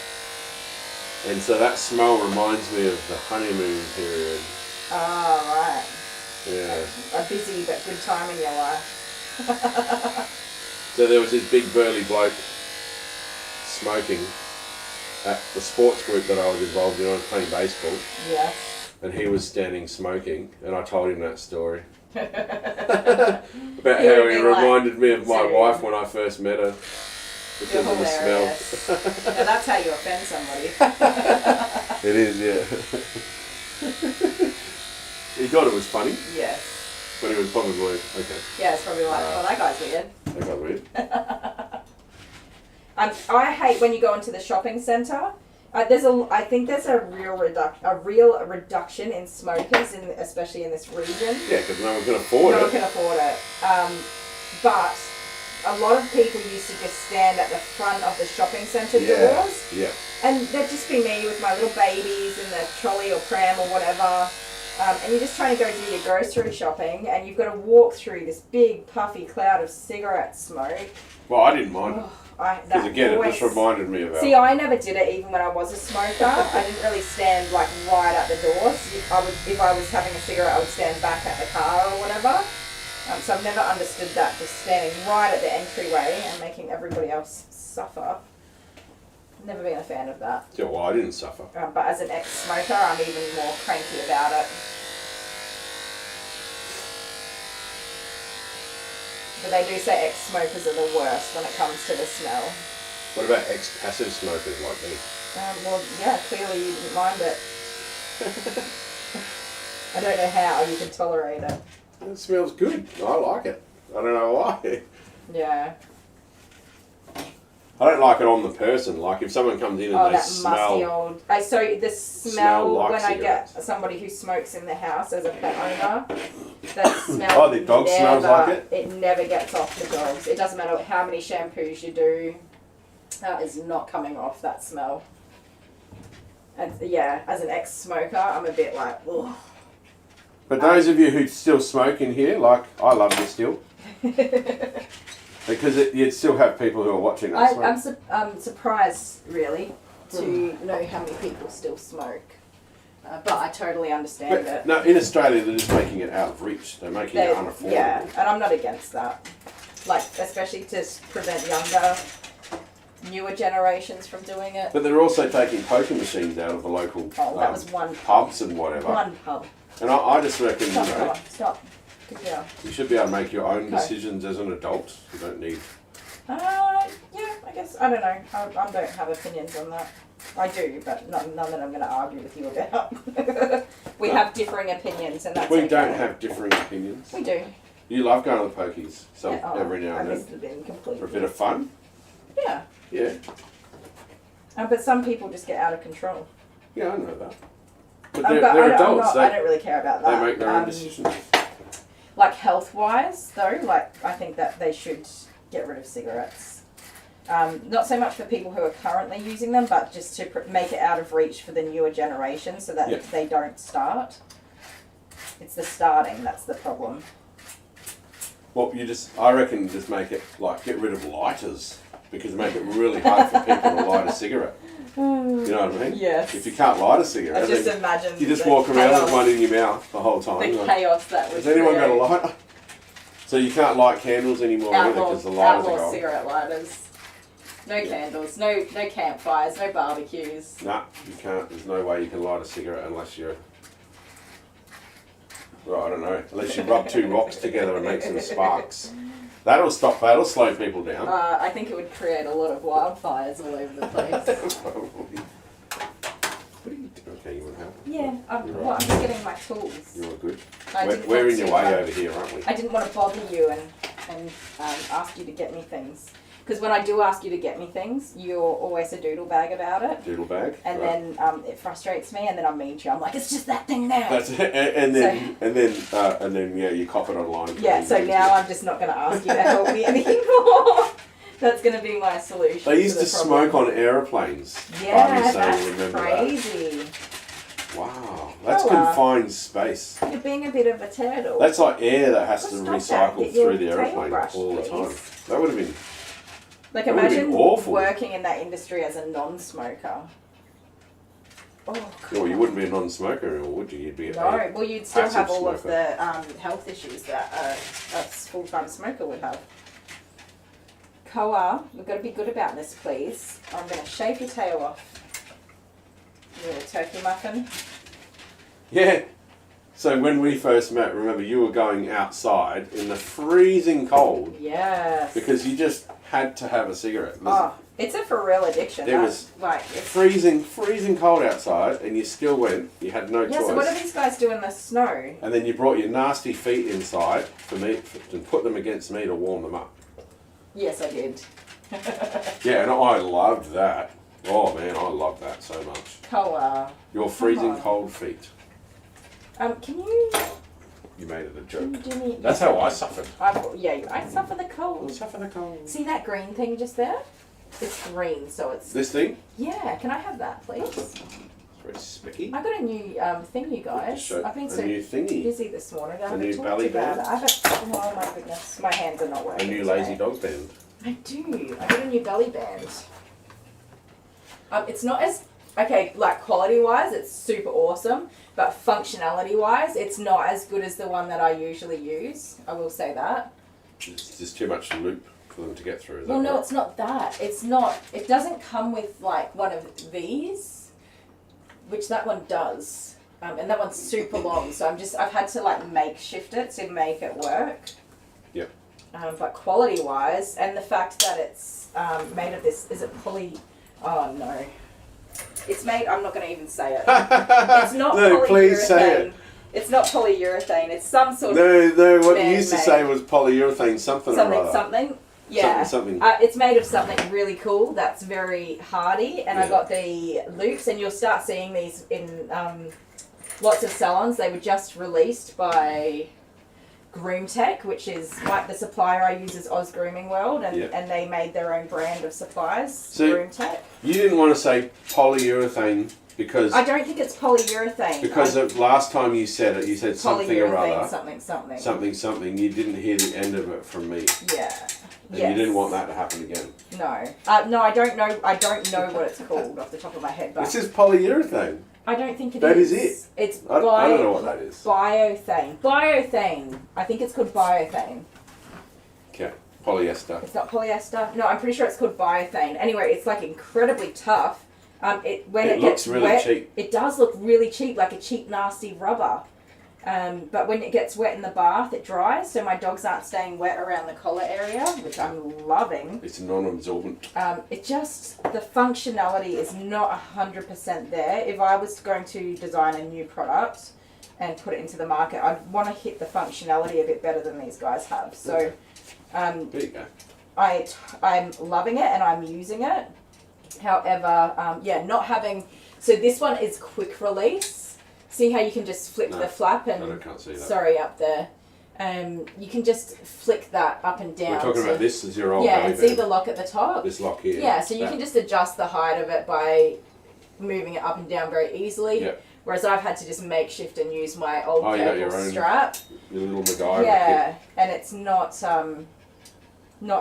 And so that smell reminds me of the honeymoon period. Oh, right. Yeah. A busy but good time in your life. So there was this big burly bloke smoking at the sports group that I was involved in. I was playing baseball. Yeah. And he was standing smoking, and I told him that story. About how he reminded me of my wife when I first met her. Because of the smell. Yeah, that's how you offend somebody. It is, yeah. He thought it was funny. Yes. But he was probably, okay. Yeah, it's probably like, well, that guy's weird. That guy's weird. I hate when you go into the shopping centre. I think there's a real reduction in smokers, especially in this region. Yeah, because no one can afford it. No one can afford it. But a lot of people used to just stand at the front of the shopping centre doors. Yeah. And that'd just be me with my little babies in the trolley or pram or whatever. And you're just trying to go do your grocery shopping, and you've got to walk through this big puffy cloud of cigarette smoke. Well, I didn't mind it. Because again, it just reminded me of See, I never did it even when I was a smoker. I didn't really stand like right at the doors. If I was having a cigarette, I would stand back at the car or whatever. So I've never understood that, just standing right at the entryway and making everybody else suffer. Never been a fan of that. Yeah, well, I didn't suffer. But as an ex-smoker, I'm even more cranky about it. But they do say ex-smokers are the worst when it comes to the smell. What about ex-passive smokers like me? Well, yeah, clearly you didn't mind it. I don't know how you can tolerate it. It smells good. I like it. I don't know why. Yeah. I don't like it on the person. Like if someone comes in and they that smell... musty old... so the smell like when cigarettes. I get somebody who smokes in the house as a pet owner, that smell... Oh, the dog smells like it? It never gets off the dogs. It doesn't matter how many shampoos you do. That is not coming off, that smell. And yeah, as an ex-smoker, I'm a bit like, ugh. But those of you who still smoke in here, like, I love you still. Because you'd still have people who are watching that smoke. I'm surprised, really, to know how many people still smoke. But I totally understand it. No, in Australia they're just making it out of reach. They're making it unaffordable. Yeah, and I'm not against that. Like, especially to prevent younger, newer generations from doing it. But they're also taking poker machines out of the local that was one pubs and whatever. One pub. And I just reckon, Stop. Good girl. You should be able to make your own decisions as an adult. You don't need... Yeah, I guess. I don't know. I don't have opinions on that. I do, but none that I'm going to argue with you about. We have differing opinions, and that's We don't have differing opinions. We do. You love going to the pokies, so every now and I missed the bin then. completely. For a bit of fun? Yeah. Yeah. But some people just get out of control. Yeah, I know that. But they're adults. I don't really care about that. They make their own decisions. Like health-wise, though, like I think that they should get rid of cigarettes. Not so much for people who are currently using them, but just to make it out of reach for the newer generation so that they don't start. It's the starting that's the problem. Well, I reckon just make it, like, get rid of lighters, because make it really hard for people to light a cigarette. You know what I mean? Yes. If you can't light a cigarette, I just imagine you just walk around with one in your mouth the whole time. The chaos that would Has anyone got a lighter? So you can't light candles anymore because the lighters are gone. Cigarette lighters. No candles, no campfires, no barbecues. Nah, you can't. There's no way you can light a cigarette unless you're... Well, I don't know. Unless you rub two rocks together and make some sparks. That'll slow people down. I think it would create a lot of wildfires all over the place. Probably. What are you doing? Okay, you want help? Yeah, I'm just getting my tools. You want good? We're in your way over here, aren't we? I didn't want to bother you and ask you to get me things. Because when I do ask you to get me things, you're always a doodle bag about it. Doodle bag? And then it frustrates me, and then I'm mean to you. I'm like, it's just that thing now. That's it. And then yeah, you cop it online. Yeah, so now I'm just not going to ask you to help me anymore. That's going to be my solution. They used to smoke on aeroplanes. Yeah, that's crazy. Wow, that's confined space. You're being a bit of a turtle. That's like air that has to recycle through the aeroplane all the time. That would have been... Like, imagine working in that industry as a non-smoker. Oh, God. Well, you wouldn't be a non-smoker anymore, would you? You'd be well, you'd still have all smoker. of the health issues that a full-time smoker would have. Koa, we've got to be good about this, please. I'm going to shave your tail off. You little turkey muffin. Yeah. So when we first met, remember, you were going outside in the freezing cold. Yes. Because you just had to have a cigarette. It's a for real addiction. It was like freezing cold outside, and you still went. You had no choice. Yeah. So what do these guys do in the snow? And then you brought your nasty feet inside for me and put them against me to warm them up. Yes, I did. Yeah, and I loved that. Oh man, I loved that so much. Koa. Your freezing cold feet. Can you? You made it a joke. Do me, That's how I suffered. I suffer the cold. Suffer the cold. See that green thing just there? It's green, so it's... This thing? Yeah, can I have that, please? It's very spicky. I got a new thing, you guys. I've been so busy this morning. I haven't talked about it. Oh my goodness, my hands are not working. A new lazy dog band. I do. I got a new belly band. It's not as... Okay, like quality-wise, it's super awesome. But functionality-wise, it's not as good as the one that I usually use. I will say that. It's just too much loop for them to get through. Well, no, it's not that. It's not. It doesn't come with like one of these, which that one does, and that one's super long. So I've had to like makeshift it to make it work. Yep. But quality-wise, and the fact that it's made of this, is it poly? Oh no. It's made, I'm not going to even say it. It's not no, polyurethane. Please say it. It's not polyurethane. It's some sort of... No, what you used to say was polyurethane something or other. Something. Yeah. Something. It's made of something really cool that's very hardy. And I got the loops, and you'll start seeing these in lots of salons. They were just released by Groom Tech, which is like the supplier I use is Oz Grooming World, and they made their own brand of supplies, so Groom Tech. You didn't want to say polyurethane because... I don't think it's polyurethane. Because last time you said it, you said something or other. Something. You didn't hear the end of it from me. Yeah. And you didn't want that to happen again. No. No, I don't know what it's called off the top of my head. But this is polyurethane. I don't think it is. That is it. It's I don't know what that is. Biothane. Biothane. I think it's called biothane. Okay. Polyester. It's not polyester. No, I'm pretty sure it's called biothane. Anyway, it's like incredibly tough. When it looks gets really wet, cheap. it does look really cheap, like a cheap, nasty rubber. But when it gets wet in the bath, it dries, so my dogs aren't staying wet around the collar area, which I'm loving. It's non-absorbent. It just, the functionality is not 100% there. If I was going to design a new product and put it into the market, I'd want to hit the functionality a bit better than these guys have. So there you go. I'm loving it and I'm using it. However, yeah, not having, so this one is quick release. See how you can just flip the flap and, I can't see that. Sorry, up there. You can just flick that up and down. We're talking about this as your old Yeah, belly and see band. the lock at the top? This lock here. Yeah, so you can just adjust the height of it by moving it up and down very easily. Yep. Whereas I've had to just makeshift and use my old you got your purple own strap. Your little MacGyver Yeah, kit. and it's not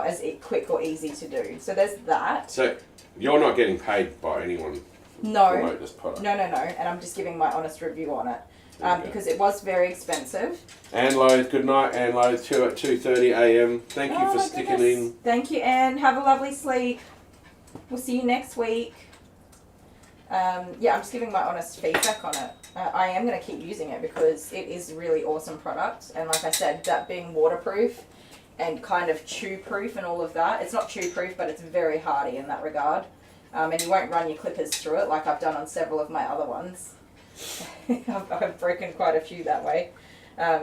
as quick or easy to do. So there's that. So you're not getting paid by anyone. No, Promote this product. no, and I'm just giving my honest review on it because it was very expensive. Anne Loathe, good night, Anne Loathe, 2:30 a.m. Thank you Oh for my sticking goodness. in. Thank you, Anne. Have a lovely sleep. We'll see you next week. Yeah, I'm just giving my honest feedback on it. I am going to keep using it because it is a really awesome product. And like I said, that being waterproof and kind of chew-proof and all of that. It's not chew-proof, but it's very hardy in that regard. And you won't run your clippers through it like I've done on several of my other ones. I've broken quite a few that way.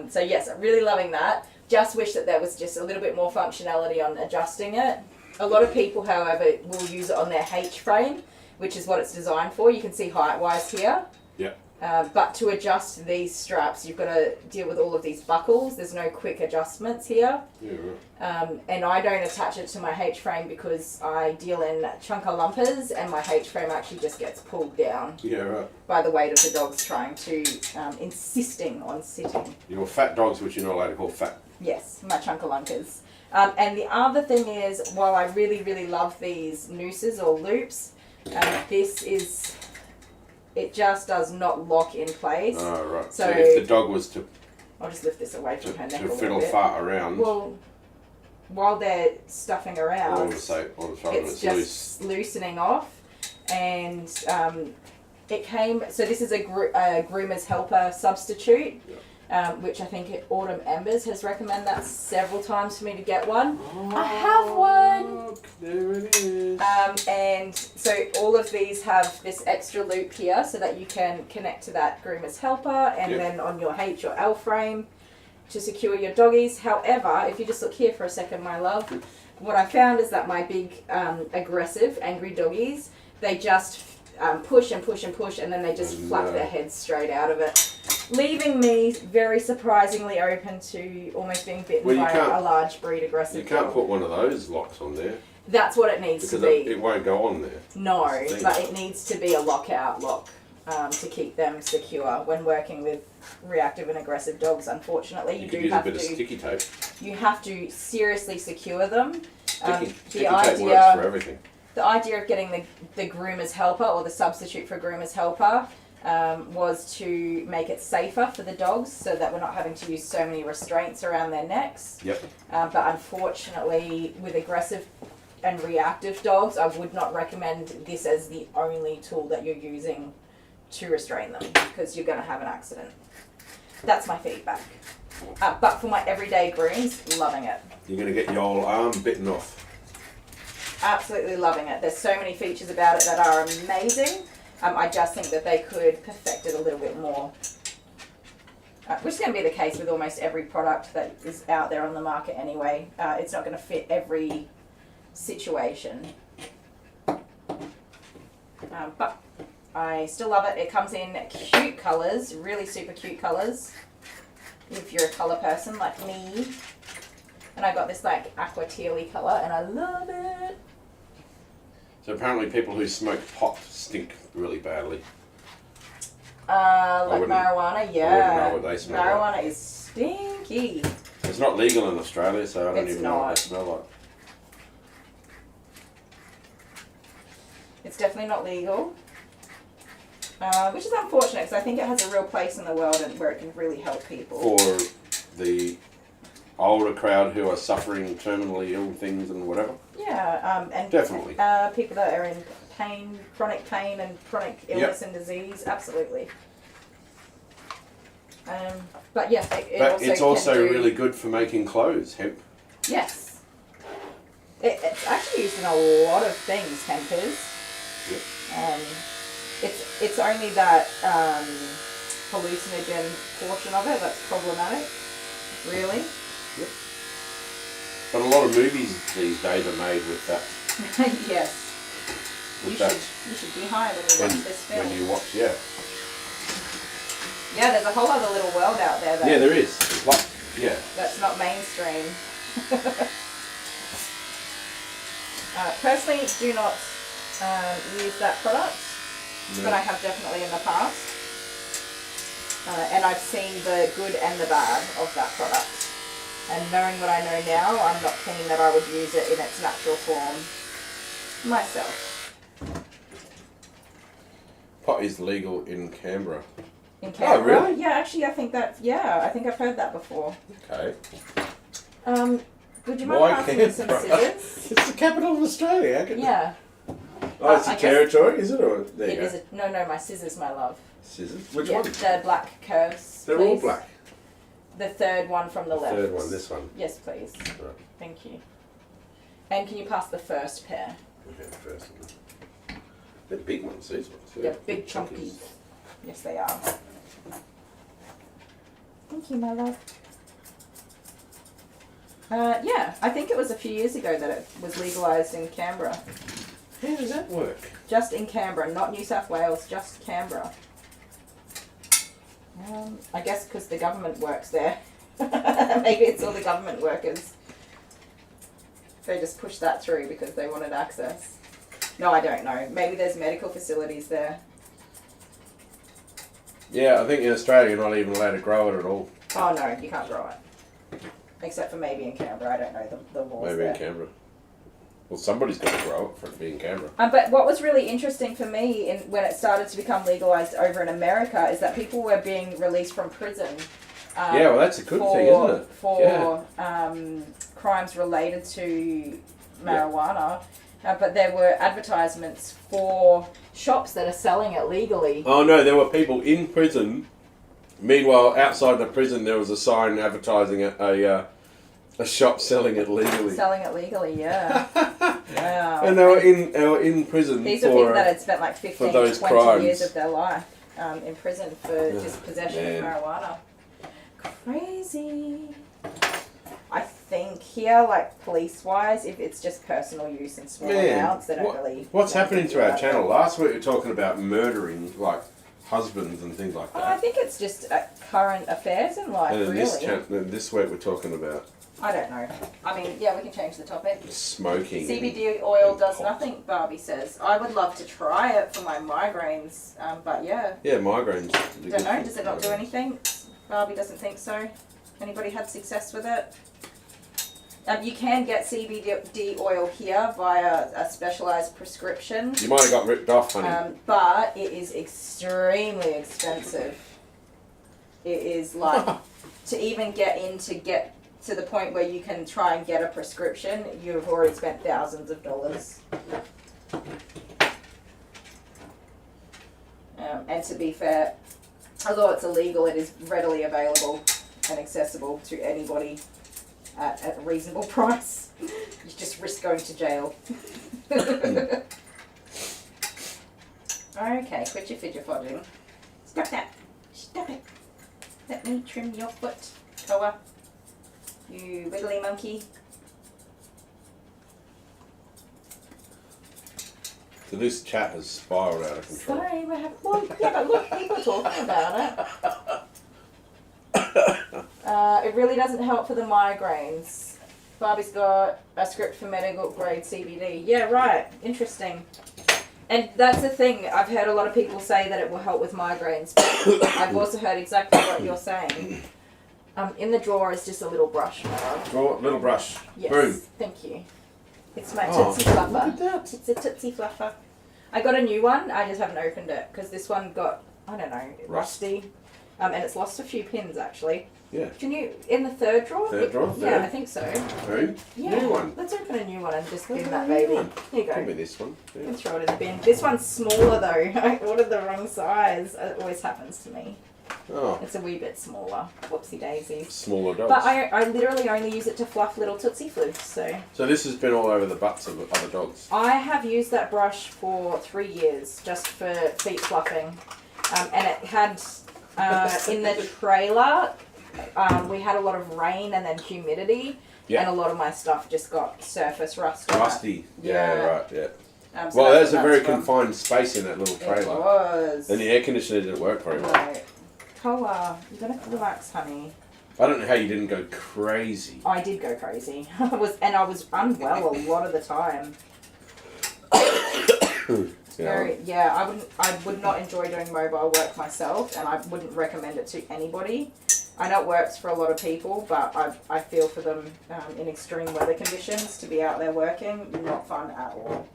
So yes, I'm really loving that. Just wish that there was just a little bit more functionality on adjusting it. A lot of people, however, will use it on their H-frame, which is what it's designed for. You can see height-wise here. Yep. But to adjust these straps, you've got to deal with all of these buckles. There's no quick adjustments here. Yeah, right. And I don't attach it to my H-frame because I deal in chunker lumpers and my H-frame actually just gets pulled down Yeah, right. by the weight of the dogs trying to, insisting on sitting. Your fat dogs, which you're not allowed to call fat. Yes, my chunker lunkers. And the other thing is, while I really, really love these nooses or loops, this is, it just does not lock in place. Oh, right. So if the dog was to I'll just lift this away from her neck a little fiddle bit. fart around, Well, while they're stuffing around, all of a sudden it's just loosening off, and it came. So this is a groomer's helper substitute, which I think Autumn Embers has recommended that several times for me to get one. I have one. There it is. And so all of these have this extra loop here so that you can connect to that groomer's helper and then on your H or L frame to secure your doggies. However, if you just look here for a second, my love, what I found is that my big aggressive, angry doggies, they just push and push and push and then they just flap their heads straight out of it, leaving me very surprisingly open to almost being bitten by a large breed aggressive You can't dog. put one of those locks on there. That's what it needs Because to be. it won't go on there. No, That's the thing. but it needs to be a lockout lock to keep them secure when working with reactive and aggressive dogs. Unfortunately, You you could do use a have bit of to. sticky tape. You have to seriously secure them. Sticky The tape works for idea, everything. the idea of getting the groomer's helper or the substitute for groomer's helper was to make it safer for the dogs so that we're not having to use so many restraints around their necks. Yep. But unfortunately, with aggressive and reactive dogs, I would not recommend this as the only tool that you're using to restrain them because you're going to have an accident. That's my feedback. But for my everyday grooms, loving it. You're going to get your old arm bitten off. Absolutely loving it. There's so many features about it that are amazing. I just think that they could perfect it a little bit more. Which is going to be the case with almost every product that is out there on the market anyway. It's not going to fit every situation. But I still love it. It comes in cute colours, really super cute colours. If you're a colour person like me. And I got this like aqua teal-y colour and I love it. So apparently people who smoke pot stink really badly. Like wouldn't- marijuana, yeah. I wouldn't know what they smell marijuana like. is stinky. It's not legal in Australia, so I don't It's even know what not. they smell like. It's definitely not legal. which is unfortunate because I think it has a real place in the world and where it can really help people. For the older crowd who are suffering terminally ill things and whatever. Yeah, and definitely. People that are in pain, chronic pain and chronic illness and disease, absolutely. But yeah, it's also really good for making clothes, hemp. Yes. It's actually used in a lot of things, hemp is. Yep. It's only that hallucinogen portion of it that's problematic, really. Yep. But a lot of movies these days are made with that. Yes. You should be high when you watch this film. When you watch, yeah. Yeah, there's a whole other little world out there. Yeah, there is. Like, yeah. That's not mainstream. Personally, do not use that product, but I have definitely in the past. And I've seen the good and the bad of that product. And knowing what I know now, I'm not keen that I would use it in its natural form myself. Pot is legal in Canberra. In Canberra? Oh, really? Yeah, actually, I think I've heard that before. Okay. Would you mind passing me some scissors? It's the capital of Australia. Yeah. Oh, it's a territory, is it? Or there you go. No, my scissors, my love. Scissors? Which one? The black curves. They're please. all black. The third one from the left. Third one, this one. Yes, please. Right. Thank you. And can you pass the first pair? Okay, the first one. They're big ones, these ones. They're big chunkies. Yes, they are. Thank you, my love. Yeah, I think it was a few years ago that it was legalised in Canberra. How does that work? Just in Canberra, not New South Wales, just Canberra. I guess because the government works there. Maybe it's all the government workers. They just pushed that through because they wanted access. No, I don't know. Maybe there's medical facilities there. Yeah, I think in Australia you're not even allowed to grow it at all. Oh no, you can't grow it. Except for maybe in Canberra. I don't know the laws Maybe there. in Canberra. Well, somebody's got to grow it for it to be in Canberra. But what was really interesting for me when it started to become legalised over in America is that people were being released from prison. Yeah, well, that's a good thing, isn't it? For crimes related to marijuana. But there were advertisements for shops that are selling it legally. Oh no, there were people in prison. Meanwhile, outside the prison, there was a sign advertising a shop selling it legally. Selling it legally, yeah. Wow. And they were in prison. These are people that had spent like 15, 20 crimes. years of their life in prison for just possession of marijuana. Crazy. I think here, like police-wise, if it's just personal use in small amounts, they don't really... What's happening to our channel? Last week we were talking about murdering, like, husbands and things like that. I think it's just current affairs in life, and really. This week we're talking about... I don't know. I mean, yeah, we can change the topic. Smoking. CBD oil does nothing, Barbie says. I would love to try it for my migraines, but yeah. Yeah, migraines. Don't know, does it not do anything? Barbie doesn't think so. Anybody had success with it? You can get CBD oil here via a specialised prescription. You might have got ripped off, honey. But it is extremely expensive. It is like, to even get to the point where you can try and get a prescription, you've already spent thousands of dollars. And to be fair, although it's illegal, it is readily available and accessible to anybody at a reasonable price. You just risk going to jail. Okay, quit your fidget fodding. Stop that. Stop it. Let me trim your foot, Koa. You wiggly monkey. So this chat has spiraled out of control. Sorry, we're having... Well, yeah, but look, people are talking about it. It really doesn't help for the migraines. Barbie's got a script for medical grade CBD. Yeah, right. Interesting. And that's the thing. I've heard a lot of people say that it will help with migraines. But I've also heard exactly what you're saying. In the drawer is just a little brush, my love. Drawer, little brush. Yes. Boom. Thank you. It's my Tootsie Fluffer. Look at that. It's a Tootsie Fluffer. I got a new one. I just haven't opened it because this one got, I don't know, rusty. And it's lost a few pins actually. Yeah. Can you, in the third drawer? Third drawer? Yeah, I think so. Very new one. Let's open a new one and just bin that baby. Here you go. Give me this one. Yeah. You can throw it in the bin. This one's smaller though. I ordered the wrong size. It always happens to me. Oh. It's a wee bit smaller. Whoopsie daisy. Smaller dogs. But I literally only use it to fluff little Tootsie Floofs, so. So this has been all over the butts of other dogs. I have used that brush for 3 years just for feet fluffing. And it had, in the trailer, we had a lot of rain and then humidity. Yeah. And a lot of my stuff just got surface rust on it. Rusty. Yeah, right, yeah. So well, there's a what very that's from. confined space in that little trailer. It was. And the air conditioner didn't work very well. No. Koa, you're gonna relax, honey. I don't know how you didn't go crazy. I did go crazy. I was unwell a lot of the time. I would not enjoy doing mobile work myself, and I wouldn't recommend it to anybody. I know it works for a lot of people, but I feel for them in extreme weather conditions to be out there working, not fun at all.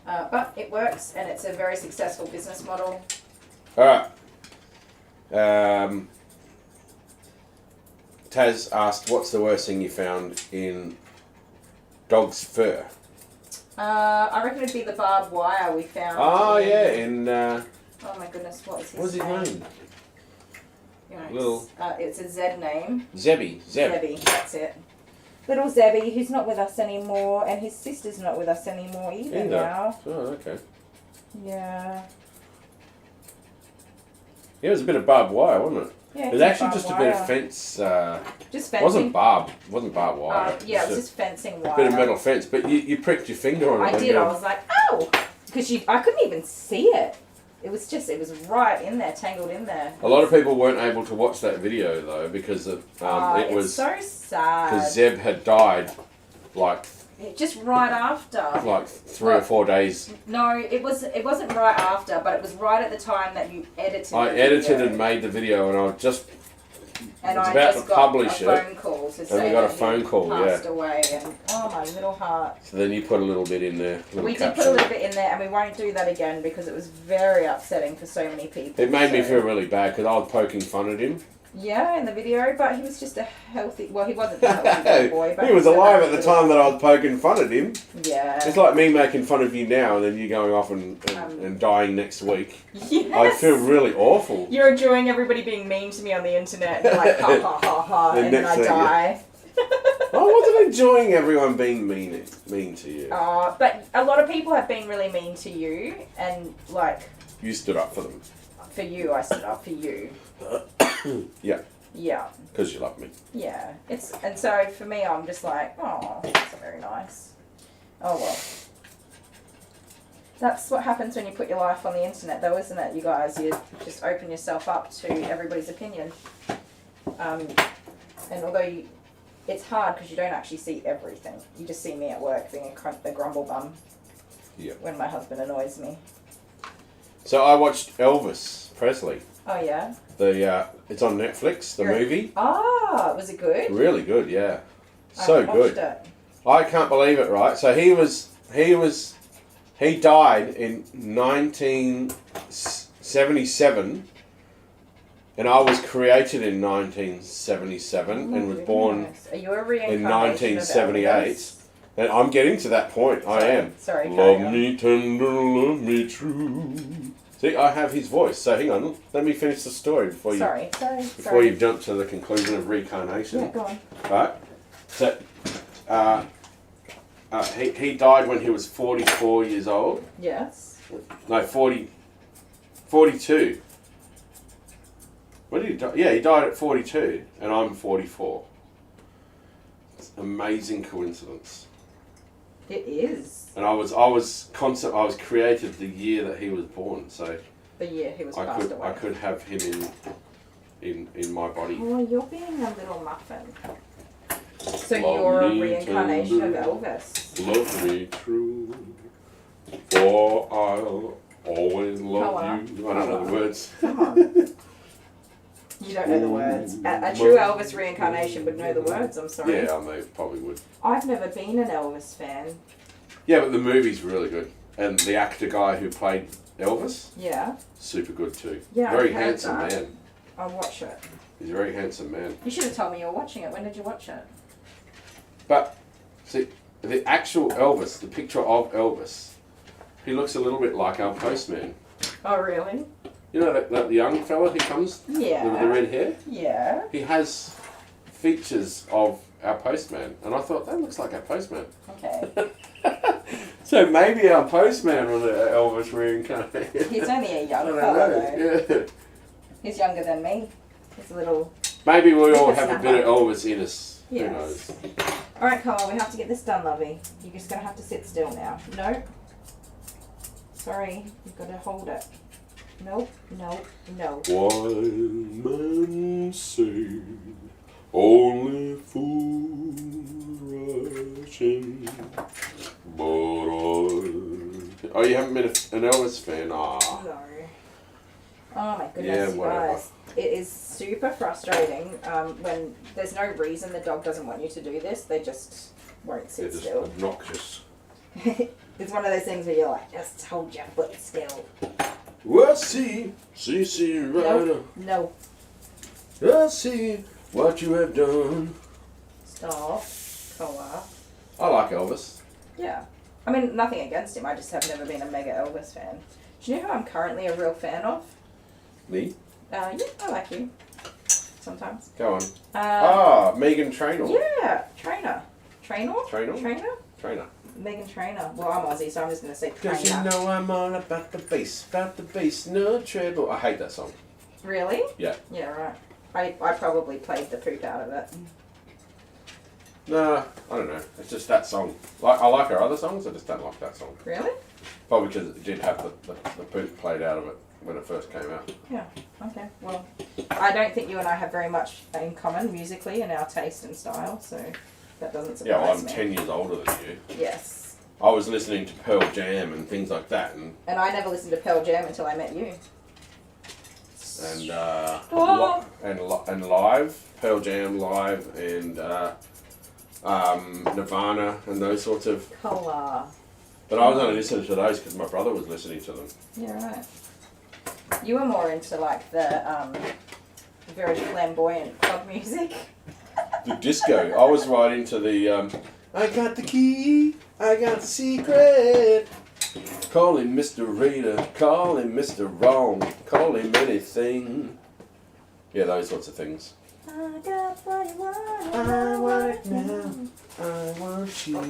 But it works, and it's a very successful business model. Alright. Taz asked, what's the worst thing you found in dog's fur? I reckon it'd be the barbed wire we found. Oh, yeah, in... oh my goodness, what's his name? It's a Z name. Zebby. Zebby, that's it. Little Zebby, who's not with us anymore, and his sister's not with us anymore either now. Oh, okay. Yeah. Yeah, it was a bit of barbed wire, wasn't it? Yeah, it was actually just a bit of fence. Just It fencing. wasn't barbed wire. Yeah, it was just fencing wire. A bit of metal fence, but you pricked your finger on it. I did. I was like, oh, because I couldn't even see it. It was right in there, tangled in there. A lot of people weren't able to watch that video though because it was so sad. Because Zeb had died, just right after. 3 or 4 days. No, it wasn't right after, but it was right at the time that you edited. I edited and made the video, and I was just about to publish a phone call to say and we got a that phone call, passed away, and oh my little heart. So then you put a little bit in there. We did put a little bit in there, and we won't do that again because it was very upsetting for so many people. It made me feel really bad because I was poking fun at him. Yeah, in the video, but he was just a healthy. Well, he wasn't a healthy little boy, but he was alive at the time that I was poking fun at him. Yeah. It's like me making fun of you now, and then you going off and dying next week. Yes. I feel really awful. You're enjoying everybody being mean to me on the internet, and you're like ha ha ha ha, and then I die. I wasn't enjoying everyone being mean to you. But a lot of people have been really mean to you, and you stood up for them. For you, I stood up for you. Yeah. Yeah. Because you love me. Yeah. And so for me, I'm just like, oh, that's very nice. Oh well. That's what happens when you put your life on the internet, though, isn't it, you guys? You just open yourself up to everybody's opinion. And although it's hard because you don't actually see everything. You just see me at work being a grumble bum. Yeah. When my husband annoys me. So I watched Elvis Presley. Oh yeah. It's on Netflix. The movie. Ah, was it good? Really good, yeah. So good. It. I can't believe it. Right. So he died in 1977, and I was created in 1977 and was born Are you a reincarnation in 1978. And I'm getting to that point. I am. Sorry. Love me tender, love me true. See, I have his voice. So hang on, let me finish the story before you. Before you jump to the conclusion of reincarnation. Yeah, go on. Right. So, he died when he was 44 years old. Yes. No, 42. When did he die? Yeah, he died at 42, and I'm 44. It's an amazing coincidence. It is. And I was created the year that he was born, so the year he was passed away. I could have him in my body. Oh, you're being a little muffin. So you're a reincarnation of Elvis. Love me true, for I'll always love you. I don't know the words. Come on. You don't know the words. A true Elvis reincarnation would know the words, I'm sorry. Yeah, I probably would. I've never been an Elvis fan. Yeah, but the movie's really good. And the actor guy who played Elvis, Yeah. super good too. Yeah, Very I've heard handsome that. man. I'll watch it. He's a very handsome man. You should have told me you were watching it. When did you watch it? But, see, the actual Elvis, the picture of Elvis, he looks a little bit like our postman. Oh, really? You know that young fella who comes Yeah. with the red hair? Yeah. He has features of our postman. And I thought, that looks like our postman. Okay. So maybe our postman was an Elvis reincarnated. He's only a young I don't fella, know. though. Yeah. He's younger than me. He's a little... Maybe we all Whipper have a bit of Elvis in us. Yes. Who knows? Alright, Carl, we have to get this done, lovey. You're just going to have to sit still now. No. Sorry, you've got to hold it. Nope, no, no. One man say, only fool rushing, but oh, you haven't been an Elvis fan? Ah. No. Oh my goodness, Yeah, you whatever. guys. It is super frustrating when there's no reason the dog doesn't want you to do this. They just won't sit They're just still. obnoxious. It's one of those things where you're like, just hold your foot still. Well, see, right. No. I see what you have done. Stop. Koa. I like Elvis. Yeah. I mean, nothing against him. I just have never been a mega Elvis fan. Do you know who I'm currently a real fan of? Me? Yeah, I like you. Sometimes. Go on. Megan Trainor. Yeah, Trainer. Trainer? Trainer. Megan Trainer. Well, I'm Aussie, so I'm just going to say Cause you Trainer. know I'm all about the bass, no treble. I hate that song. Really? Yeah. Yeah, right. I probably played the poop out of it. Nah, I don't know. It's just that song. Like I like her other songs, I just don't like that song. Really? Probably because it did have the poop played out of it when it first came out. Yeah. Okay. Well, I don't think you and I have very much in common musically in our taste and style, so that doesn't surprise Yeah, well, I'm me. 10 years older than you. Yes. I was listening to Pearl Jam and things like that, and I never listened to Pearl Jam until I met you. and live, Pearl Jam live, and Nirvana and those sorts of. Colour. But I was only listening to those because my brother was listening to them. Yeah, right. You were more into like the very flamboyant club music. The disco. I was right into the. I got the key. I got the secret. Call him Mr. Reader. Call him Mr. Wrong. Call him anything. Yeah, those sorts of things. I got what you want. I want it now. I want you.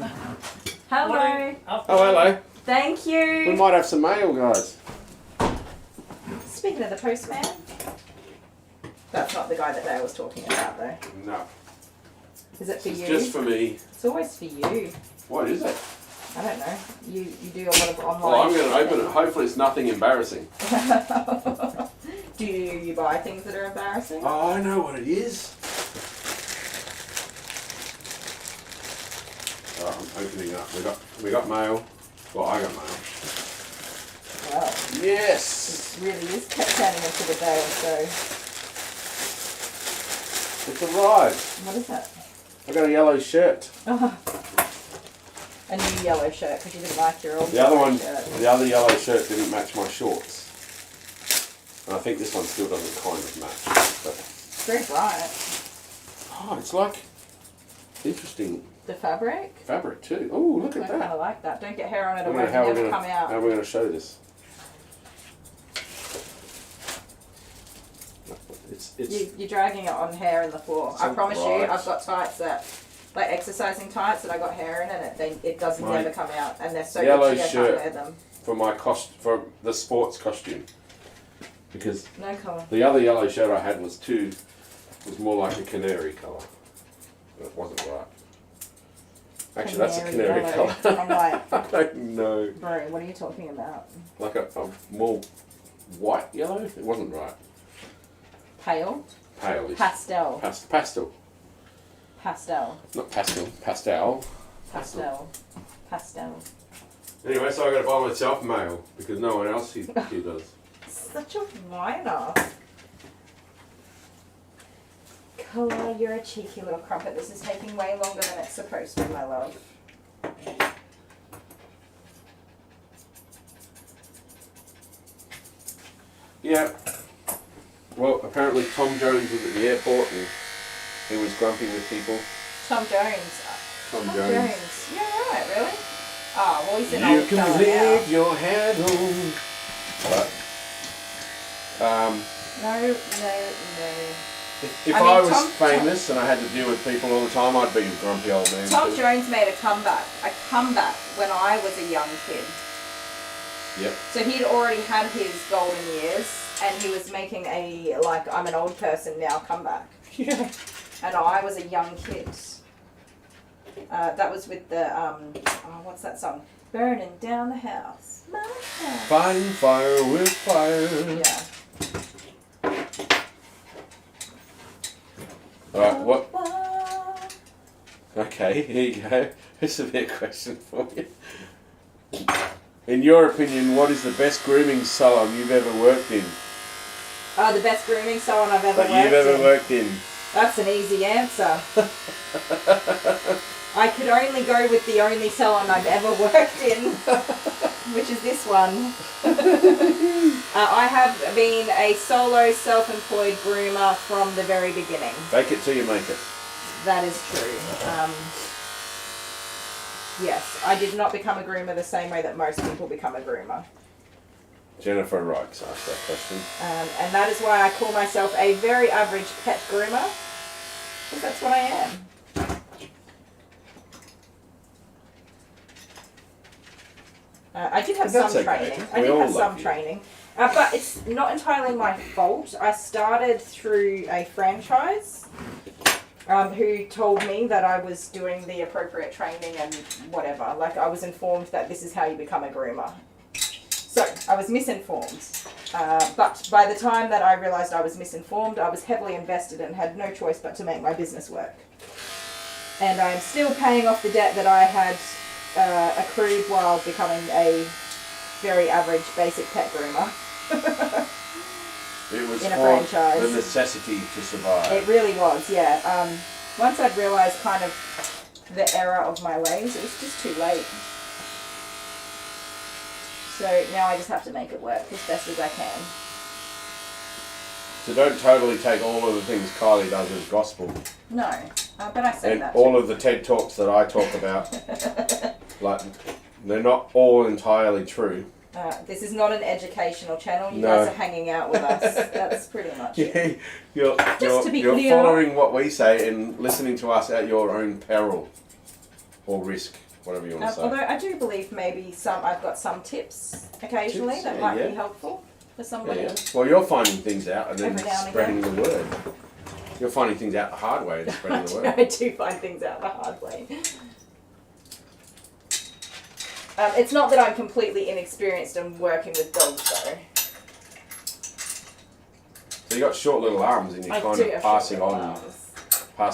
Hello. Oh, hello. Thank We you. might have some mail, guys. Speaking of the postman, that's not the guy that Dale was talking about, though. No. Is it for It's you? just for me. It's always for you. What is it? I don't know. You do a lot of online. Well, I'm going to open it. Hopefully it's nothing embarrassing. Do you buy things that are embarrassing? Oh, I know what it is. Oh, I'm opening up. We got mail. Well, I got mail. Well, Yes. it really is turning into the day or so. It's arrived. What is it? I got a yellow shirt. A new yellow shirt because you didn't like your old The other one, shirt. the other yellow shirt didn't match my shorts. And I think this one still doesn't kind of match. But, It's very bright. oh, it's like interesting The fabric. fabric too. Oh, look I at kind that. of like that. Don't get hair on it I or don't know it how will we're never gonna come out. how we're gonna show this. It's You're dragging it on hair in the floor. It's I promise you, alright. I've got tights that, like exercising tights that I got hair in, and it doesn't My never come out, and they're so yellow itchy I shirt. can't wear them. for for the sports costume. Because No colour. the other yellow shirt I had was more like a canary colour. It wasn't right. Actually, that's a canary yellow. colour. I'm like, I don't know. bro, what are you talking about? Like a more white yellow? It wasn't right. Pale? Pale. Pastel. Pastel. Pastel. Not pastel. Pastel. Pastel. Pastel. Anyway, so I got to buy myself mail because no one else here does. Such a whiner. Colour, you're a cheeky little crumpet. This is taking way longer than it's supposed to, my love. Yeah. Well, apparently Tom Jones was at the airport and he was grumpy with people. Tom Jones. Tom Jones. Yeah, right, really? Oh, well, he's an You old can fella leave now. your head home. But, No. if I I, mean, was Tom- famous and I had to deal with people all the time, I'd be a grumpy old man. Tom too. Jones made a comeback when I was a young kid. Yep. So he'd already had his golden years, and he was making a, like, I'm an old person now comeback. Yeah. And I was a young kid. That was with the, what's that song? Burning down the house. My house. Fighting fire with fire. Yeah. Alright, what? Okay, here you go. Here's a bit question for you. In your opinion, what is the best grooming salon you've ever worked in? Oh, the best grooming salon I've ever worked in. That's an easy answer. I could only go with the only salon I've ever worked in, which is this one. I have been a solo self-employed groomer from the very beginning. Fake it till you make it. That is true. Yes, I did not become a groomer the same way that most people become a groomer. Jennifer Rikes asked that question. And that is why I call myself a very average pet groomer, because that's what I am. I did have some training. I did have some training. But it's not entirely my fault. I started through a franchise who told me that I was doing the appropriate training and whatever. Like, I was informed that this is how you become a groomer. So, I was misinformed. But by the time that I realised I was misinformed, I was heavily invested and had no choice but to make my business work. And I'm still paying off the debt that I had accrued while becoming a very average basic pet groomer. It was in a for franchise. the necessity to survive. It really was, yeah. Once I'd realised kind of the error of my ways, it was just too late. So now I just have to make it work as best as I can. So don't totally take all of the things Kylie does as gospel. No, but I say And that all too. of the TED Talks that I talk about, like, they're not all entirely true. This is not an educational channel. You No. guys are hanging out with us. That's pretty much it. You're to be you're clear. following what we say and listening to us at your own peril or risk, whatever you want to say. Although I do believe maybe I've got some tips occasionally Tips, that yeah, might yeah. be helpful for somebody. Yeah. Well, you're finding things out and then Every now and spreading the word. You're finding things out the hard way and spreading the word. I do find things out the hard way. It's not that I'm completely inexperienced in working with dogs, though. So you got short little arms and you're I kind do of have passing short on little arms.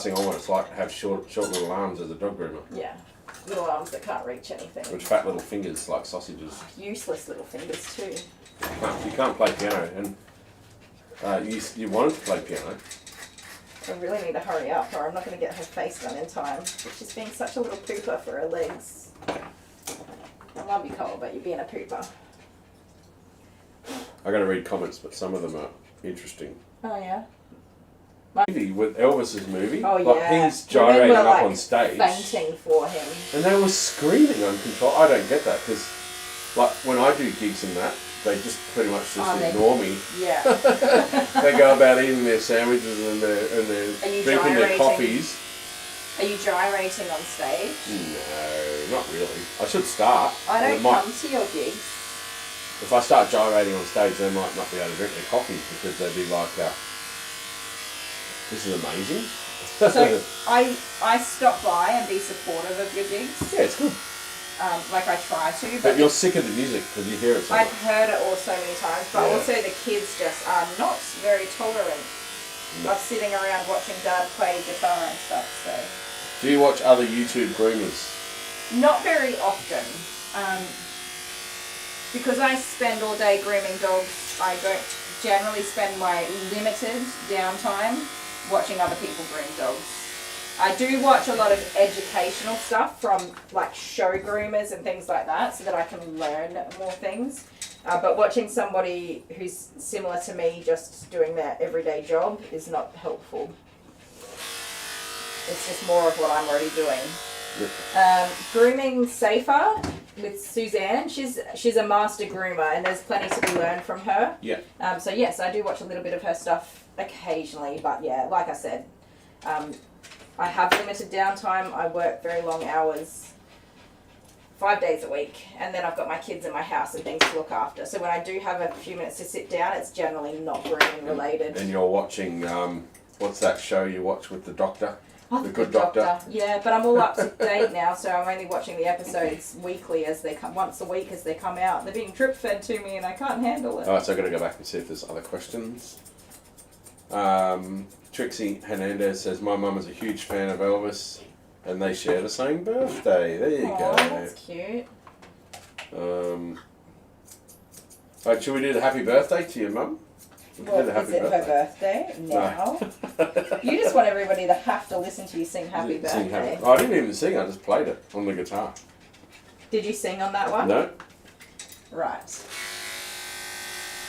what it's like to have short little arms as a dog groomer. Yeah, little arms that can't reach anything. With fat little fingers like sausages. Useless little fingers too. You can't play piano, and you wanted to play piano. I really need to hurry up, or I'm not going to get her face done in time. She's being such a little pooper for her legs. I love you, Cole, but you're being a pooper. I got to read comments, but some of them are interesting. Oh yeah. With Elvis's movie, Oh like yeah. he's gyrating Women were, up like, on stage, fainting for him. and they were screaming uncontrolled. I don't get that because, like, when I do gigs and that, they just pretty much just ignore me. Yeah. They go about eating their sandwiches and they're drinking their gyrating? coffees. Are you gyrating on stage? No, not really. I should start. I But don't it might- come to your gigs. If I start gyrating on stage, they might not be able to drink their coffee because they'd be like, this is amazing. So I stop by and be supportive of your gigs. Yeah, it's good. Like I try to. But you're sick of the music because you hear it so I've much. heard it all so many times, but Yeah. also the kids just are not very tolerant of sitting around watching Dad play guitar and stuff. So Do you watch other YouTube groomers? not very often. Because I spend all day grooming dogs, I don't generally spend my limited downtime watching other people groom dogs. I do watch a lot of educational stuff from like show groomers and things like that so that I can learn more things. But watching somebody who's similar to me just doing their everyday job is not helpful. It's just more of what I'm already doing. Grooming safer with Suzanne. She's a master groomer, and there's plenty to be learned from her. Yeah. So yes, I do watch a little bit of her stuff occasionally, but yeah, like I said, I have limited downtime. I work very long hours, 5 days a week, and then I've got my kids in my house and things to look after. So when I do have a few minutes to sit down, it's generally not grooming related. And you're watching, what's that show you watch with the doctor? Oh, the Good Doctor. Yeah, but I'm all up to date now, so I'm only watching the episodes weekly as they come, once a week as they come out. They're being drip fed to me and I can't handle it. Alright, so I've got to go back and see if there's other questions. Trixie Hernandez says, my mum is a huge fan of Elvis and they share the same birthday. There you go. That's cute. Alright, should we do the happy birthday to your mum? Well, is it her birthday now? No. You just want everybody to have to listen to you sing happy birthday. I didn't even sing, I just played it on the guitar. Did you sing on that one? No. Right.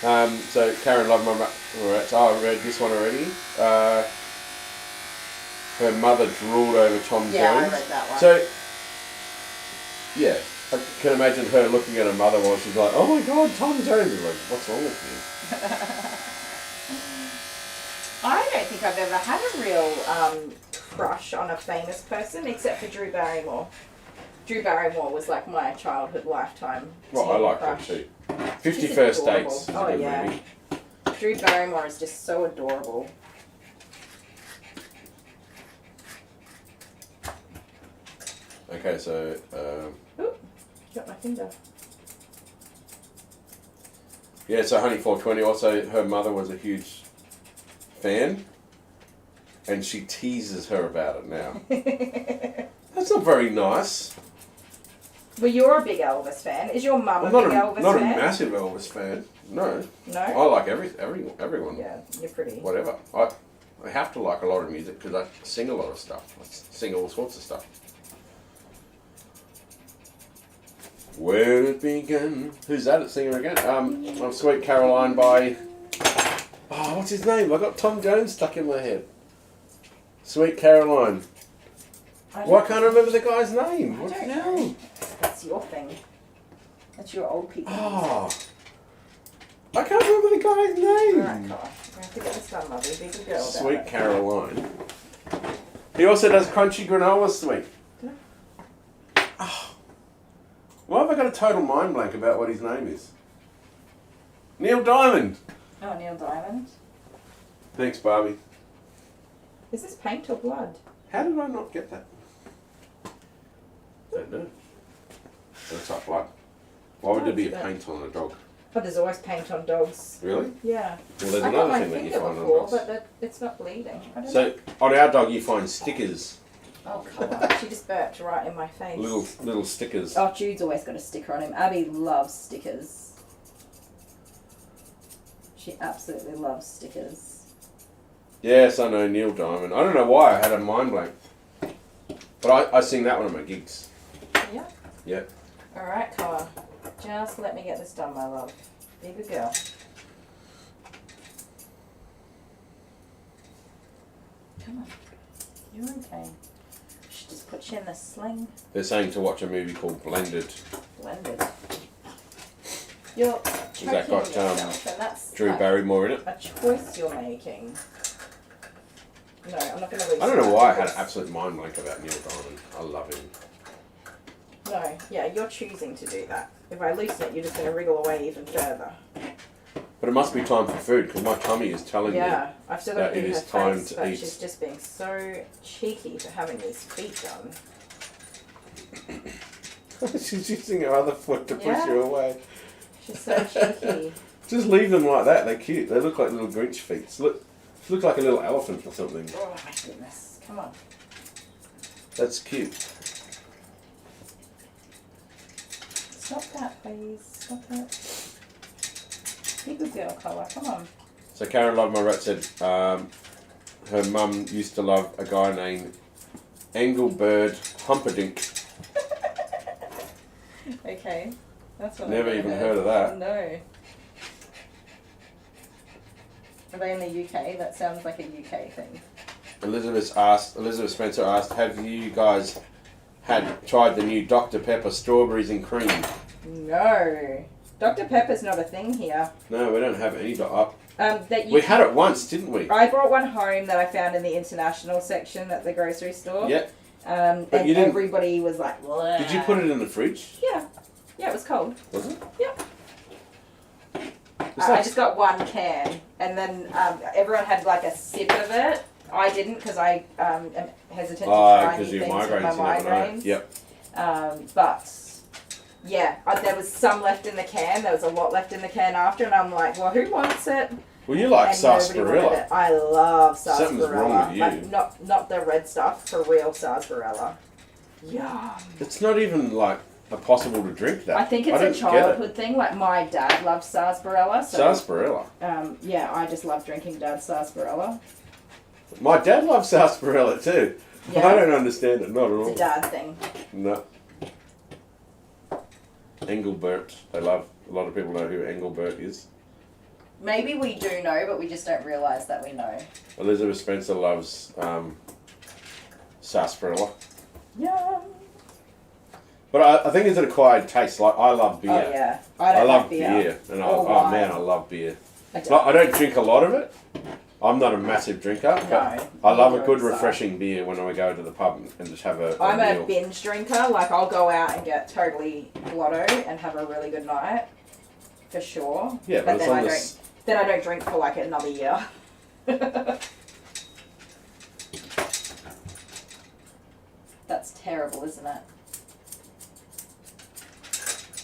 So Karen loved my rats. Oh, I read this one already. Her mother drooled over Tom Jones. Yeah, I read that one. So, yeah, I can imagine her looking at her mother while she's like, "Oh my God, Tom Jones!" Is like, "What's wrong with you?" I don't think I've ever had a real crush on a famous person except for Drew Barrymore. Drew Barrymore was like my childhood lifetime. Well, I like her too. 50 First Dates is a good movie. Drew Barrymore is just so adorable. Okay, so Oop, got my finger. yeah, so Honey 420. Also, her mother was a huge fan, and she teases her about it now. That's not very nice. Well, you're a big Elvis fan. Is your mum a I'm big Elvis not fan? a massive Elvis fan. No. No? I like everyone. Yeah, you're pretty. Whatever. I have to like a lot of music because I sing a lot of stuff. I sing all sorts of stuff. Where it began. Who's that singer again? Sweet Caroline by... Oh, what's his name? I got Tom Jones stuck in my head. Sweet Caroline. Why can't I remember the guy's name? I don't know. That's your thing. That's your old people. Oh. I can't remember the guy's name. Alright, Carl. We have to get this done, lovely. Be a good girl about Sweet it. Caroline. He also does crunchy granola sweet. Oh. Why have I got a total mind blank about what his name is? Neil Diamond. Oh, Neil Diamond. Thanks, Barbie. Is this paint or blood? How did I not get that? Don't know. Looks like blood. Why would there be a paint on a dog? But there's always paint on dogs. Really? Yeah. Well, there's I got another my thing that you finger find on before, dogs. but it's not bleeding. I don't know. So, on our dog you find stickers. Oh, come on. She just burped right in my face. Little stickers. Oh, Jude's always got a sticker on him. Abby loves stickers. She absolutely loves stickers. Yes, I know, Neil Diamond. I don't know why I had a mind blank. But I sing that one at my gigs. Yeah. Yeah. Alright, Cara. Just let me get this done, my love. Be a good girl. Come on. You're okay. Should just put you in the sling. They're saying to watch a movie called Blended. Blended. You're Has that choking got yourself, and that's Drew like Barrymore in it? a choice you're making. No, I'm not going to lose. I don't know why I had an absolute mind blank about Neil Diamond. I love him. No, yeah, you're choosing to do that. If I loosen it, you're just going to wriggle away even further. But it must be time for food because my tummy is telling me Yeah, I've still got that to it do her is time face, to but eat. she's just being so cheeky for having these feet done. She's using her other foot to push Yeah. you away. She's so cheeky. Just leave them like that. They're cute. They look like little Grinch feet. She looks like a little elephant or something. Oh my goodness. Come on. That's cute. Stop that, please. Stop it. Be a good girl, Colour. Come on. So Karen Love My Rat said her mum used to love a guy named Engelbert Humperdinck. Okay. That's what Never even heard of that. No. Are they in the UK? That sounds like a UK thing. Elizabeth Spencer asked, have you guys tried the new Dr. Pepper strawberries and cream? No. Dr. Pepper's not a thing here. No, we don't have any. We had it once, didn't we? I brought one home that I found in the international section at the grocery store. Yep. And everybody was like, bleh. Did you put it in the fridge? Yeah. Yeah, it was cold. Was it? Yep. I just got one can, and then everyone had like a sip of it. I didn't because I am hesitant to try new things with my migraines. Yep. But yeah, there was some left in the can. There was a lot left in the can after, and I'm like, well, who wants it? Well, you like And nobody sarsaparilla. wanted it. I love sarsaparilla. Something's wrong with you. Like, not the red stuff, for real sarsaparilla. Yum. It's not even like possible to drink that. I think it's a childhood thing. Like my dad loved sarsaparilla. So, Sarsaparilla? Yeah, I just love drinking dad's sarsaparilla. My dad loves sarsaparilla too. Yeah. I don't understand it, not at all. It's a dad thing. No. Engelbert, they love. A lot of people know who Engelbert is. Maybe we do know, but we just don't realise that we know. Elizabeth Spencer loves sarsaparilla. Yeah. But I think it's an acquired taste. Like, I love beer. Oh yeah. I don't love like beer. And Or man, wine. I love beer. I don't. I don't drink a lot of it. I'm not a massive drinker, but No, I love a neither good, am I. refreshing beer when I go to the pub and just have a I'm meal. a binge drinker. Like I'll go out and get totally blotto and have a really good night, for sure. Yeah, but it's then on I don't drink for like another year. That's terrible, isn't it?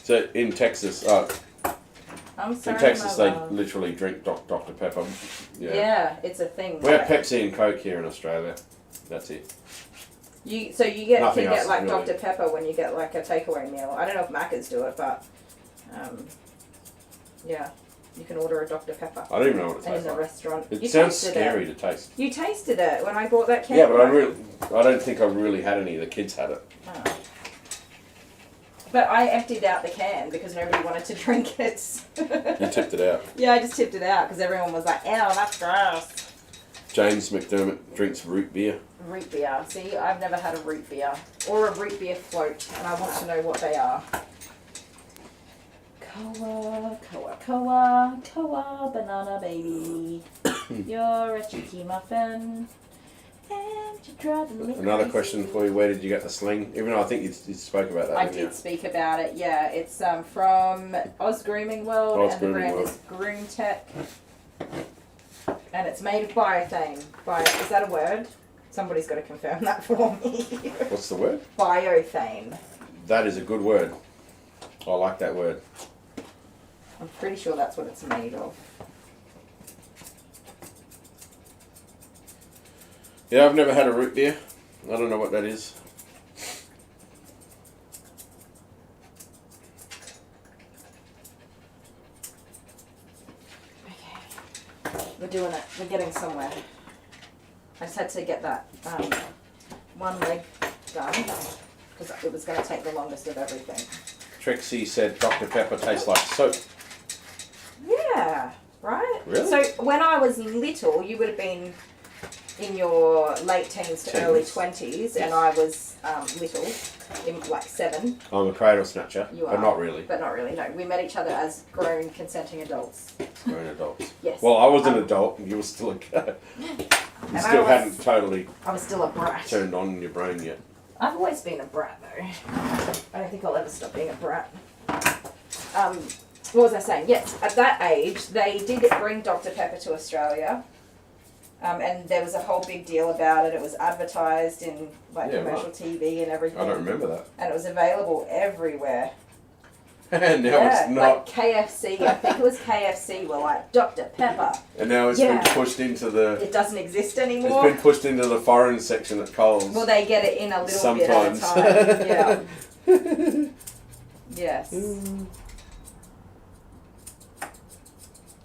So in Texas, I'm sorry, in Texas my they love. literally drink Dr. Pepper. Yeah, it's a thing. We have Pepsi and Coke here in Australia. That's it. You Nothing get else, like really. Dr. Pepper when you get like a takeaway meal. I don't know if Macca's do it, but yeah, you can order a Dr. Pepper. I don't even know what it And in tastes the like. restaurant. It You sounds tasted scary it. to taste. You tasted it when I bought that can. Yeah, but I don't think I really had any. The kids had it. Oh. But I emptied out the can because nobody wanted to drink it. You tipped it out. Yeah, I just tipped it out because everyone was like, "Ew, that's gross." James McDermott drinks root beer. Root beer. See, I've never had a root beer or a root beer float, and I want to know what they are. Koa, banana baby. You're a cheeky muffin. And you driving me Another crazy. question for you: where did you get the sling? Even though I think you spoke about that. I didn't you? did speak about it, yeah. It's from Oz Grooming World, Oz and the Grooming brand World. is Groom Tech. And it's made of biothane. Is that a word? Somebody's got to confirm that for me. What's the word? Biothane. That is a good word. I like that word. I'm pretty sure that's what it's made of. Yeah, I've never had a root beer. I don't know what that is. Okay. We're doing it. We're getting somewhere. I just had to get that one leg done because it was going to take the longest of everything. Trixie said Dr. Pepper tastes like soap. Yeah, right? Really? So when I was little, you would have been in your late teens to early 20s, and I was little, in like 7. I'm a cradle snatcher, You but are. not really. But not really, no. We met each other as grown, consenting adults. Grown adults. Yes. Well, I was an adult and you were still a kid. You And still I hadn't totally was still a brat. turned on in your brain yet. I've always been a brat, though. I don't think I'll ever stop being a brat. What was I saying? Yes, at that age, they did bring Dr. Pepper to Australia. And there was a whole big deal about it. It was advertised in like commercial TV and everything. I don't remember that. And it was available everywhere. And now Yeah, it's not. like KFC, I think it was KFC, were like, Dr. Pepper. And now it's Yeah. been pushed into the. It doesn't exist It's anymore. been pushed into the foreign section at Coles. Well, they get it in a little Sometimes. bit at a time. Yeah. Yes.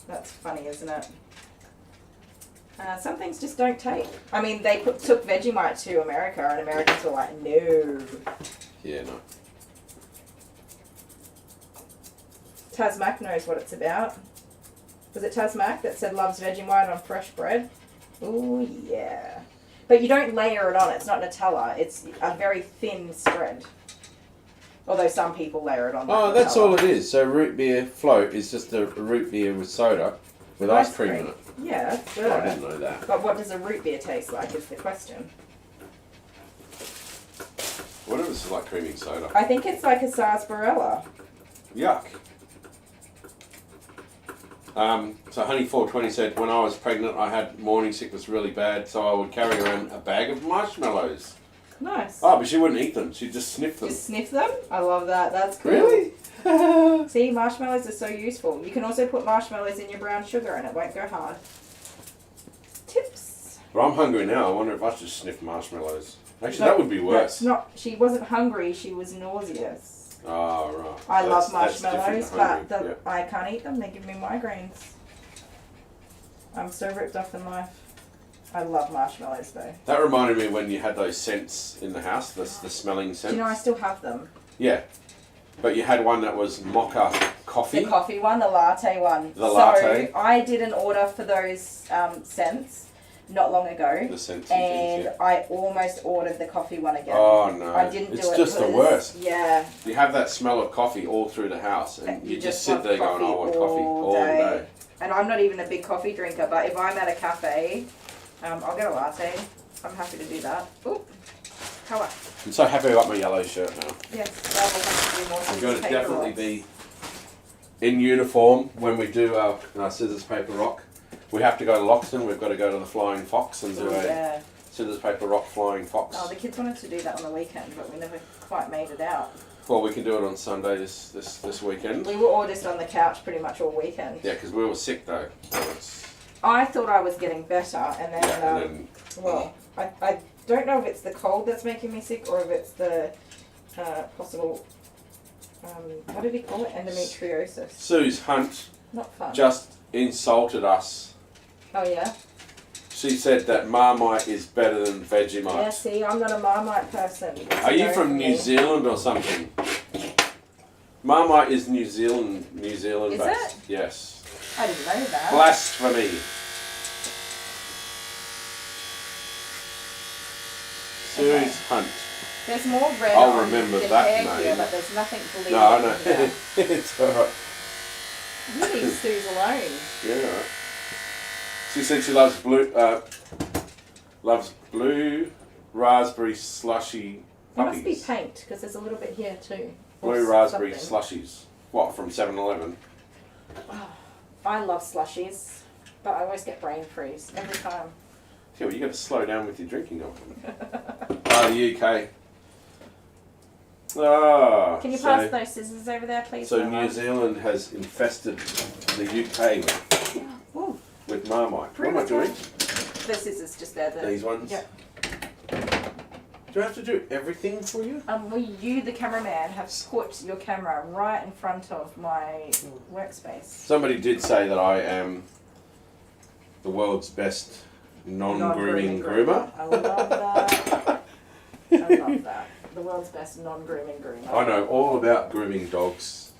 That's funny, isn't it? Some things just don't take. I mean, they took Vegemite to America, and Americans were like, no. Yeah, no. Tasmac knows what it's about. Was it Tasmac that said loves Vegemite on fresh bread? Oh yeah. But you don't layer it on. It's not Nutella. It's a very thin spread. Although some people layer it on. Oh, that's all it is. So root beer float is just a root beer with soda with ice cream in it. Yeah, Oh, I didn't know that. But what does a root beer taste like is the question. What if it's like creaming soda? I think it's like a sarsaparilla. Yuck. So Honey420 said, when I was pregnant, I had morning sickness really bad, so I would carry around a bag of marshmallows. Nice. Oh, but she wouldn't eat them. She'd just sniff them. Just sniff them? I love that. That's cool. Really? See, marshmallows are so useful. You can also put marshmallows in your brown sugar and it won't go hard. Tips. But I'm hungry now. I wonder if I should sniff marshmallows. Actually, that would be worse. That's not. She wasn't hungry. She was nauseous. Oh, right. I So love that's different marshmallows, to but hungry, I can't eat them. They give me migraines. I'm so ripped off in life. I love marshmallows though. That reminded me when you had those scents in the house, the smelling scents. Do you know I still have them? Yeah. But you had one that was mocha coffee. The coffee one, the latte one. The latte. So I did an order for those scents not long ago. The scents and things, yeah. I almost ordered the coffee one again. Oh no. I didn't do it. It's just the worst. Yeah. You have that smell of coffee all through the house and you just sit there going, I want coffee all day. And I'm not even a big coffee drinker, but if I'm at a cafe, I'll get a latte. I'm happy to do that. Ooh, colour. I'm so happy I got my yellow shirt now. Yes, that will have to be more. I'm going to definitely be in uniform when we do our scissors, paper, rock. We have to go to Loxton. We've got to go to the Flying Fox and do a scissors, paper, rock, Flying Fox. Oh, the kids wanted to do that on the weekend, but we never quite made it out. Well, we can do it on Sunday this weekend. We were all just on the couch pretty much all weekend. Yeah, because we were sick though. So it's... I thought I was getting better, and then, well, I don't know if it's the cold that's making me sick or if it's the possible, what did he call it? Endometriosis. Sue's Hunt Not fun. just insulted us. Oh, yeah? She said that Marmite is better than Vegemite. Yeah, see, I'm not a Marmite person. Are you from New Zealand or something? Marmite is New Zealand Is based. it? Yes. I didn't know that. Blasphemy. Sue's Hunt. There's more red I'll on remember the that hair here, name. but there's nothing bleeding. No, I know. here. It's alright. You leave Sue's alone. Yeah, right. She said she loves blue raspberry slushy It must be puppies. paint, because there's a little bit here too. Or Blue raspberry something. slushies. What, from 7-Eleven? I love slushies, but I always get brain freeze every time. Yeah, well, you got to slow down with your drinking of them. Oh, the UK. Ah, Can you pass those scissors over there, please? So Mama? New Zealand has infested the UK Ooh, with Marmite. What am I doing? the scissors just there. These ones? Yep. Do I have to do everything for you? Well, you, the cameraman, have put your camera right in front of my workspace. Somebody did say that I am the world's best non-grooming groomer. I love that. I love that. The world's best non-grooming groomer. I know all about grooming dogs,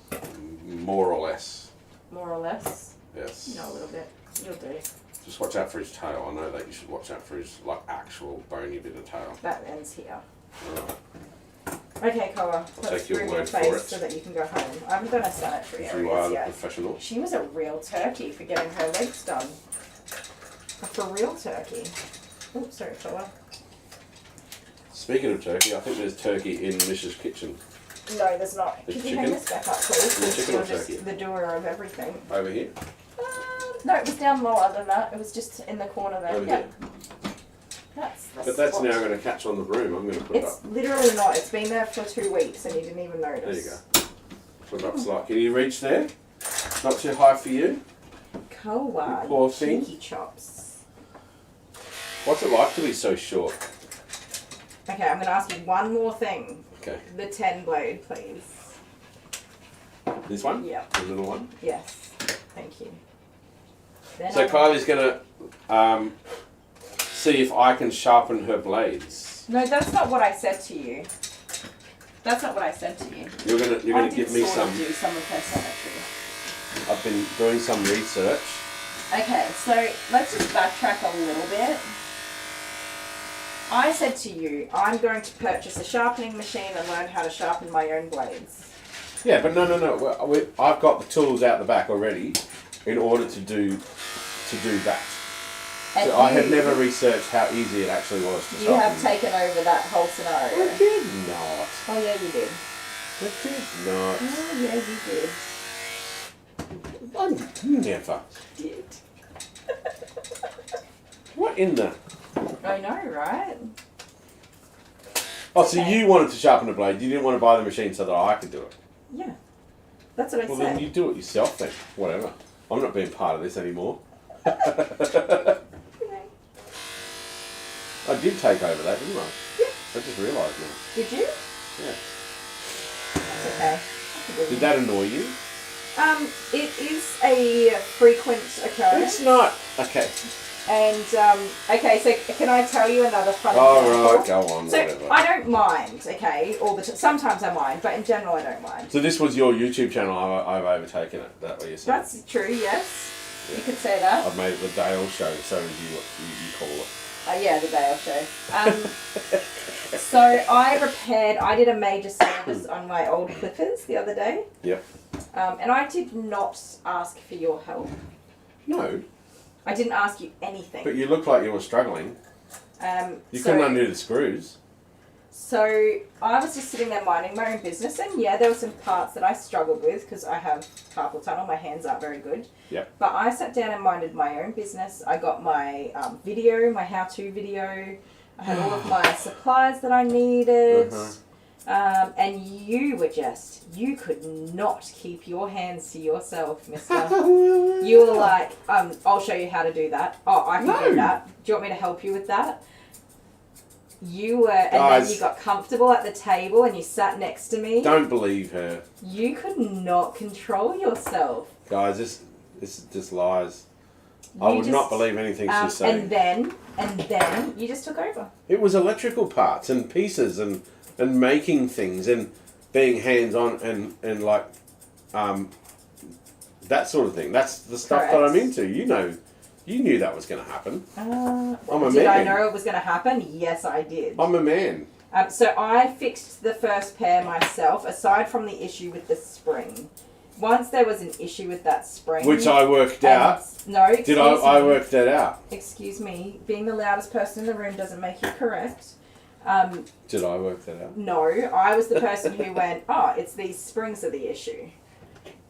more or less. More or less. Yes. You know a little bit. You'll do. Just watch out for his tail. I know that you should watch out for his actual bony bit of tail. That ends here. Right. Okay, Koa. I'll Let's take your groom your word for face it. so that you can go home. I haven't done a sanitary If you are areas the yet. professional. She was a real turkey for getting her legs done. A for real turkey. Oh, sorry, Koa. Speaking of turkey, I think there's turkey in Mish's kitchen. No, there's not. There's Could you hang chicken? this back up, please? There's chicken or You're just turkey? the doer of everything. Over here? No, it was down lower than that. It was just in the corner there. Over Yeah. here. That's the But that's spot. now going to catch on the broom. I'm going to put it It's up. literally not. It's been there for 2 weeks and you didn't even notice. There you go. Put it up slightly. Can you reach there? Not too high for you? Koa, You poor you thing. cheeky chops. What's it like to be so short? Okay, I'm going to ask you one more thing. Okay. The 10 blade, please. This one? Yeah. The little one? Yes. Thank you. Then So I'll- Kylie's going to see if I can sharpen her blades. No, that's not what I said to you. That's not what I said to you. You're gonna I give me did sort some. of do some of her sanitary. I've been doing some research. Okay, so let's just backtrack a little bit. I said to you, I'm going to purchase a sharpening machine and learn how to sharpen my own blades. Yeah, but no. I've got the tools out the back already in order to do that. And so I had never researched how easy it actually was to sharpen. You have taken over that whole scenario. I did not. Oh yeah, you did. I did not. Oh yeah, you did. I never Did. What in the... I know, right? Oh, so you wanted to sharpen a blade. You didn't want to buy the machine so that I could do it. Yeah. That's what I Well, said. then you do it yourself then. Whatever. I'm not being part of this anymore. Okay. I did take over that, didn't I? Yeah. I just realised now. Did you? Yeah. That's okay. Did that annoy you? It is a frequent occurrence. It's not. Okay. And, okay, so can I tell you another funny Oh, example? right, go on, So, whatever. I don't mind, okay, all the sometimes I mind, but in general I don't mind. So this was your YouTube channel, I've overtaken it, that what you're saying? That's true, yes. Yeah. You could say that. I've made it the Dale Show, so as you call it. Yeah, the Dale Show. So I did a major service on my old clippers the other day. Yep. And I did not ask for your help. No. I didn't ask you anything. But you looked like you were struggling. You couldn't undo the screws. So I was just sitting there minding my own business, and yeah, there were some parts that I struggled with because I have carpal tunnel. My hands aren't very good. Yep. But I sat down and minded my own business. I got my video, my how-to video. I had all of my supplies that I needed. And you could not keep your hands to yourself, mister. You were like, I'll show you how to do that. Oh, I can do that. Do you want me to help you with that? You were, and then you got comfortable at the table and you sat next to me. Don't believe her. You could not control yourself. Guys, this is just lies. I would not believe anything she's saying. And then you just took over. It was electrical parts and pieces and making things and being hands-on and like that sort of thing. That's the stuff that I'm into. You knew that was going to happen. I'm a man. Did I know it was going to happen? Yes, I did. I'm a man. So I fixed the first pair myself, aside from the issue with the spring. Once there was an issue with that spring... Which I worked out. No, excuse me. I worked that out? Excuse me. Being the loudest person in the room doesn't make you correct. Did I work that out? No, I was the person who went, oh, it's these springs are the issue.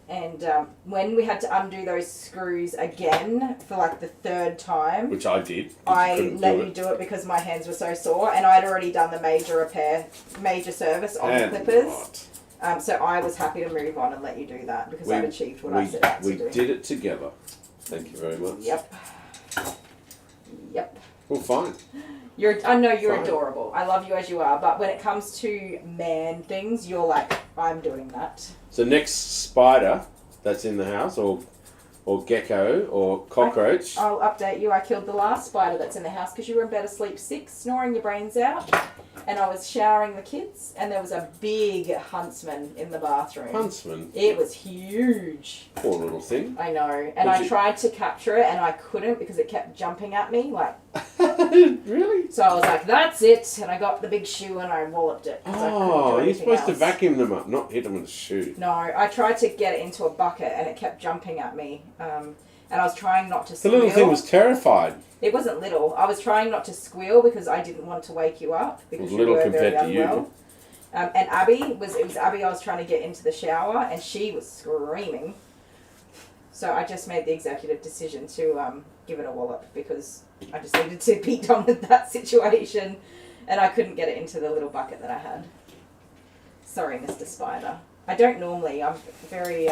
And when we had to undo those screws again for like the third time... Which I did. I let you do it because my hands were so sore, and I'd already done the major service on the clippers. So I was happy to move on and let you do that because I'd achieved what I set out to do. We did it together. Thank you very much. Yep. Well, fine. I know you're adorable. I love you as you are, but when it comes to man things, you're like, I'm doing that. So next spider that's in the house, or gecko, or cockroach. I'll update you. I killed the last spider that's in the house because you were in bed asleep sick, snoring your brains out. And I was showering the kids, and there was a big huntsman in the bathroom. Huntsman? It was huge. Poor little thing. I know. And I tried to capture it, and I couldn't because it kept jumping at me. Like, really? So I was like, that's it. And I got the big shoe, and I walloped it. Oh, you're supposed to vacuum them up, not hit them with a shoe. No, I tried to get it into a bucket, and it kept jumping at me. And I was trying not to squeal. The little thing was terrified. It wasn't little. I was trying not to squeal because I didn't want to wake you up because you were very unwell. And it was Abby I was trying to get into the shower, and she was screaming. So I just made the executive decision to give it a wallop because I just needed to be done with that situation, and I couldn't get it into the little bucket that I had. Sorry, Mr. Spider. I don't normally. I'm very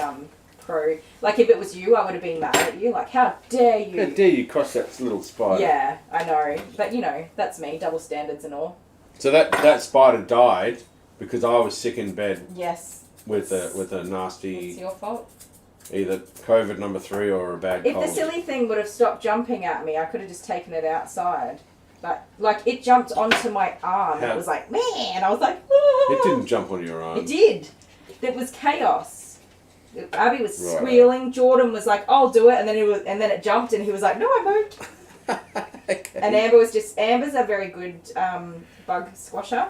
pro. Like, if it was you, I would have been mad at you. Like, how dare you? How dare you cross that little spider? Yeah, I know. But, you know, that's me. Double standards and all. So that spider died because I was sick in bed. Yes. With a nasty... It's your fault. Either COVID number 3 or a bad cold. If the silly thing would have stopped jumping at me, I could have just taken it outside. But, like, it jumped onto my arm. It was like, man. I was like, ah. It didn't jump on your arm. It did. It was chaos. Abby was squealing. Jordan was like, "I'll do it," and then it jumped, and he was like, "No, I won't." Okay. And Amber's a very good bug squasher,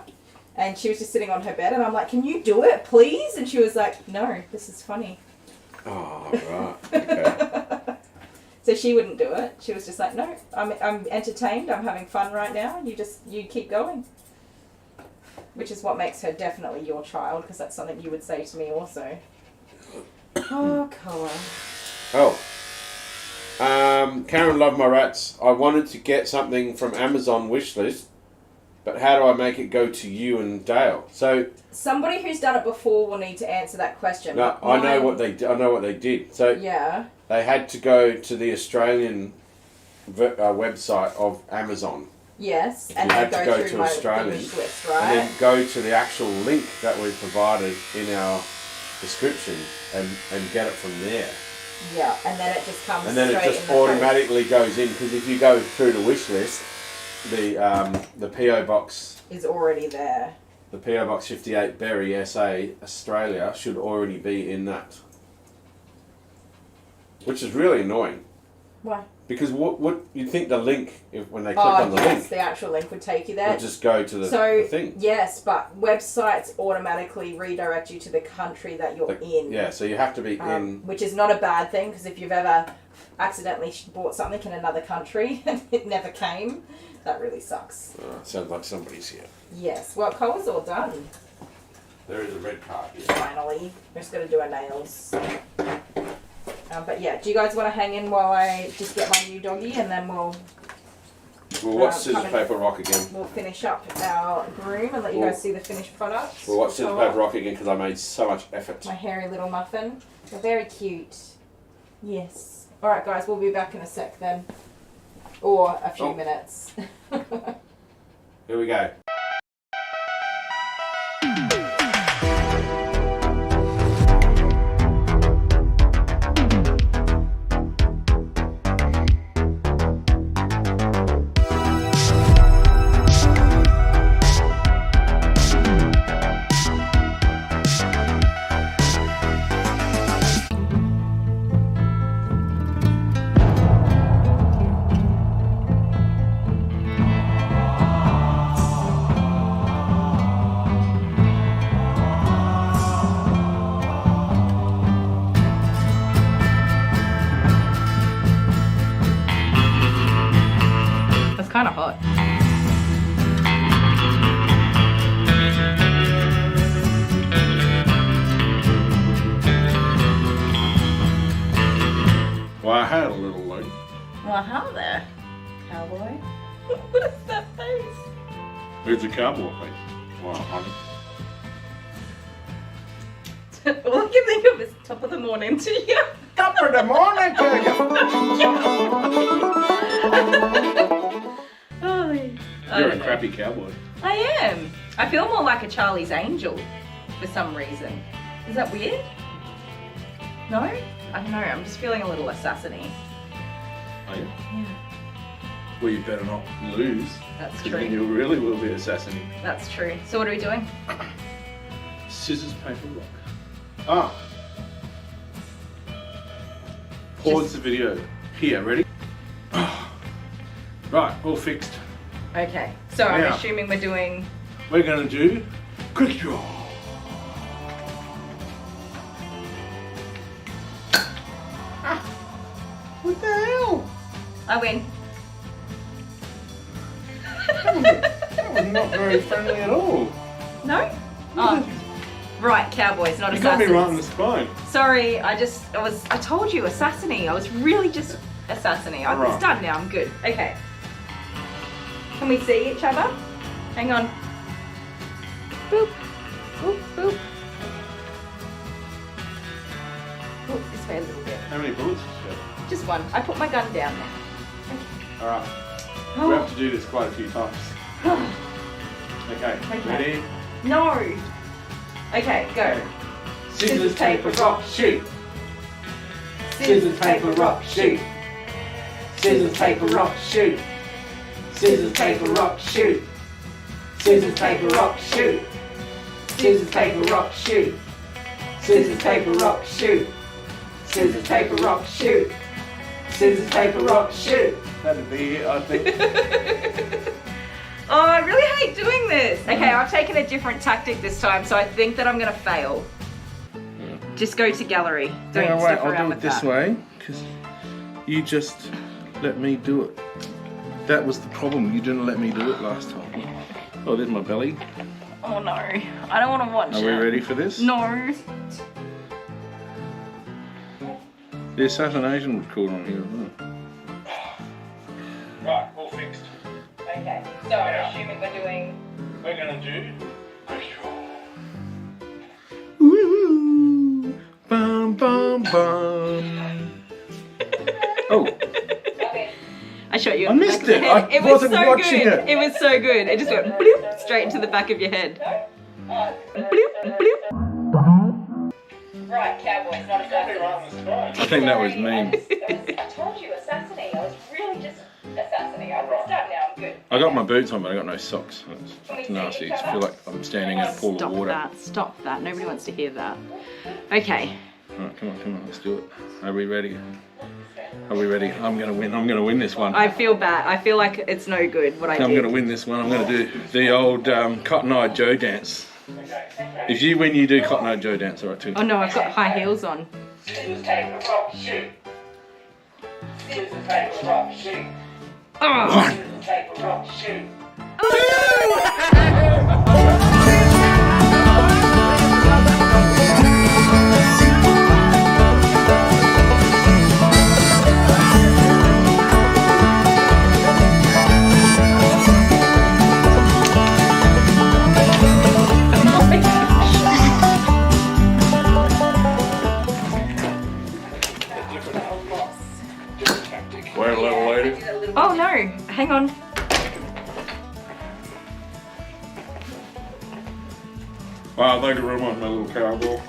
and she was just sitting on her bed, and I'm like, "Can you do it, please?" And she was like, "No, this is funny." Oh, right. Okay. So she wouldn't do it. She was just like, "No, I'm entertained. I'm having fun right now. You keep going." Which is what makes her definitely your child, because that's something you would say to me also. Oh, colour. Oh. Karen loved my rats. I wanted to get something from Amazon wishlist, but how do I make it go to you and Dale? So somebody who's done it before will need to answer that question. No, I know what they did. So yeah, they had to go to the Australian website of Amazon. Yes, and then go to Australian, list, right? And then go to the actual link that we provided in our description and get it from there. Yeah, and then it just comes. And then it just automatically goes in, because if you go through the wish list, the PO box is already there. The PO box 58 Berry, SA, Australia should already be in that, which is really annoying. Why? Because what you'd think the link, when they click on the link, the actual link would take you there. Would just go to the thing. Yes, but websites automatically redirect you to the country that you're in. Yeah, so you have to be in. Which is not a bad thing, because if you've ever accidentally bought something in another country and it never came, that really sucks. Sounds like somebody's here. Yes, well, Cole's all done. There is a red card here. Finally. We're just going to do our nails. But yeah, do you guys want to hang in while I just get my new doggy, and then we'll watch scissors, paper, rock again. We'll finish up our groom and let you guys see the finished products. We'll watch scissors, paper, rock again, because I made so much effort. My hairy little muffin. They're very cute. Yes. Alright guys, we'll be back in a sec then. Or a few minutes. Here we go. Kind of hot. Well, I had a little load. Well, how there, cowboy? What is that face? It's a cowboy face. Wow, honey. All I can think of is top of the morning to you. Top of the morning to you. You're a crappy cowboy. I am. I feel more like a Charlie's Angel for some reason. Is that weird? No? I don't know. I'm just feeling a little assassin-y. Are you? Yeah. Well, you better not lose. That's true. Then you really will be assassin-y. That's true. So what are we doing? Scissors, paper, rock. Ah. Pause the video. Here, ready? Right, all fixed. Okay, so I'm assuming we're doing... We're going to do quick draw. What the hell? I win. That was not very friendly at all. No? Oh. Right, cowboys, not you assassins. You got me right in the spine. Sorry, I told you, assassiny. I was really just assassiny. It's done now, I'm good. Okay. Can we see each other? Hang on. Boop. Boop, boop. Oh, this way a little bit. How many bullets did you have? Just one. I put my gun down now. Okay. Alright. We have to do this quite a few times. Okay. Ready? No. Okay, go. Scissors, paper, rock, shoot. Scissors, paper, rock, shoot. Scissors, paper, rock, shoot. Scissors, paper, rock, shoot. Scissors, paper, rock, shoot. Scissors, paper, rock, shoot. Scissors, paper, rock, shoot. Scissors, paper, rock, shoot. Scissors, paper, rock, shoot. That'd be it, I think. Oh, I really hate doing this. Okay, I've taken a different tactic this time, so I think that I'm gonna fail. Just go to gallery. Don't Yeah, wait, stuff I'll around do with it this that. way, because you just let me do it. That was the problem, you didn't let me do it last time. Oh, there's my belly. Oh no, I don't want to watch Are it. we ready for this? No. The assassination was called on here, wasn't it? Right, all fixed. Okay, so I'm assuming we're doing... We're gonna do Woo! Bum bum bum. Oh, I shot you. I in the missed back of the it. head. I wasn't so watching good. it. It was so good. It just went bloop straight into the back of your head. Bloop, bloop. Right, cowboys, not assassinate. I think that was me. I told you, assassinate. I was really just assassinating. I'm pressed out now. I'm good. I got my boots on, but I got no socks. It's nasty. I feel like I'm standing in a pool of water. Stop that. Nobody wants to hear that. Okay. Alright, come on, let's do it. Are we ready? Are we ready? I'm gonna win this one. I feel bad. I feel like it's no good what I I'm did. gonna win this one. I'm gonna do the old Cotton Eye Joe dance. If you win, you do Cotton Eye Joe dance, alright too. Oh no, I've got high heels on. scissors, paper, rock, shoot. Scissors, paper, rock, shoot. Oh. Scissors, paper, rock, shoot. Wait a little lady. Oh no, hang on. Wow, thank you very much, my little cowboy.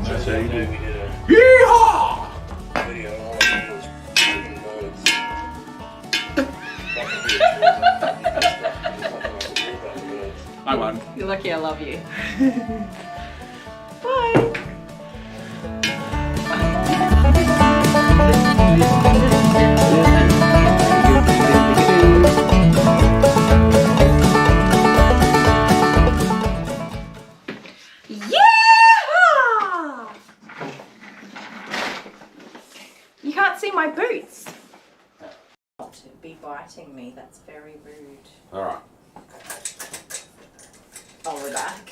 That's how you do. Yeehaw! I won. You're lucky I love you. Bye. Yeah! You can't see my boots. Not to be biting me, that's very rude. Alright, Oh, we're back.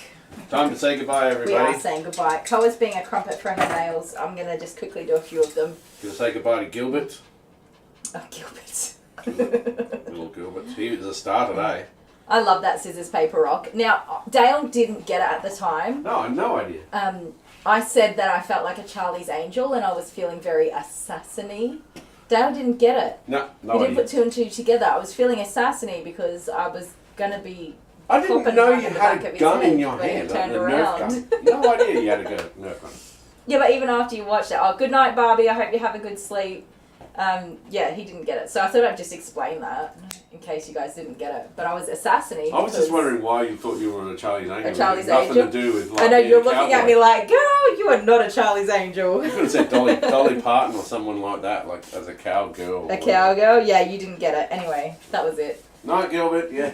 time to say goodbye, We everybody. are saying goodbye. Koa's being a crumpet for her nails. I'm gonna just quickly do a few of them. Gonna say goodbye to Gilbert. Oh, Gilbert. Little Gilbert. He was a star today. I love that scissors, paper, rock. Now, Dale didn't get it at the time. No, I had no idea. I said that I felt like a Charlie's Angel and I was feeling very assassiny. Dale didn't get it. No, He no didn't idea. put two and two together. I was feeling assassiny because I was gonna be. I didn't flopping know back you in the had back a of his gun in head your when he hand, turned a Nerf around. gun. No idea you had a Nerf gun. Yeah, but even after you watched it, oh, good night, Barbie. I hope you have a good sleep. Yeah, he didn't get it. So I thought I'd just explain that in case you guys didn't get it. But I was assassinating. I was just wondering why you thought you were a Charlie's Angel. A Charlie's Nothing Angel? to do with like I know being you're a looking at cowboy. me like, girl, you are not a Charlie's Angel. You could have said Dolly Parton or someone like that, like as a cowgirl. A cowgirl? Yeah, you didn't get it. Anyway, that was it. No, Gilbert, yeah.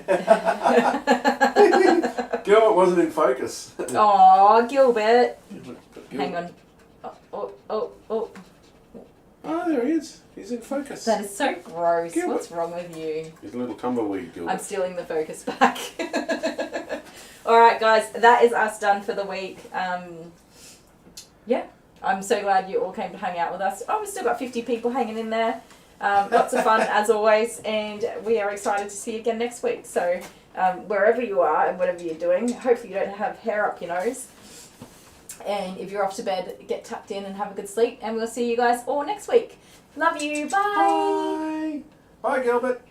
Gilbert wasn't in focus. Aw, Gilbert. Gilbert. Hang on. Oh. Oh, there he is. He's in focus. That is so gross. Gilbert. What's wrong with you? He's a little tumbleweed, Gilbert. I'm stealing the focus back. Alright guys, that is us done for the week. Yeah, I'm so glad you all came to hang out with us. Oh, we've still got 50 people hanging in there. Lots of fun as always, and we are excited to see you again next week. So wherever you are and whatever you're doing, hopefully you don't have hair up your nose. And if you're off to bed, get tucked in and have a good sleep. And we'll see you guys all next week. Love you. Bye. Bye. Bye, Gilbert.